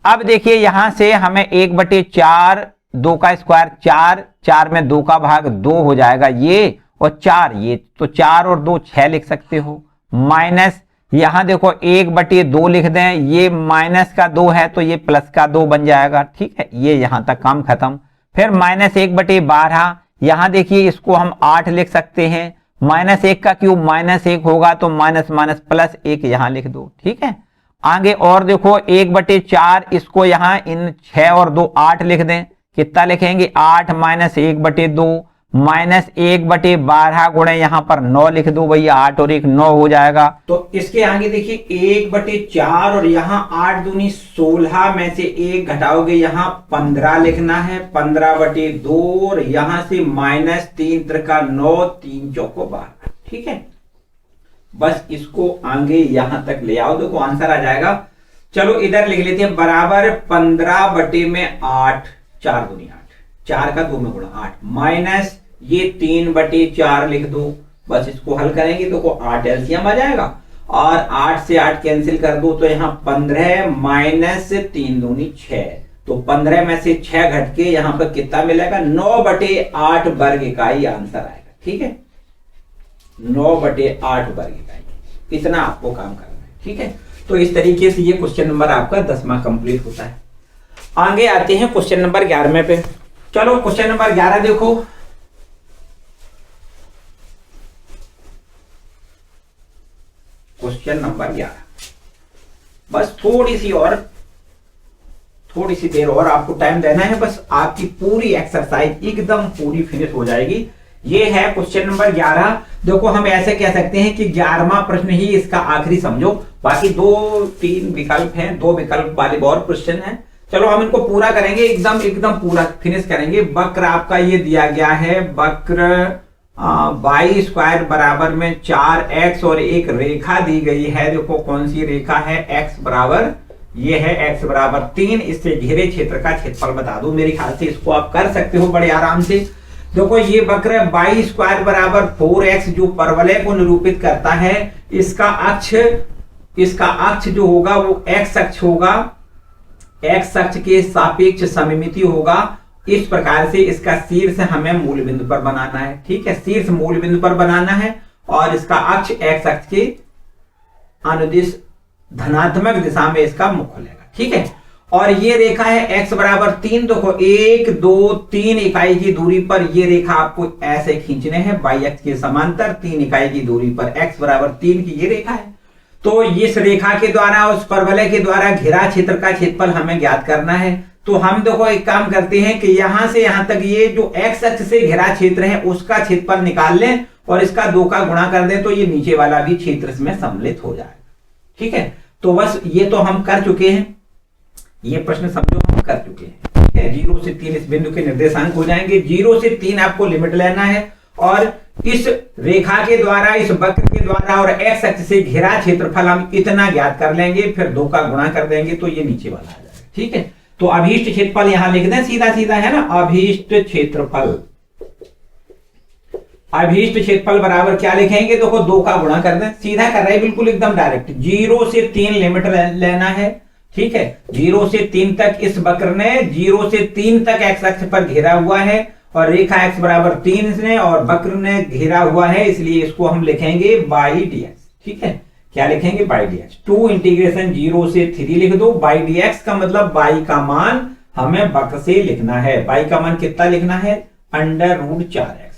अब देखिए यहां से हमें 1/4, 2 का स्क्वायर 4, 4 में 2 का भाग 2 हो जाएगा ये, और 4 ये, तो 4 और 2 6 लिख सकते हो। माइनस यहां देखो 1/2 लिख दें, ये माइनस का 2 है तो ये प्लस का 2 बन जाएगा, ठीक है, ये यहां तक काम खत्म। फिर -1/12, यहां देखिए इसको हम 8 लिख सकते हैं। -1 का क्यूब -1 होगा तो माइनस माइनस प्लस 1 यहां लिख दो, ठीक है। आगे और देखो 1/4, इसको यहां इन 6 और 2 8 लिख दें, कितना लिखेंगे? 8 -1/2 -1/12 गुणे यहां पर 9 लिख दो भैया, 8 और 1 9 हो जाएगा। तो इसके आगे देखिए 1/4 और यहाँ 8 दूनी 16 में से 1 घटाओगे, यहाँ 15 लिखना है, 15/2 और यहां से -3 त्रिका 9, 3 चौको 12, ठीक है। बस इसको आगे यहां तक ले आओ, देखो आंसर आ जाएगा। चलो इधर लिख लेते हैं, बराबर 15/8, 4 दूनी 8, 4 का 2 में गुणा 8, माइनस ये 3/4 लिख दो। बस इसको हल करेंगे तो 8 एलसीएम आ जाएगा, और 8 से 8 कैंसिल कर दो तो यहाँ 15 माइनस 3 दूनी 6, तो 15 में से 6 घट के यहाँ पर कितना मिलेगा? 9/8 वर्ग इकाई आंसर आएगा, ठीक है, 9/8 वर्ग इकाई। इतना आपको काम करना है, ठीक है। तो इस तरीके से ये क्वेश्चन नंबर आपका 10वां कंप्लीट होता है। आगे आते हैं क्वेश्चन नंबर 11वें पे। चलो क्वेश्चन नंबर 11 देखो, क्वेश्चन नंबर 11, बस थोड़ी सी देर और आपको टाइम देना है, बस आपकी पूरी एक्सरसाइज एकदम पूरी फिनिश हो जाएगी। ये है क्वेश्चन नंबर 11। देखो हम ऐसे कह सकते हैं कि 11वां प्रश्न ही इसका आखिरी समझो, बाकी 2-3 विकल्प हैं, 2 विकल्प वाले और क्वेश्चन हैं। चलो हम इनको पूरा करेंगे, एकदम पूरा फिनिश करेंगे। वक्र आपका ये दिया गया है, वक्र y स्क्वायर बराबर में 4x और एक रेखा दी गई है। देखो कौन सी रेखा है? x बराबर, ये है x बराबर 3। इससे घेरे क्षेत्र का क्षेत्रफल बता दो। मेरे ख्याल से इसको आप कर सकते हो बड़े आराम से। देखो ये वक्र y स्क्वायर बराबर 4x जो परवलय को निरूपित करता है, इसका अक्ष जो होगा वो x अक्ष होगा, x अक्ष के सापेक्ष सममिति होगा। इस प्रकार से इसका शीर्ष हमें मूल बिंदु पर बनाना है, ठीक है, शीर्ष मूल बिंदु पर बनाना है, और इसका अक्ष x अक्ष के अनुदिश धनात्मक दिशा में इसका मुख खुलेगा, ठीक है। और ये रेखा है x बराबर 3। देखो 1 2 3 इकाई की दूरी पर ये रेखा आपको ऐसे खींचने हैं, y अक्ष के समांतर 3 इकाई की दूरी पर x बराबर 3 की ये रेखा है। तो इस रेखा के द्वारा, उस परवलय के द्वारा घिरा क्षेत्र का क्षेत्रफल हमें ज्ञात करना है। तो हम देखो एक काम करते हैं कि यहां से यहां तक ये जो x अक्ष से घिरा क्षेत्र है उसका क्षेत्रफल निकाल लें और इसका 2 का गुणा कर दें, तो ये नीचे वाला भी क्षेत्र इसमें सम्मिलित हो जाएगा, ठीक है। तो बस ये तो हम कर चुके हैं, ये प्रश्न समझो हम कर चुके हैं, ठीक है। 0 से 3 इस बिंदु के निर्देशांक हो जाएंगे। 0 से 3 आपको लिमिट लेना है, और इस रेखा के द्वारा, इस वक्र के द्वारा और x अक्ष से घिरा क्षेत्रफल हम इतना ज्ञात कर लेंगे, फिर 2 का गुणा कर देंगे तो ये नीचे वाला आ जाएगा, ठीक है। तो अभीष्ट क्षेत्रफल यहां लिख दें, सीधा सीधा है ना, अभीष्ट क्षेत्रफल। अभीष्ट क्षेत्रफल बराबर क्या लिखेंगे? देखो 2 का गुणा कर दें, सीधा कर रहे हैं बिल्कुल एकदम डायरेक्ट। 0 से 3 लिमिट लेना है, ठीक है। 0 से 3 तक इस वक्र ने 0 से 3 तक x अक्ष पर घेरा हुआ है, और रेखा x बराबर 3 ने और वक्र ने घेरा हुआ है, इसलिए इसको हम लिखेंगे y dx, ठीक है। क्या लिखेंगे? y dx। 2 इंटीग्रेशन 0 से 3 लिख दो। y dx का मतलब y का मान हमें वक्र से लिखना है। y का मान कितना लिखना है? √4x,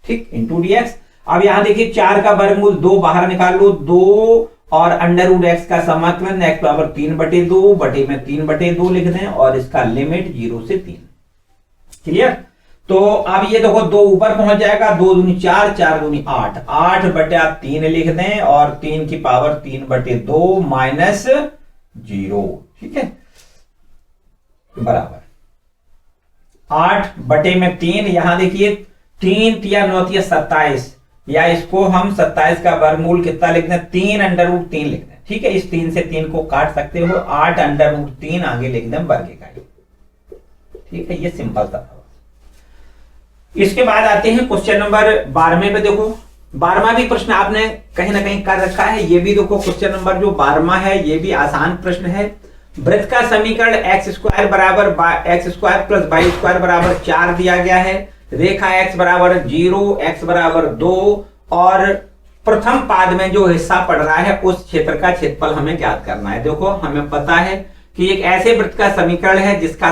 ठीक, इंटू dx। अब यहां देखिए 4 का वर्गमूल 2 बाहर निकाल लो, 2 और √x का समाकलन x बराबर 3/2 बटे में 3/2 लिख दें, और इसका लिमिट 0 से 3। क्लियर? तो अब ये देखो 2 ऊपर पहुंच जाएगा, 2 दूनी 4, 4 दूनी 8, 8/3 लिख दें, और 3 की पावर 3/2 माइनस 0, ठीक है, बराबर 8/3। यहां देखिए 3 या 9 या 27, या इसको हम 27 का वर्गमूल कितना लिख दें? 3√3 लिख दें, ठीक है। इस 3 से 3 को काट सकते हो, 8√3 आगे लिख दें वर्ग इकाई, ठीक है। ये सिंपल था। इसके बाद आते हैं क्वेश्चन नंबर 12वें पे। देखो 12वां भी प्रश्न आपने कहीं ना कहीं कर रखा है। ये भी देखो क्वेश्चन नंबर जो 12वां है ये भी आसान प्रश्न है। वृत्त का समीकरण एक्स स्क्वायर बराबर x square plus y square बराबर 4 दिया गया है। रेखा x बराबर 0, x बराबर 2 और प्रथम पाद में जो हिस्सा पड़ रहा है उस क्षेत्र का क्षेत्रफल हमें ज्ञात करना है। देखो हमें पता है कि एक ऐसे वृत्त का समीकरण है जिसका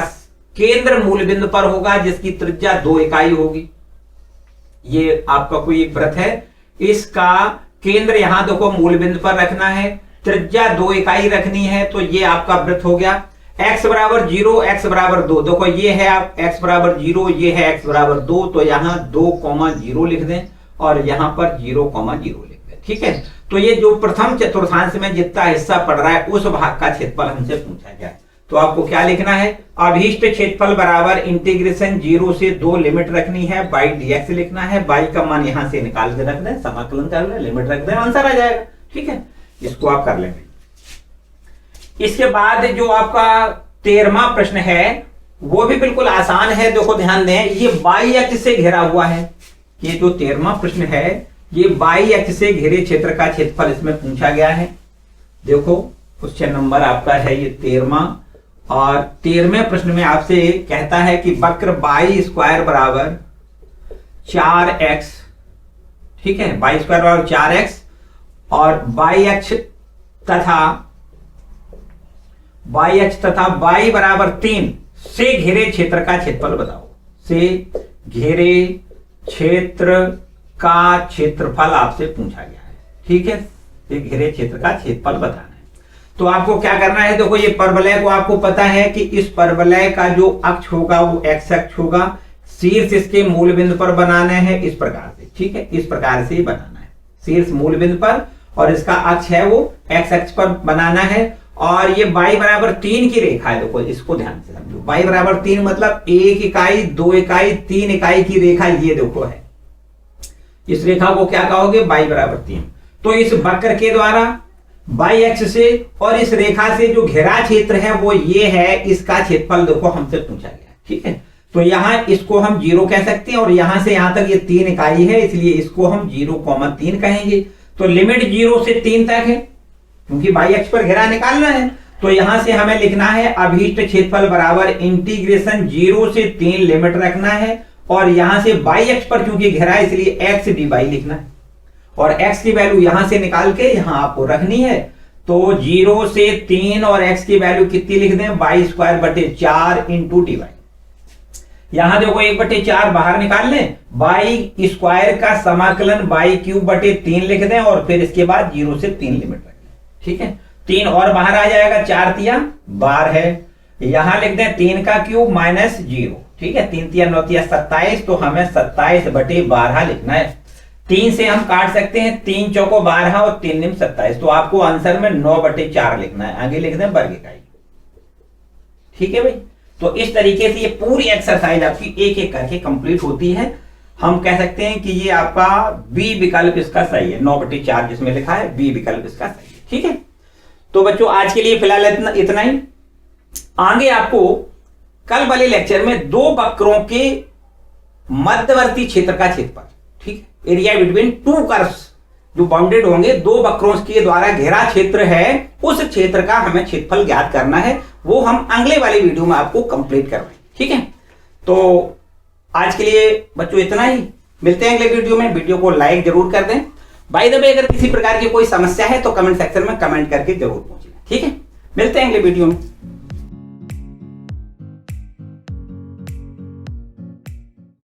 केंद्र मूल बिंदु पर होगा, जिसकी त्रिज्या 2 इकाई होगी। ये आपका कोई एक वृत्त है, इसका केंद्र यहां देखो मूल बिंदु पर रखना है, त्रिज्या 2 इकाई रखनी है, तो ये आपका वृत्त हो गया। x बराबर 0, x बराबर 2। देखो ये है आप x बराबर 0, ये है x बराबर 2, तो यहां 2,0 लिख दें और यहां पर 0,0 लिख दें। ठीक है, तो ये जो प्रथम चतुर्थांश में जितना हिस्सा पड़ रहा है उस भाग का क्षेत्रफल हमसे पूछा गया। तो आपको क्या लिखना है, अभीष्ट क्षेत्रफल बराबर इंटीग्रेशन 0 से 2 लिमिट रखनी है, बाई dx लिखना है। बाई का मान यहां से निकाल के रख दें, समाकलन कर लें, लिमिट रख दें, आंसर आ जाएगा। ठीक है, इसको आप कर लेंगे। इसके बाद जो आपका 13वां प्रश्न है वो भी बिल्कुल आसान है। देखो ध्यान दें, ये बाई अक्ष से घिरा हुआ है। ये जो 13वां प्रश्न है ये बाई अक्ष से घिरे क्षेत्र का क्षेत्रफल इसमें पूछा गया है। देखो क्वेश्चन नंबर आपका है ये 13वां, और 13वें प्रश्न में आपसे कहता है कि वक्र बाई स्क्वायर बराबर 4x, ठीक है, बाई स्क्वायर बराबर 4x और बाई अक्ष तथा बाई बराबर 3 से घिरे क्षेत्र का क्षेत्रफल बताओ। से घिरे क्षेत्र का क्षेत्रफल आपसे पूछा गया है। ठीक है, से घिरे क्षेत्र का क्षेत्रफल बताना है। तो आपको क्या करना है, देखो ये परवलय को आपको पता है कि इस परवलय का जो अक्ष होगा वो x अक्ष होगा। शीर्ष इसके मूल बिंदु पर बनाना है इस प्रकार से। ठीक है, इस प्रकार से ही बनाना है, शीर्ष मूल बिंदु पर, और इसका अक्ष है वो x अक्ष पर बनाना है। और ये y बराबर 3 की रेखा है। देखो इसको ध्यान से समझो, y बराबर 3 मतलब 1 इकाई, 2 इकाई, 3 इकाई की रेखा ये देखो है। इस रेखा को क्या कहोगे, y बराबर 3। तो इस वक्र के द्वारा y अक्ष से और इस रेखा से जो घेरा क्षेत्र है वो ये है, इसका क्षेत्रफल देखो हमसे पूछा गया। ठीक है, तो यहां इसको हम 0 कह सकते हैं और यहां से यहां तक ये 3 इकाई है, इसलिए इसको हम 0,3 कहेंगे। तो लिमिट 0 से 3 तक है, क्योंकि y अक्ष पर घेरा निकालना है। तो यहां से हमें लिखना है अभीष्ट क्षेत्रफल बराबर इंटीग्रेशन 0 से 3 लिमिट रखना है, और यहां से y अक्ष पर क्योंकि घेरा है इसलिए x dy लिखना है, और x की वैल्यू यहां से निकाल के यहां आपको रखनी है। तो 0 से 3 और x की वैल्यू कितनी लिख दें, बाई स्क्वायर बटे 4 इंटू dy। यहां देखो 1/4 बाहर निकाल लें, बाई स्क्वायर का समाकलन बाई क्यूब बटे 3 लिख दें और फिर इसके बाद 0 से 3 लिमिट रख लें। ठीक है, 3 और बाहर आ जाएगा, 4 तिया 12 है। यहां लिख दें 3 का क्यूब माइनस 0। ठीक है, 3 तिया 9 तिया 27, तो हमें 27/12 लिखना है। 3 से हम काट सकते हैं, 3 चौको 12 और 3 निम 27, तो आपको आंसर में 9/4 लिखना है। आगे लिख दें वर्ग इकाई। ठीक है भाई, तो इस तरीके से ये पूरी एक्सरसाइज आपकी एक एक करके कंप्लीट होती है। हम कह सकते हैं कि ये आपका बी विकल्प इसका सही है, 9/4 जिसमें लिखा है बी विकल्प इसका सही है। ठीक है, तो बच्चों आज के लिए फिलहाल इतना ही। आगे आपको कल वाले लेक्चर में 2 वक्रों के मध्यवर्ती क्षेत्र का क्षेत्रफल, ठीक है, एरिया बिटवीन 2 कर्व्स जो बाउंडेड होंगे, 2 वक्रों के द्वारा घेरा क्षेत्र है, उस क्षेत्र का हमें क्षेत्रफल ज्ञात करना है। वो हम अगले वाली वीडियो में आपको कंप्लीट करवाएंगे। ठीक है, तो आज के लिए बच्चों इतना ही, मिलते हैं अगले वीडियो में। वीडियो को लाइक जरूर कर दें। बाय द वे, अगर किसी प्रकार की कोई समस्या है तो कमेंट सेक्शन में कमेंट करके जरूर पूछें। ठीक है, मिलते हैं अगले वीडियो में।